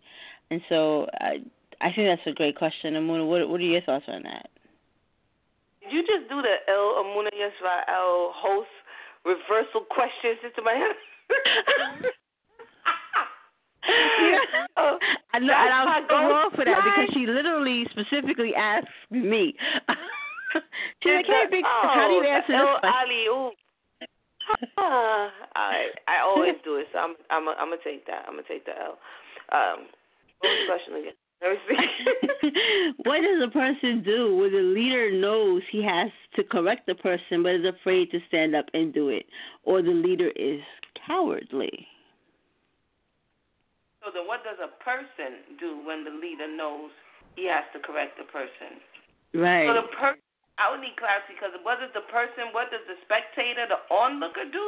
And so I think that's a great question. Emunah, what are your thoughts on that? Did you just do the Emunah Y'srael host reversal question, Sister Mayanah? I know, and I was so wrong for that because she literally specifically asked me. She's like, hey, how do you answer this question? I always do it, so I'm gonna take that. I'm gonna take the L. What was the question again? Let me see. What does a person do when the leader knows he has to correct the person but is afraid to stand up and do it, or the leader is cowardly? So then what does a person do when the leader knows he has to correct the person? Right. So the person, I would need clarity, because what does the person, what does the spectator, the onlooker do?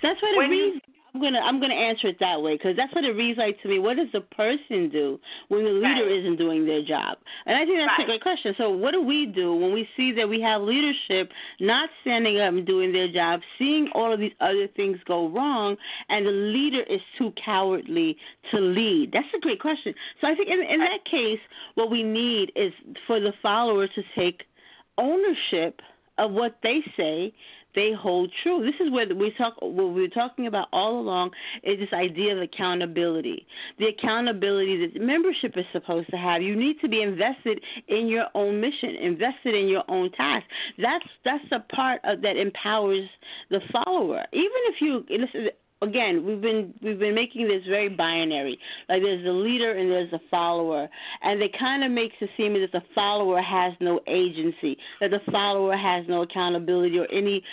That's what it reads. I'm gonna answer it that way, because that's what it reads like to me. What does the person do when the leader isn't doing their job? And I think that's a great question. So what do we do when we see that we have leadership not standing up and doing their job, seeing all of these other things go wrong, and the leader is too cowardly to lead? That's a great question. So I think in that case, what we need is for the follower to take ownership of what they say they hold true. This is what we're talking about all along, is this idea of accountability. The accountability that membership is supposed to have. You need to be invested in your own mission, invested in your own task. That's the part that empowers the follower. Even if you listen. Again, we've been making this very binary. Like there's the leader and there's the follower, and it kind of makes it seem as if the follower has no agency, that the follower has no accountability or any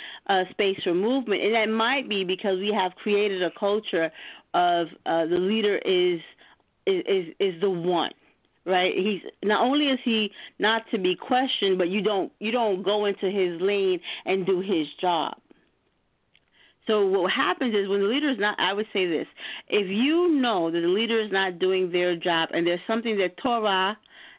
space for movement. And that might be because we have created a culture of the leader is the one. Right? He's not only is he not to be questioned, but you don't go into his lane and do his job. So what happens is when the leader is not, I would say this, if you know that the leader is not doing their job and there's something that Torah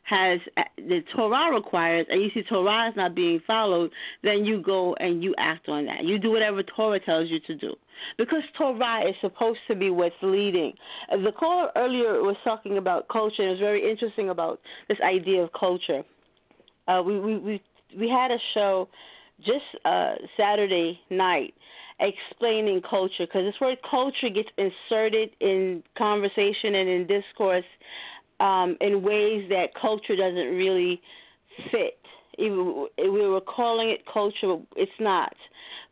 requires, and you see Torah is not being followed, then you go and you act on that. You do whatever Torah tells you to do. Because Torah is supposed to be what's leading. The caller earlier was talking about culture, and it was very interesting about this idea of culture. We had a show just Saturday night explaining culture, because this word culture gets inserted in conversation and in discourse in ways that culture doesn't really fit. Even we were calling it culture, it's not.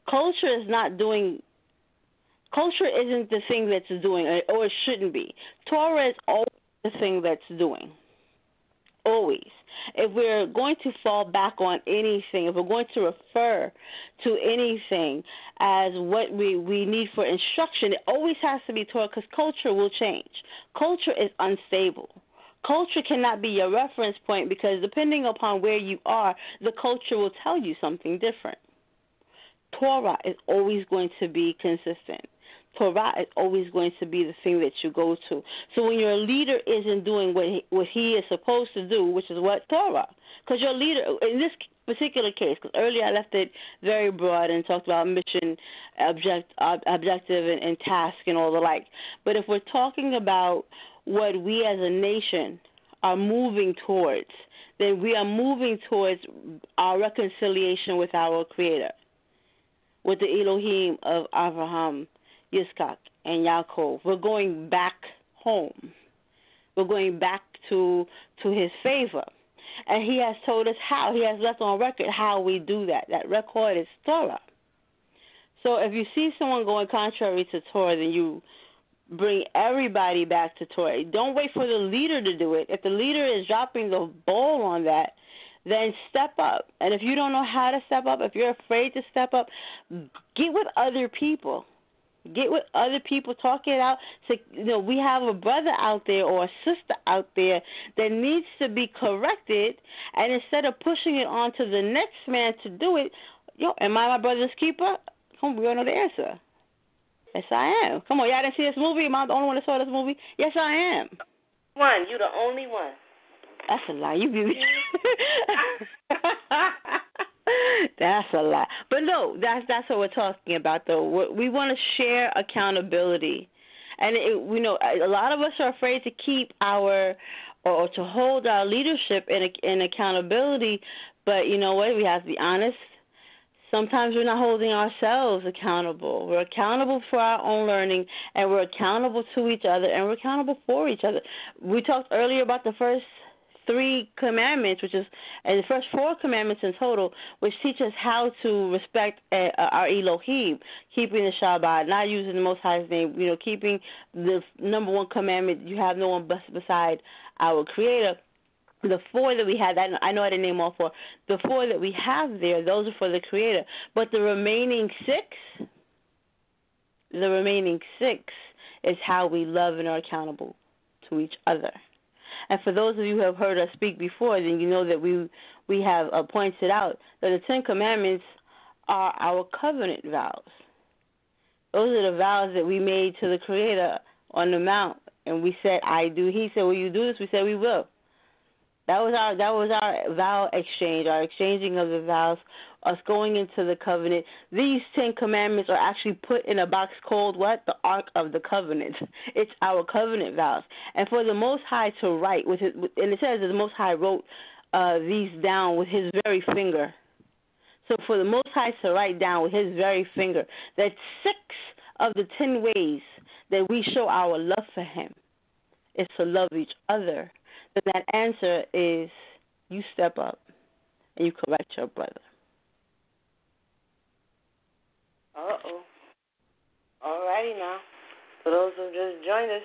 Culture isn't the thing that's doing, or it shouldn't be. Torah is always the thing that's doing. Always. If we're going to fall back on anything, if we're going to refer to anything as what we need for instruction, it always has to be Torah, because culture will change. Culture is unstable. Culture cannot be your reference point, because depending upon where you are, the culture will tell you something different. Torah is always going to be consistent. Torah is always going to be the thing that you go to. So when your leader isn't doing what he is supposed to do, which is what Torah, because your leader, in this particular case, because earlier I left it very broad and talked about mission, objective, and task and all the like. But if we're talking about what we as a nation are moving towards, then we are moving towards our reconciliation with our Creator, with the Elohim of Abraham, Yitzchak, and Yaakov. We're going back home. We're going back to his favor. And he has told us how. He has left on record how we do that. That record is Torah. So if you see someone going contrary to Torah, then you bring everybody back to Torah. Don't wait for the leader to do it. If the leader is dropping the ball on that, then step up. And if you don't know how to step up, if you're afraid to step up, get with other people. Get with other people, talk it out. So, we have a brother out there or a sister out there that needs to be corrected, and instead of pushing it on to the next man to do it, am I my brother's keeper? Come on, we all know the answer. Yes, I am. Come on, y'all didn't see this movie? Am I the only one that saw this movie? Yes, I am. You're the only one. That's a lie. You be That's a lie. But no, that's what we're talking about, though. We want to share accountability. And, we know a lot of us are afraid to keep or to hold our leadership in accountability. But you know what? We have to be honest. Sometimes we're not holding ourselves accountable. We're accountable for our own learning, and we're accountable to each other, and we're accountable for each other. We talked earlier about the first 3 commandments, and the first 4 commandments in total, which teach us how to respect our Elohim, keeping the Shabbat, not using the Most High's name, keeping the number 1 commandment, you have no one beside our Creator. The 4 that we had, I know I didn't name all 4. The 4 that we have there, those are for the Creator. But the remaining 6 is how we love and are accountable to each other. And for those of you who have heard us speak before, then you know that we have pointed out that the 10 Commandments are our covenant vows. Those are the vows that we made to the Creator on the Mount. And we said, I do. He said, will you do this? We said, we will. That was our vow exchange, our exchanging of the vows, us going into the covenant. These 10 Commandments are actually put in a box called what? The Ark of the Covenant. It's our covenant vows. And for the Most High to write, and it says that the Most High wrote these down with his very finger. So for the Most High to write down with his very finger that 6 of the 10 ways that we show our love for him is to love each other, then that answer is you step up and you correct your brother. Uh-oh. All righty now. For those who just joined us,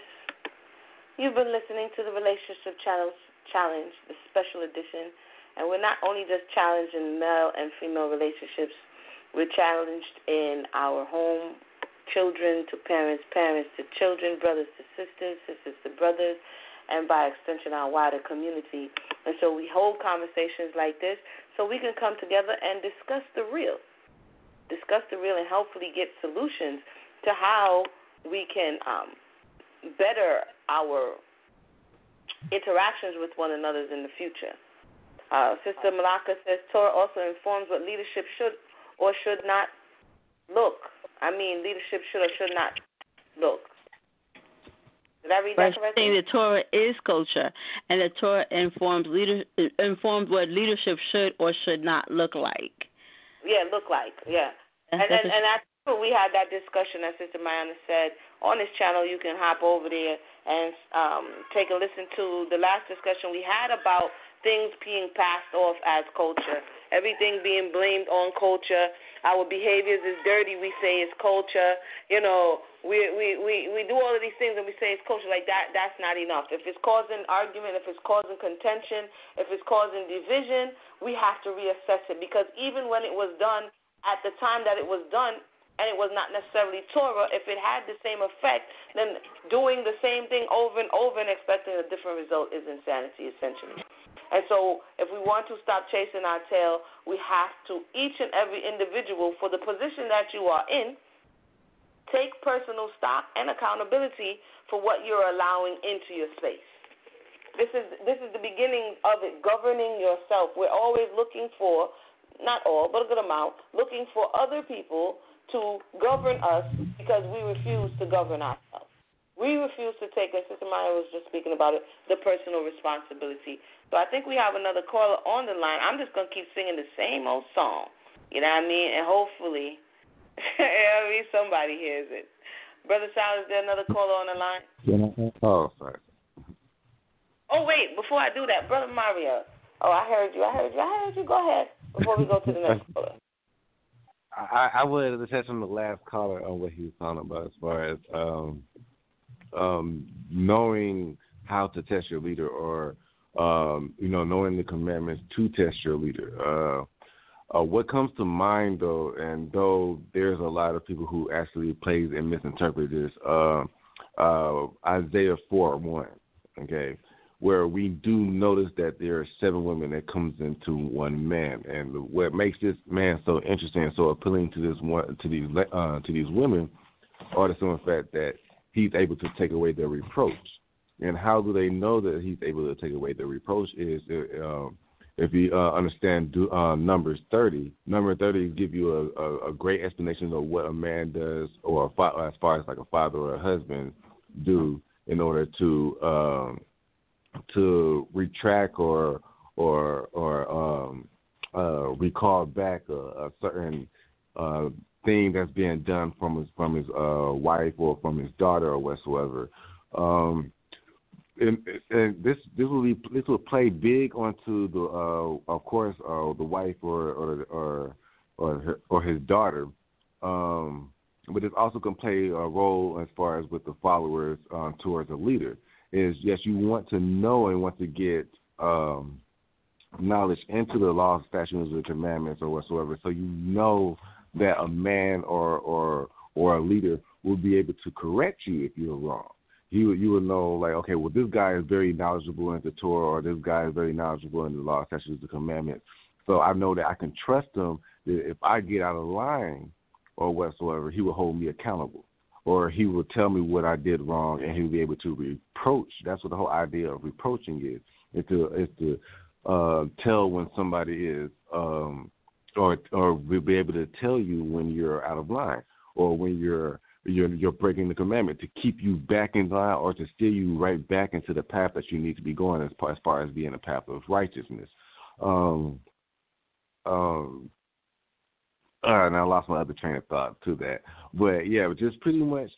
you've been listening to the Relationship Challenge, the special edition. And we're not only just challenging male and female relationships, we're challenged in our home, children to parents, parents to children, brothers to sisters, sisters to brothers, and by extension our wider community. And so we hold conversations like this so we can come together and discuss the real and hopefully get solutions to how we can better our interactions with one another in the future. Sister Malaka says Torah also informs what leadership should or should not look. Leadership should or should not look. Did I read that correctly? The Torah is culture, and the Torah informs what leadership should or should not look like. Yeah, look like. Yeah, and that's what we had that discussion. As Sister Mayanah said, on this channel, you can hop over there and take a listen to the last discussion we had about things being passed off as culture, everything being blamed on culture. Our behaviors is dirty, we say it's culture. We do all of these things and we say it's culture. Like that's not enough. If it's causing argument, if it's causing contention, if it's causing division, we have to reassess it. Because even when it was done at the time that it was done, and it was not necessarily Torah, if it had the same effect, then doing the same thing over and over and expecting a different result is insanity, essentially. And so if we want to stop chasing our tail, we have to, each and every individual, for the position that you are in, take personal stock and accountability for what you're allowing into your space. This is the beginning of it, governing yourself. We're always looking for, not all, but a good amount, looking for other people to govern us because we refuse to govern ourselves. We refuse to take, as Sister Maya was just speaking about it, the personal responsibility. So I think we have another caller on the line. I'm just going to keep singing the same old song, you know what I mean? And hopefully, somebody hears it. Brother Sal, is there another caller on the line? Oh, sorry. Oh, wait, before I do that, Brother MariEL. Oh, I heard you. Go ahead before we go to the next caller. I would have touched on the last caller on what he was talking about as far as knowing how to test your leader or, knowing the commandments to test your leader. What comes to mind, though, and though there's a lot of people who actually plays and misinterpret this, Isaiah 4:1, okay, where we do notice that there are 7 women that comes into one man, and what makes this man so interesting and so appealing to these women are the simple fact that he's able to take away their reproach. And how do they know that he's able to take away the reproach is if you understand Numbers 30. Number 30 give you a great explanation of what a man does, or as far as like a father or a husband do in order to retract or recall back a certain thing that's being done from his wife or from his daughter or whatsoever. And this will play big onto the of course the wife or his daughter, but it also can play a role as far as with the followers towards a leader. Is yes, you want to know and want to get knowledge into the laws, statutes, and commandments or whatsoever, so you know that a man or a leader will be able to correct you if you're wrong. You would know, like, okay, well, this guy is very knowledgeable in the Torah, or this guy is very knowledgeable in the law, statutes, and commandments. So I know that I can trust him that if I get out of line or whatsoever, he will hold me accountable, or he will tell me what I did wrong, and he will be able to reproach. That's what the whole idea of reproaching is. It's to tell when somebody is, or will be able to tell you when you're out of line, or when you're breaking the commandment, to keep you back in line, or to steer you right back into the path that you need to be going as far as being a path of righteousness. All right, now I lost my other train of thought to that. But yeah, just pretty much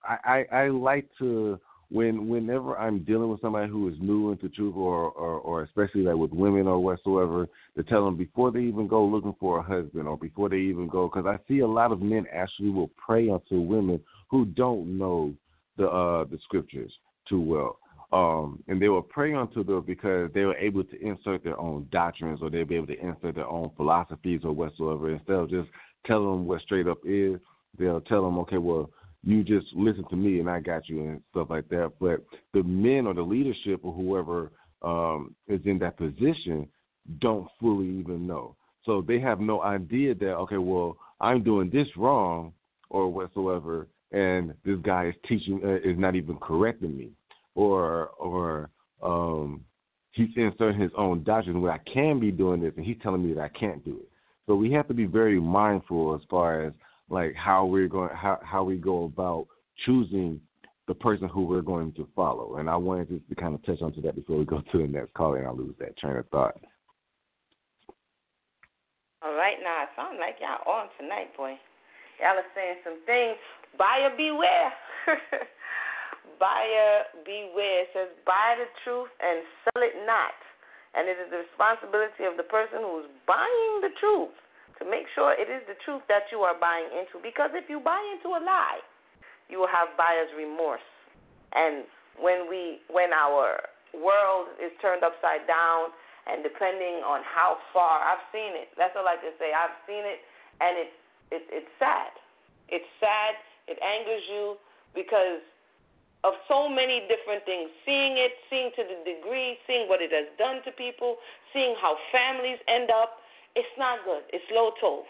I like to, whenever I'm dealing with somebody who is new into truth, or especially like with women or whatsoever, to tell them before they even go looking for a husband, or before they even go, because I see a lot of men actually will prey unto women who don't know the scriptures too well. And they will prey unto them because they were able to insert their own doctrines, or they'll be able to insert their own philosophies or whatsoever. Instead of just telling them what straight up is, they'll tell them, okay, well, you just listen to me and I got you, and stuff like that. But the men or the leadership or whoever is in that position don't fully even know. So they have no idea that, okay, well, I'm doing this wrong or whatsoever, and this guy is teaching, is not even correcting me. Or he's inserting his own doctrine where I can be doing this, and he's telling me that I can't do it. So we have to be very mindful as far as like how we go about choosing the person who we're going to follow. And I wanted to kind of touch onto that before we go to the next call, and I lose that train of thought. All right, now it sounds like y'all on tonight, boy. Y'all are saying some things. Buyer beware. Buyer beware. It says, buy the truth and sell it not. And it is the responsibility of the person who's buying the truth to make sure it is the truth that you are buying into. Because if you buy into a lie, you will have buyer's remorse. And when our world is turned upside down, and depending on how far, I've seen it. That's all I can say. I've seen it, and it's sad. It's sad. It angers you because of so many different things. Seeing to the degree, seeing what it has done to people, seeing how families end up. It's not good. It's low tov.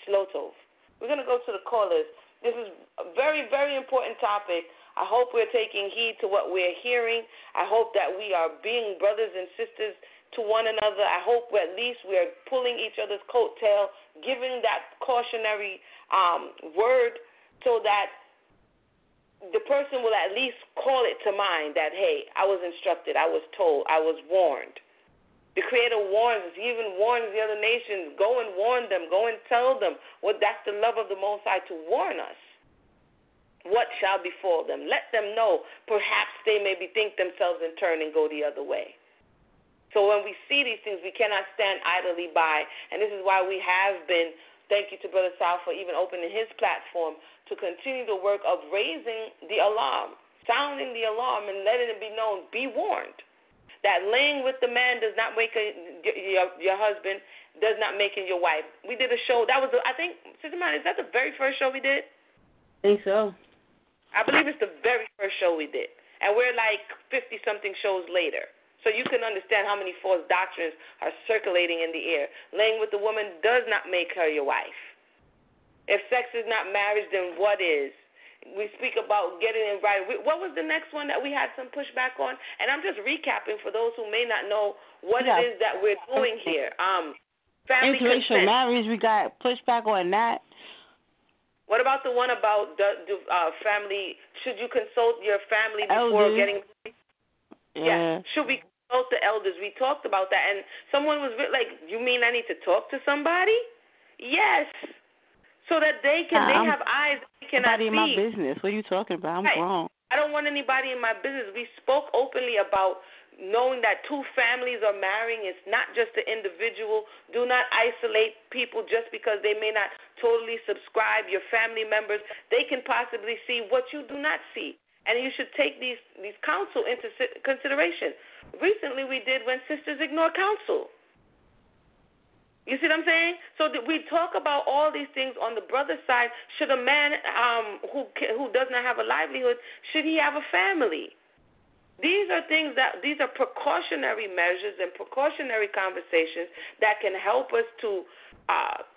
Slow tov. We're going to go to the callers. This is a very, very important topic. I hope we're taking heed to what we're hearing. I hope that we are being brothers and sisters to one another. I hope at least we're pulling each other's coattail, giving that cautionary word so that the person will at least call it to mind that, hey, I was instructed, I was told, I was warned. The Creator warns us. He even warns the other nations. Go and warn them. Go and tell them. Well, that's the love of the Most High, to warn us. What shall befall them? Let them know. Perhaps they may bethink themselves and turn and go the other way. So when we see these things, we cannot stand idly by. And this is why we have been, thank you to Brother Sal for even opening his platform, to continue the work of raising the alarm, sounding the alarm and letting it be known, be warned. That laying with the man does not make your husband, does not make him your wife. We did a show. That was, I think, Sister Man, is that the very first show we did? I think so. I believe it's the very first show we did. And we're like 50-something shows later. So you can understand how many false doctrines are circulating in the air. Laying with the woman does not make her your wife. If sex is not marriage, then what is? we speak about getting it right. What was the next one that we had some pushback on? And I'm just recapping for those who may not know what it is that we're doing here. Family interracial consent. marriage, we got pushback on that. What about the one about family? Should you consult your family before getting married? Yeah. Should we consult the elders? We talked about that, and someone was like, "You mean I need to talk to somebody?" Yes. So that they have eyes they cannot see. Nobody in my business. What are you talking about? I'm grown. I don't want anybody in my business. We spoke openly about knowing that two families are marrying. It's not just the individual. Do not isolate people just because they may not totally subscribe. Your family members, they can possibly see what you do not see. And you should take these counsel into consideration. Recently we did when sisters ignore counsel. You see what I'm saying? So we talk about all these things on the brother side. Should a man who does not have a livelihood, should he have a family? These are these are precautionary measures and precautionary conversations that can help us to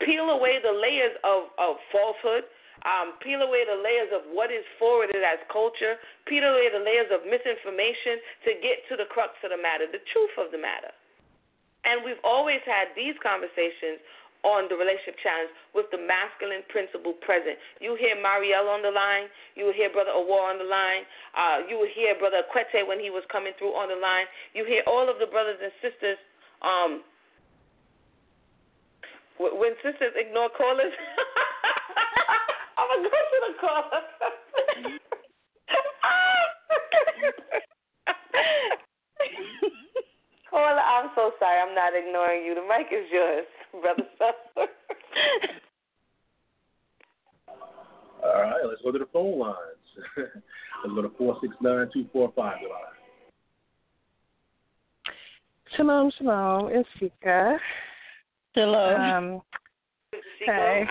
peel away the layers of falsehood, peel away the layers of what is forwarded as culture, peel away the layers of misinformation to get to the crux of the matter, the truth of the matter. And we've always had these conversations on the Relationship Challenge with the masculine principle present. You hear MariEL on the line. You will hear Brother Awar on the line. You will hear Brother Kwete when he was coming through on the line. You hear all of the brothers and sisters. When sisters ignore callers, I'm going to go to the caller. Caller, I'm so sorry. I'm not ignoring you. The mic is yours, Brother Suffer. All right, let's go to the phone lines. Let's go to 469-245. Shalom, shalom. It's Shika. Shalom. Hey.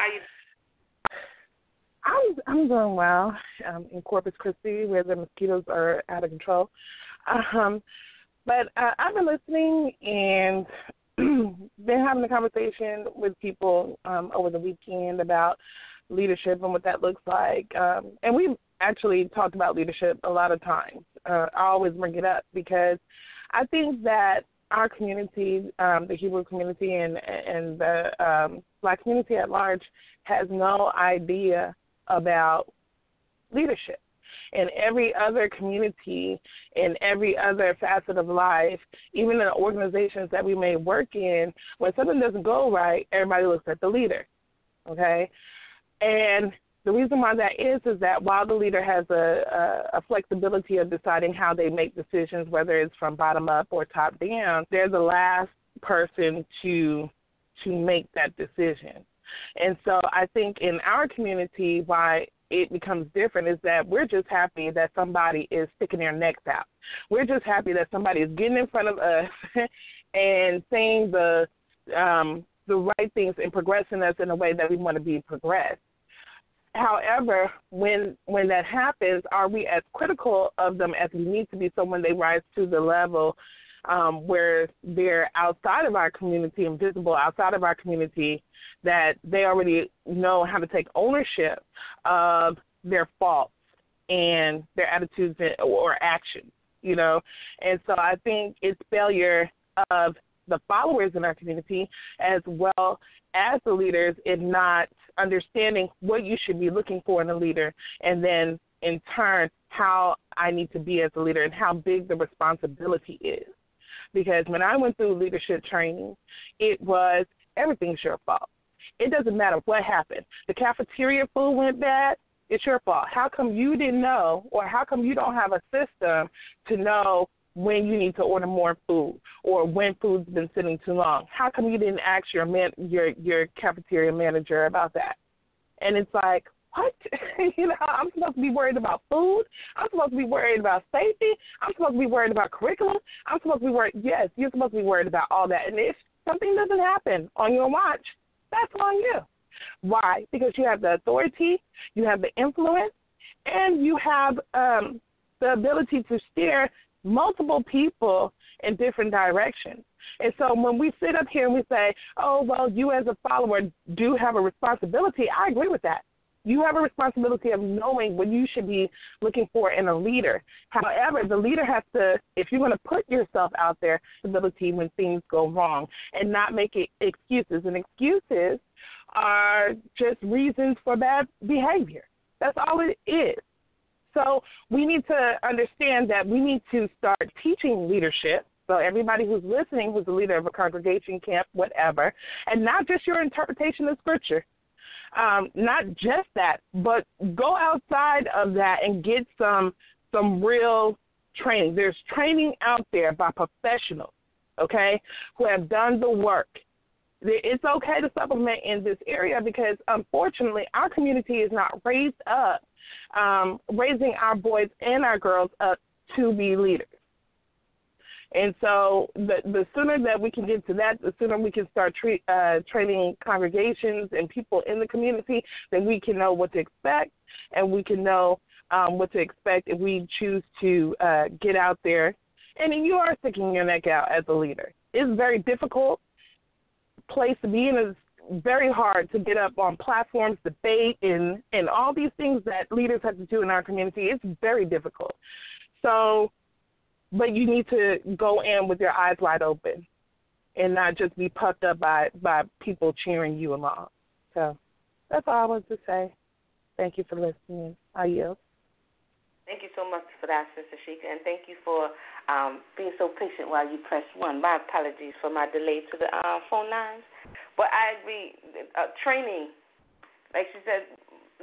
I'm doing well in Corpus Christi, where the mosquitoes are out of control. But I've been listening and been having a conversation with people over the weekend about leadership and what that looks like. And we've actually talked about leadership a lot of times. I always bring it up because I think that our community, the Hebrew community and the Black community at large, has no idea about leadership. In every other community, in every other facet of life, even in the organizations that we may work in, when something doesn't go right, everybody looks at the leader, okay? And the reason why that is that while the leader has a flexibility of deciding how they make decisions, whether it's from bottom up or top down, they're the last person to make that decision. And so I think in our community, why it becomes different is that we're just happy that somebody is sticking their necks out. We're just happy that somebody is getting in front of us and saying the right things and progressing us in a way that we want to be progressed. However, when that happens, are we as critical of them as we need to be so when they rise to the level where they're outside of our community and visible outside of our community, that they already know how to take ownership of their faults and their attitudes or actions, you know? And so I think it's failure of the followers in our community as well as the leaders in not understanding what you should be looking for in a leader, and then in turn how I need to be as a leader and how big the responsibility is. Because when I went through leadership training, it was everything's your fault. It doesn't matter what happened. The cafeteria food went bad, it's your fault. How come you didn't know, or how come you don't have a system to know when you need to order more food or when food's been sitting too long? How come you didn't ask your cafeteria manager about that? And it's like, what? You know, I'm supposed to be worried about food. I'm supposed to be worried about safety. I'm supposed to be worried about curriculum. I'm supposed to be worried. Yes, you're supposed to be worried about all that. And if something doesn't happen on your watch, that's on you. Why? Because you have the authority, you have the influence, and you have the ability to steer multiple people in different directions. And so when we sit up here and we say, oh, well, you as a follower do have a responsibility, I agree with that. You have a responsibility of knowing what you should be looking for in a leader. However, the leader has to, if you're going to put yourself out there, ability when things go wrong and not make it excuses. And excuses are just reasons for bad behavior. That's all it is. So we need to understand that we need to start teaching leadership. So everybody who's listening, who's the leader of a congregation, camp, whatever, and not just your interpretation of Scripture. Not just that, but go outside of that and get some real training. There's training out there by professionals, okay, who have done the work. It's okay to supplement in this area because, unfortunately, our community is not raising our boys and our girls up to be leaders. And so the sooner that we can get to that, the sooner we can start training congregations and people in the community, then we can know what to expect, and we can know what to expect if we choose to get out there. And then you are sticking your neck out as a leader. It's a very difficult place to be in. It's very hard to get up on platforms, debate, and all these things that leaders have to do in our community. It's very difficult. So, but you need to go in with your eyes wide open and not just be puffed up by people cheering you along. So that's all I wanted to say. Thank you for listening. I yield. Thank you so much for that, Sister Sheikah, and thank you for being so patient while you press 1. My apologies for my delay to the phone lines. But I agree, training, like she said,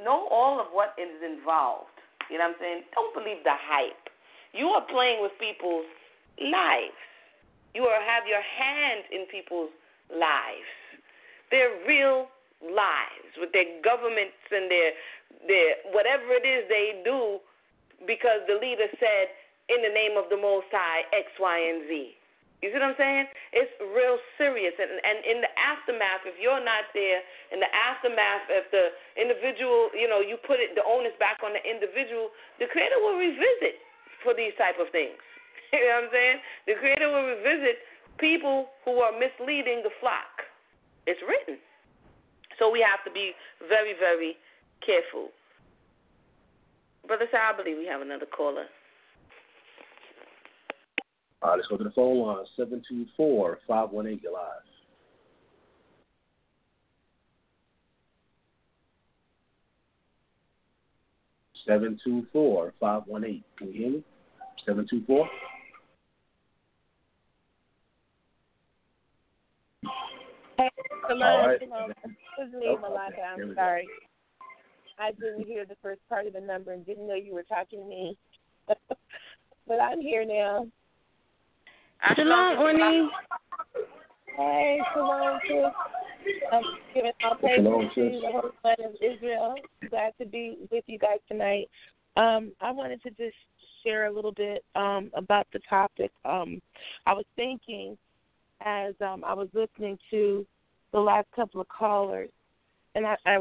know all of what is involved. You know what I'm saying? Don't believe the hype. You are playing with people's lives. You have your hand in people's lives. They're real lives with their governments and their whatever it is they do because the leader said in the name of the Most High X, Y, and Z. You see what I'm saying? It's real serious. And in the aftermath, if you're not there, in the aftermath, if the individual, you put the onus back on the individual, the Creator will revisit for these type of things. You know what I'm saying? The Creator will revisit people who are misleading the flock. It's written. So we have to be very, very careful. Brother Sal, I believe we have another caller. All right, let's go to the phone line, 724-518, you're live. (724-518). Can you hear me? 724. Hey, All right. This is me, Malaka. I'm sorry. I didn't hear the first part of the number and didn't know you were talking to me. But I'm here now. Shalom, Oni. Hey, shalom, sis. I'm giving all praise to the Holy Land of Israel. Glad to be with you guys tonight. I wanted to just share a little bit about the topic. I was thinking as I was listening to the last couple of callers, and I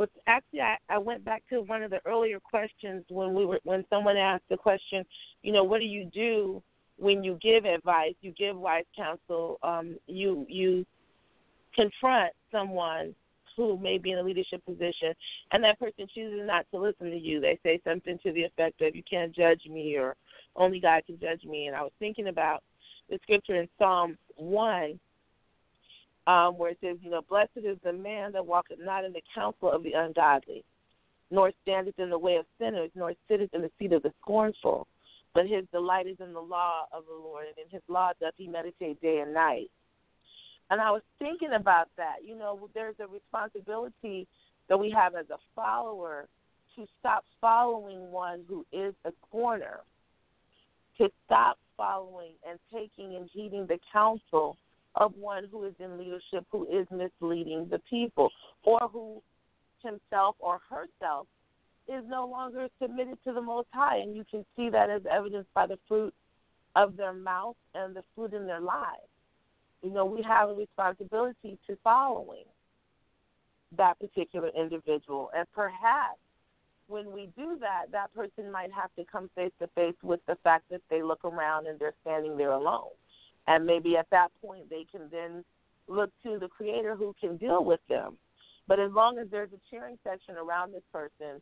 went back to one of the earlier questions when someone asked the question, what do you do when you give advice, you give wise counsel, you confront someone who may be in a leadership position, and that person chooses not to listen to you. They say something to the effect of, you can't judge me, or only God can judge me. And I was thinking about the scripture in Psalm 1, where it says, blessed is the man that walketh not in the counsel of the ungodly, nor standeth in the way of sinners, nor sitteth in the seat of the scornful. But his delight is in the law of the Lord, and in his law doth he meditate day and night. And I was thinking about that. There's a responsibility that we have as a follower to stop following one who is a scorner, to stop following and taking and heeding the counsel of one who is in leadership, who is misleading the people, or who himself or herself is no longer submitted to the Most High. And you can see that as evidenced by the fruit of their mouth and the fruit in their lives. We have a responsibility to following that particular individual. And perhaps when we do that, that person might have to come face to face with the fact that they look around and they're standing there alone. And maybe at that point they can then look to the Creator who can deal with them. But as long as there's a cheering section around this person,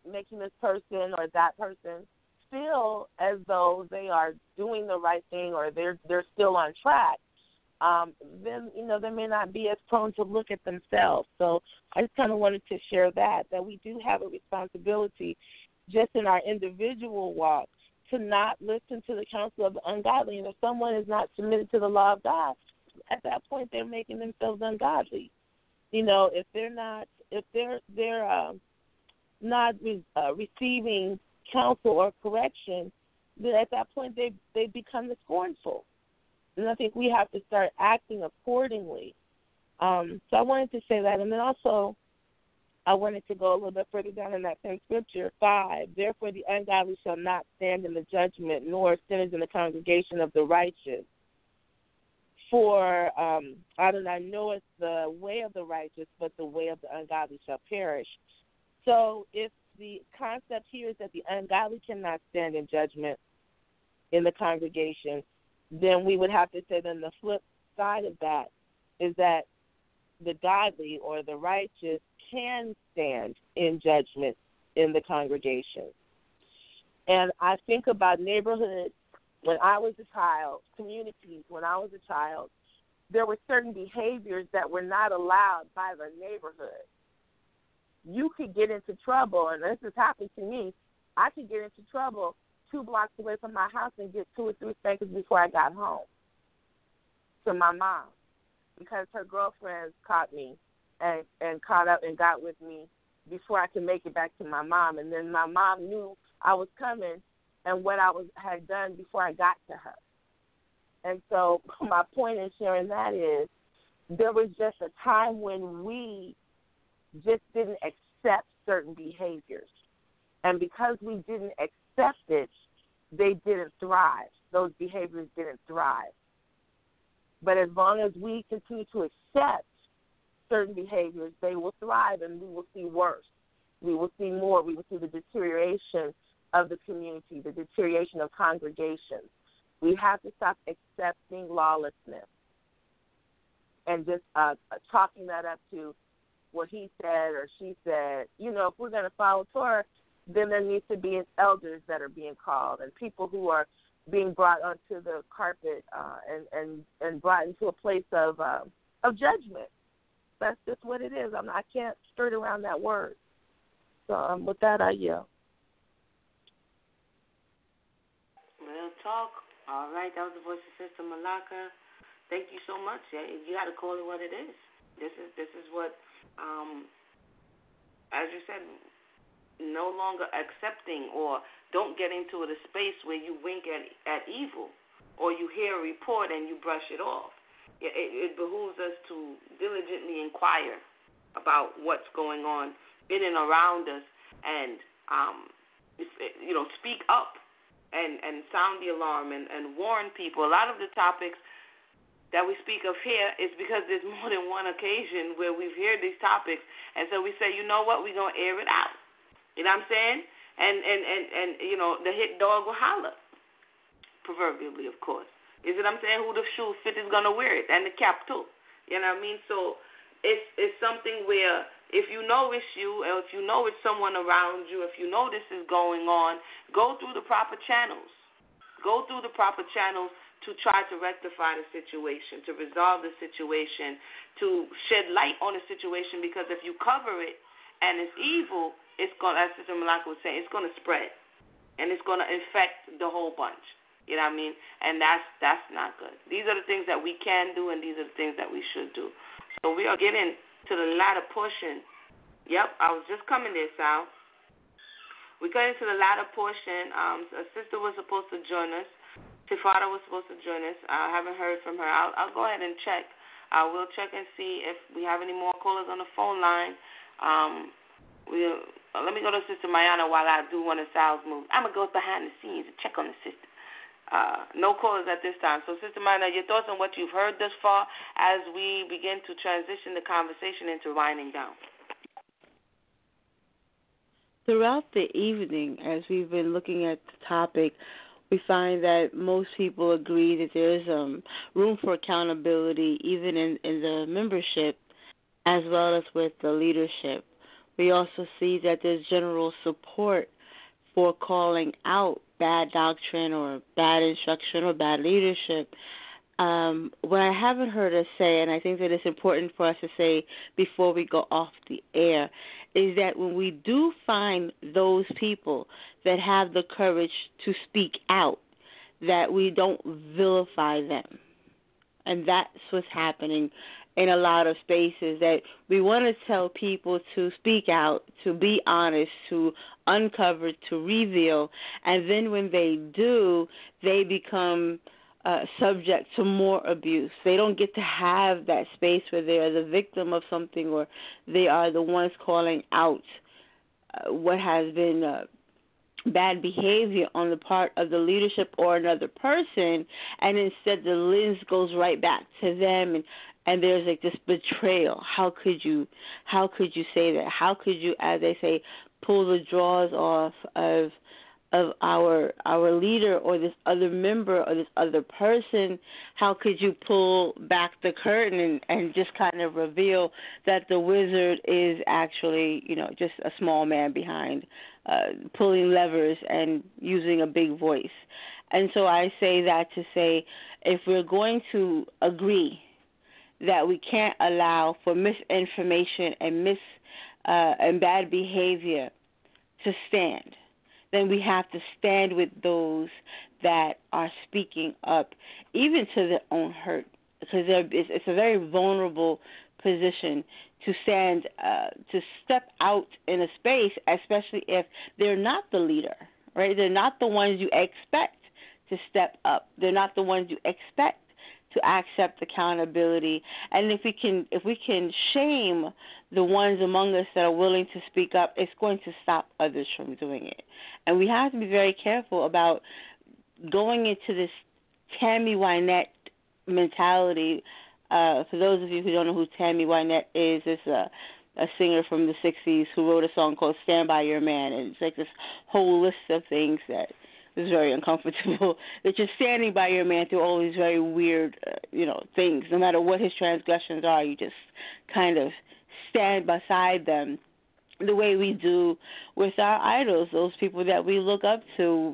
making this person or that person feel as though they are doing the right thing or they're still on track, then they may not be as prone to look at themselves. So I just kind of wanted to share that we do have a responsibility just in our individual walk to not listen to the counsel of the ungodly. And if someone is not submitted to the law of God, at that point they're making themselves ungodly. If they're not receiving counsel or correction, then at that point they become the scornful. And I think we have to start acting accordingly. So I wanted to say that. And then also I wanted to go a little bit further down in that same scripture, 5. Therefore the ungodly shall not stand in the judgment, nor sinners in the congregation of the righteous. For Adonai knoweth the way of the righteous, but the way of the ungodly shall perish. So if the concept here is that the ungodly cannot stand in judgment in the congregation, then we would have to say then the flip side of that is that the godly or the righteous can stand in judgment in the congregation. And I think about neighborhoods when I was a child, communities when I was a child, there were certain behaviors that were not allowed by the neighborhood. You could get into trouble, and this has happened to me. I could get into trouble 2 blocks away from my house and get 2 or 3 spankings before I got home to my mom because her girlfriends caught me and caught up and got with me before I could make it back to my mom. And then my mom knew I was coming and what I had done before I got to her. And so my point in sharing that is there was just a time when we just didn't accept certain behaviors. And because we didn't accept it, they didn't thrive. Those behaviors didn't thrive. But as long as we continue to accept certain behaviors, they will thrive and we will see worse. We will see more. We will see the deterioration of the community, the deterioration of congregations. We have to stop accepting lawlessness and just chalking that up to what he said or she said. If we're going to follow Torah, then there needs to be elders that are being called and people who are being brought onto the carpet and brought into a place of judgment. That's just what it is. I can't skirt around that word. So with that, I yield. Real talk. All right, that was the voice of Sister Malaka. Thank you so much. Yeah, you got to call it what it is. This is what, as you said, no longer accepting or don't get into a space where you wink at evil or you hear a report and you brush it off. It behooves us to diligently inquire about what's going on in and around us and, speak up and sound the alarm and warn people. A lot of the topics that we speak of here is because there's more than one occasion where we've heard these topics, and so we say, you know what, we're going to air it out. You know what I'm saying? And the hit dog will holler, proverbially, of course. You see what I'm saying? Who the shoe fit is going to wear it, and the cap too. You know what I mean? So it's something where if you know it's you, or if you know it's someone around you, if you know this is going on, go through the proper channels. Go through the proper channels to try to rectify the situation, to resolve the situation, to shed light on the situation, because if you cover it and it's evil, it's going, as Sister Malaka was saying, it's going to spread, and it's going to infect the whole bunch. You know what I mean? And that's not good. These are the things that we can do, and these are the things that we should do. So we are getting to the latter portion. Yep, I was just coming there, Sal. We're getting to the latter portion. A sister was supposed to join us. Tifada was supposed to join us. I haven't heard from her. I'll go ahead and check. I will check and see if we have any more callers on the phone line. Let me go to Sister Mayanah while I do one of Sal's moves. I'm going to go behind the scenes and check on the sister. No callers at this time. So, Sister Mayanah, your thoughts on what you've heard thus far as we begin to transition the conversation into winding down? Throughout the evening, as we've been looking at the topic, we find that most people agree that there's room for accountability even in the membership, as well as with the leadership. We also see that there's general support for calling out bad doctrine or bad instruction or bad leadership. What I haven't heard us say, and I think that it's important for us to say before we go off the air, is that when we do find those people that have the courage to speak out, that we don't vilify them. And that's what's happening in a lot of spaces, that we want to tell people to speak out, to be honest, to uncover, to reveal, and then when they do, they become subject to more abuse. They don't get to have that space where they are the victim of something, or they are the ones calling out what has been bad behavior on the part of the leadership or another person, and instead the lens goes right back to them, and there's like this betrayal. How could you say that? How could you, as they say, pull the drawers off of our leader or this other member or this other person? How could you pull back the curtain and just kind of reveal that the wizard is actually, just a small man behind pulling levers and using a big voice? And so I say that to say, if we're going to agree that we can't allow for misinformation and bad behavior to stand, then we have to stand with those that are speaking up, even to their own hurt, because it's a very vulnerable position to stand, to step out in a space, especially if they're not the leader, right? They're not the ones you expect to step up. They're not the ones you expect to accept accountability. And if we can shame the ones among us that are willing to speak up, it's going to stop others from doing it. And we have to be very careful about going into this Tammy Wynette mentality. For those of you who don't know who Tammy Wynette is, it's a singer from the 60s who wrote a song called Stand By Your Man. And it's like this whole list of things that is very uncomfortable, that you're standing by your man through all these very weird, things. No matter what his transgressions are, you just kind of stand beside them the way we do with our idols, those people that we look up to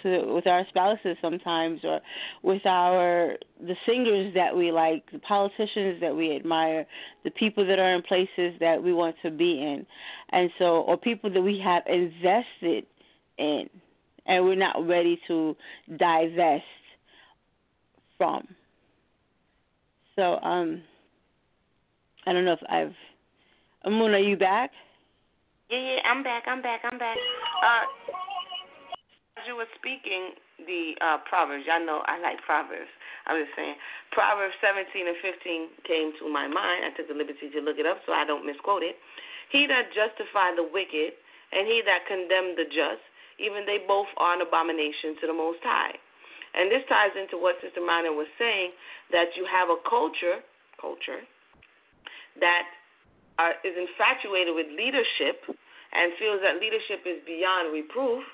with our spouses sometimes, or with the singers that we like, the politicians that we admire, the people that are in places that we want to be in, and so, or people that we have invested in, and we're not ready to divest from. So, I don't know if Emunah, are you back? Yeah, I'm back. As you were speaking, the Proverbs, y'all know I like Proverbs. I'm just saying, Proverbs 17 and 15 came to my mind. I took the liberty to look it up so I don't misquote it. He that justify the wicked and he that condemn the just, even they both are an abomination to the Most High. And this ties into what Sister Mayanah was saying, that you have a culture that is infatuated with leadership and feels that leadership is beyond reproof,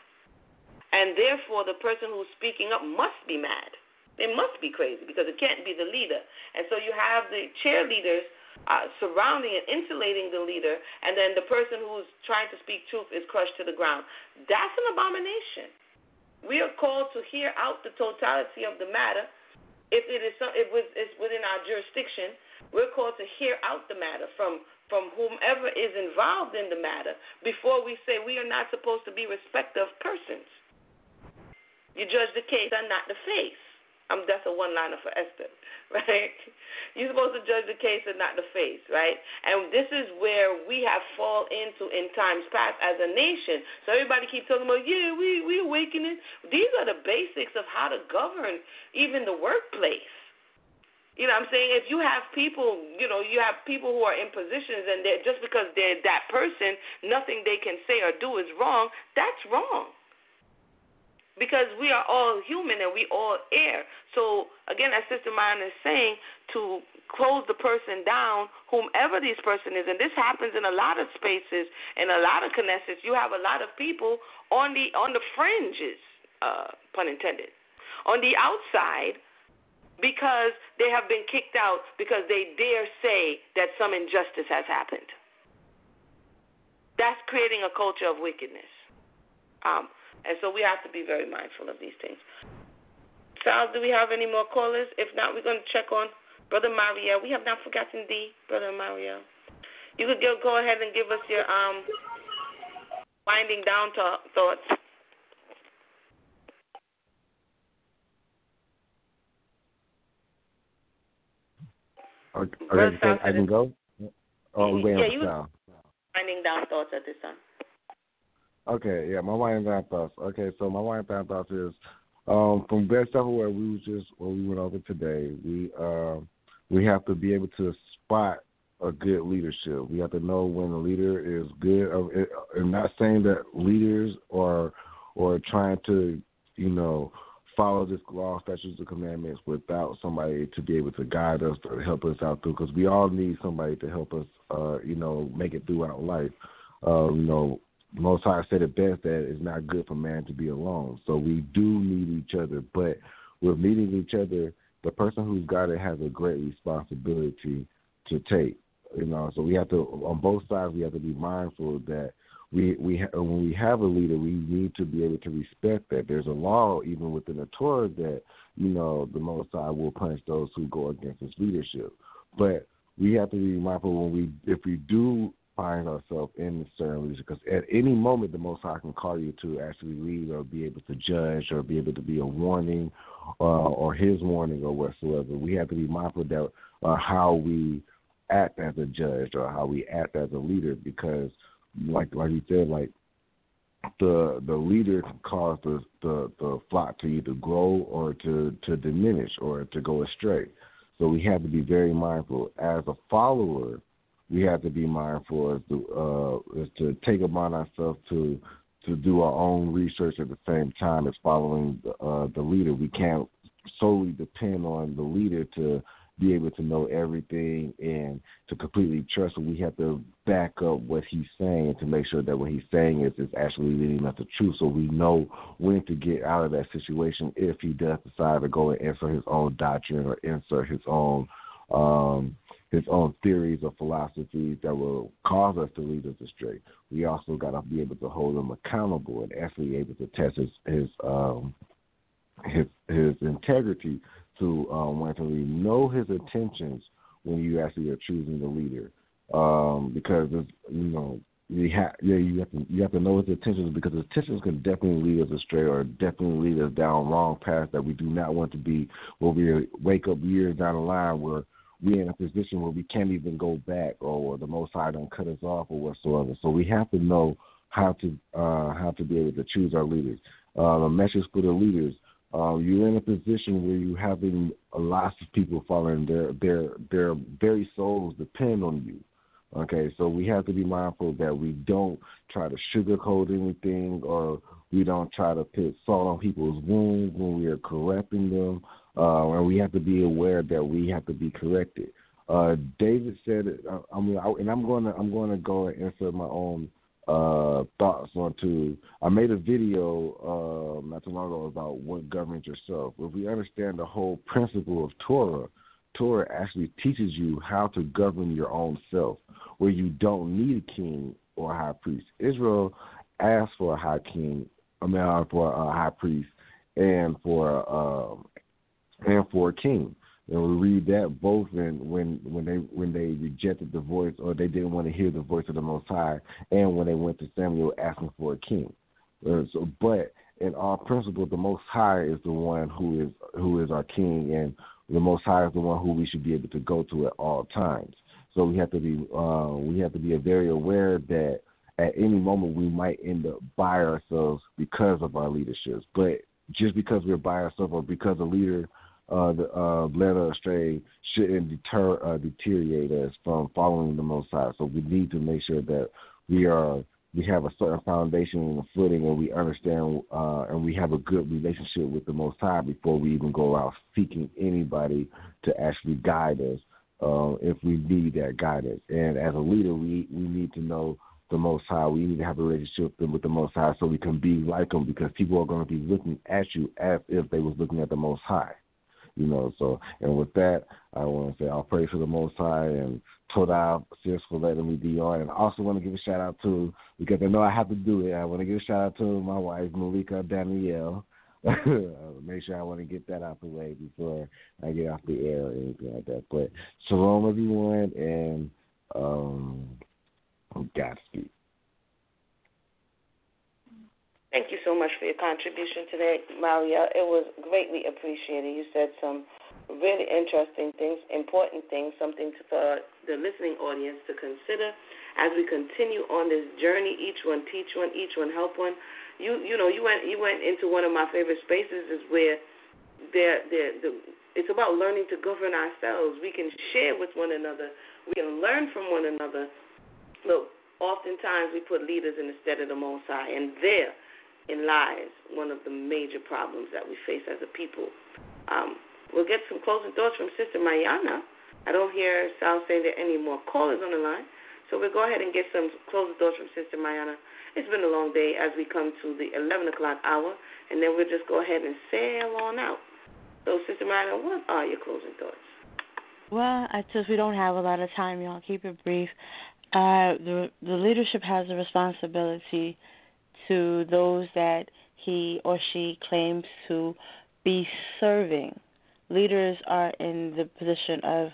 and therefore the person who's speaking up must be mad. They must be crazy because it can't be the leader. And so you have the cheerleaders surrounding and insulating the leader, and then the person who's trying to speak truth is crushed to the ground. That's an abomination. We are called to hear out the totality of the matter. If it's within our jurisdiction, we're called to hear out the matter from whomever is involved in the matter before we say we are not supposed to be respective of persons. You judge the case and not the face. That's a one-liner for Esther, right? You're supposed to judge the case and not the face, right? And this is where we have fallen into in times past as a nation. So everybody keeps talking about, we awakening. These are the basics of how to govern even the workplace. You know what I'm saying? If you have people, you have people who are in positions and just because they're that person, nothing they can say or do is wrong, that's wrong. Because we are all human and we all err. So, again, as Sister Mayanah is saying, to close the person down, whomever this person is, and this happens in a lot of spaces, in a lot of Knesset, you have a lot of people on the fringes, pun intended, on the outside, because they have been kicked out because they dare say that some injustice has happened. That's creating a culture of wickedness. And so we have to be very mindful of these things. Sal, do we have any more callers? If not, we're going to check on Brother MariEL. We have not forgotten Brother MariEL. You could go ahead and give us your winding down thoughts. Okay, so I can go? Oh, you winding down thoughts at this time. Okay, yeah, my winding down thoughts. Okay, so my winding down thoughts is from best stuff where we went over today. We have to be able to spot a good leadership. We have to know when a leader is good. I'm not saying that leaders are trying to, follow this law, statutes, and commandments without somebody to be able to guide us or help us out through. Because we all need somebody to help us, make it throughout life. Most High said it best that it's not good for man to be alone. So we do need each other. But with needing each other, the person who's got it has a great responsibility to take. So we have to, on both sides, we have to be mindful that when we have a leader, we need to be able to respect that. There's a law even within the Torah that, the Most High will punish those who go against his leadership. But we have to be mindful if we do find ourselves in certain leadership, because at any moment the Most High can call you to actually lead or be able to judge or be able to be a warning or his warning or whatsoever. We have to be mindful that how we act as a judge or how we act as a leader, because like you said, like the leader can cause the flock to either grow or to diminish or to go astray. So we have to be very mindful. As a follower, we have to be mindful as to take upon ourselves to do our own research at the same time as following the leader. We can't solely depend on the leader to be able to know everything and to completely trust him. We have to back up what he's saying to make sure that what he's saying is actually leading us to truth, so we know when to get out of that situation if he does decide to go and insert his own doctrine or insert his own theories or philosophies that will cause us to lead us astray. We also got to be able to hold him accountable and actually able to test his integrity to actually know his intentions when you actually are choosing the leader, because you have to know his intentions, because his intentions can definitely lead us astray or definitely lead us down wrong paths that we do not want to be, where we wake up years down the line where we're in a position where we can't even go back, or the Most High don't cut us off or whatsoever. So we have to know how to be able to choose our leaders. A message for the leaders: you're in a position where you having lots of people following their very souls depend on you. Okay, so we have to be mindful that we don't try to sugarcoat anything, or we don't try to put salt on people's wounds when we are correcting them. And we have to be aware that we have to be corrected. David said, I'm going to go and insert my own thoughts onto. I made a video not too long ago about what governs yourself. If we understand the whole principle of Torah actually teaches you how to govern your own self, where you don't need a king or a high priest. Israel asked for a high priest, and for a king. And we read that both when they rejected the voice, or they didn't want to hear the voice of the Most High, and when they went to Samuel asking for a king. But in our principle, the Most High is the one who is our king, and the Most High is the one who we should be able to go to at all times. So we have to be very aware that at any moment we might end up by ourselves because of our leaderships. But just because we're by ourselves, or because a leader led us astray, shouldn't deteriorate us from following the Most High. So we need to make sure that we have a certain foundation and footing, and we understand and we have a good relationship with the Most High before we even go out seeking anybody to actually guide us if we need that guidance. And as a leader, we need to know the Most High. We need to have a relationship with the Most High so we can be like Him, because people are going to be looking at you as if they was looking at the Most High. So, and with that, I want to say I'll praise to the Most High and Todah, sis, for letting me be on. And I also want to give a shout out to, because I know I have to do it, I want to give a shout out to my wife, Malika Danielle. Make sure I want to get that out the way before I get off the air or anything like that. But shalom, everyone, and Godspeed. Thank you so much for your contribution today, MariEL. It was greatly appreciated. You said some really interesting things, important things, something for the listening audience to consider as we continue on this journey. Each one teach one, each one help one. You went into one of my favorite spaces, is where it's about learning to govern ourselves. We can share with one another. We can learn from one another. Look, oftentimes we put leaders in the stead of the Most High, and therein lies one of the major problems that we face as a people. We'll get some closing thoughts from Sister Mayanah. I don't hear Sal saying there are any more callers on the line, so we'll go ahead and get some closing thoughts from Sister Mayanah. It's been a long day as we come to the 11 o'clock hour, and then we'll just go ahead and sail on out. So, Sister Mayanah, what are your closing thoughts? Well, we don't have a lot of time, y'all. Keep it brief. The leadership has a responsibility to those that he or she claims to be serving. Leaders are in the position of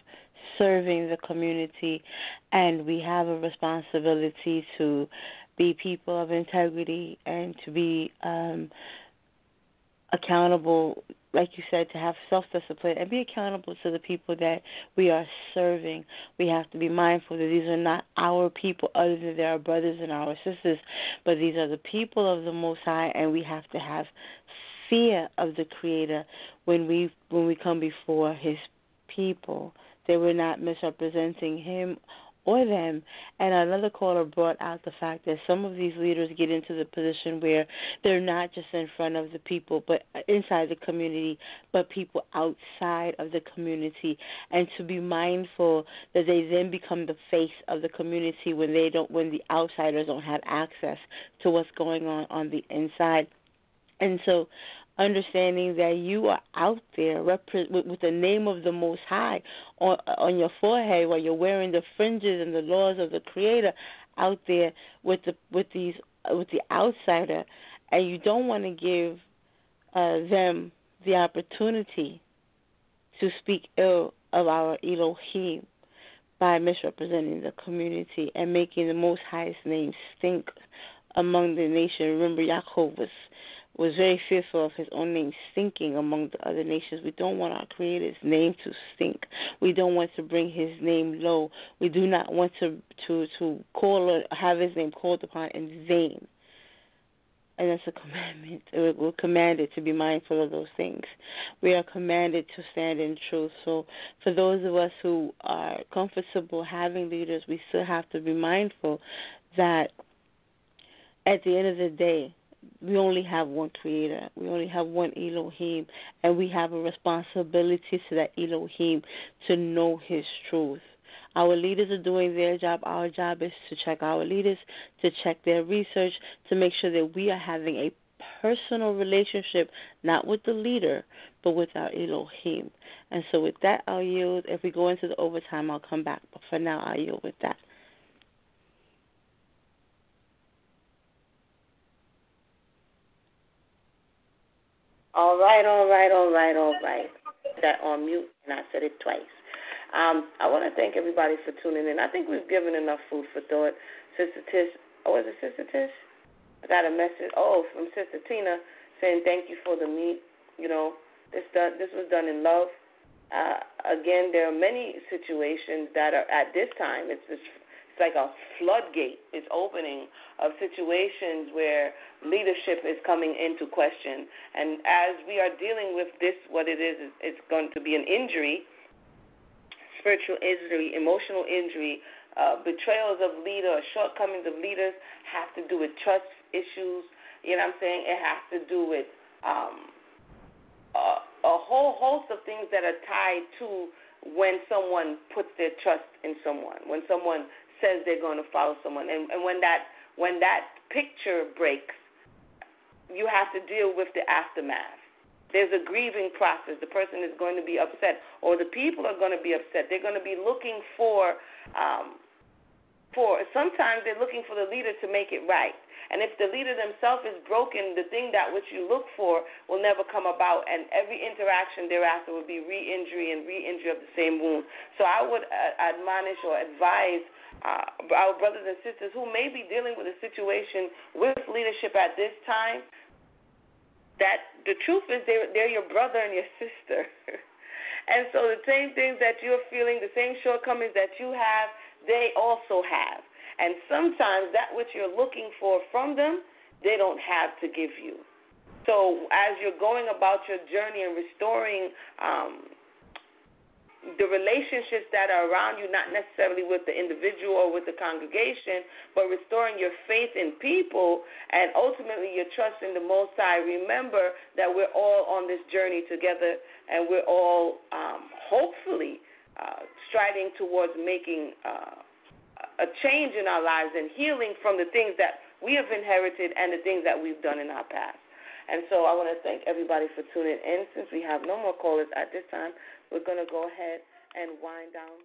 serving the community, and we have a responsibility to be people of integrity and to be accountable, like you said, to have self-discipline and be accountable to the people that we are serving. We have to be mindful that these are not our people other than they are brothers and our sisters, but these are the people of the Most High, and we have to have fear of the Creator when we come before His people, that we're not misrepresenting Him or them. And another caller brought out the fact that some of these leaders get into the position where they're not just in front of the people, but inside the community, but people outside of the community, and to be mindful that they then become the face of the community when the outsiders don't have access to what's going on the inside. And so understanding that you are out there with the name of the Most High on your forehead while you're wearing the fringes and the laws of the Creator, out there with the outsider, and you don't want to give them the opportunity to speak ill of our Elohim by misrepresenting the community and making the Most High's name stink among the nation. Remember, Yaakov was very fearful of his own name stinking among the other nations. We don't want our Creator's name to stink. We don't want to bring His name low. We do not want to call or have His name called upon in vain. And that's a commandment. We're commanded to be mindful of those things. We are commanded to stand in truth. So for those of us who are comfortable having leaders, we still have to be mindful that at the end of the day, we only have one Creator. We only have one Elohim, and we have a responsibility to that Elohim to know His truth. Our leaders are doing their job. Our job is to check our leaders, to check their research, to make sure that we are having a personal relationship, not with the leader, but with our Elohim. And so with that, I'll yield. If we go into the overtime, I'll come back. But for now, I'll yield with that. All right. That on mute, and I said it twice. I want to thank everybody for tuning in. I think we've given enough food for thought. Sister Tish, was it Sister Tish? I got a message, from Sister Tina saying thank you for the meat. This was done in love. Again, there are many situations that are at this time. It's like a floodgate is opening of situations where leadership is coming into question. And as we are dealing with this, what it is, it's going to be an injury, spiritual injury, emotional injury, betrayals of leaders, shortcomings of leaders have to do with trust issues. You know what I'm saying? It has to do with a whole host of things that are tied to when someone puts their trust in someone, when someone says they're going to follow someone. And when that picture breaks, you have to deal with the aftermath. There's a grieving process. The person is going to be upset, or the people are going to be upset. They're going to be looking for sometimes they're looking for the leader to make it right. And if the leader themselves is broken, the thing that which you look for will never come about, and every interaction thereafter will be re-injury and re-injury of the same wound. So I would admonish or advise our brothers and sisters who may be dealing with a situation with leadership at this time, that the truth is they're your brother and your sister. And so the same things that you're feeling, the same shortcomings that you have, they also have. And sometimes that which you're looking for from them, they don't have to give you. So as you're going about your journey and restoring the relationships that are around you, not necessarily with the individual or with the congregation, but restoring your faith in people and ultimately your trust in the Most High, remember that we're all on this journey together, and we're all hopefully striding towards making a change in our lives and healing from the things that we have inherited and the things that we've done in our past. And so I want to thank everybody for tuning in. Since we have no more callers at this time, we're going to go ahead and wind down.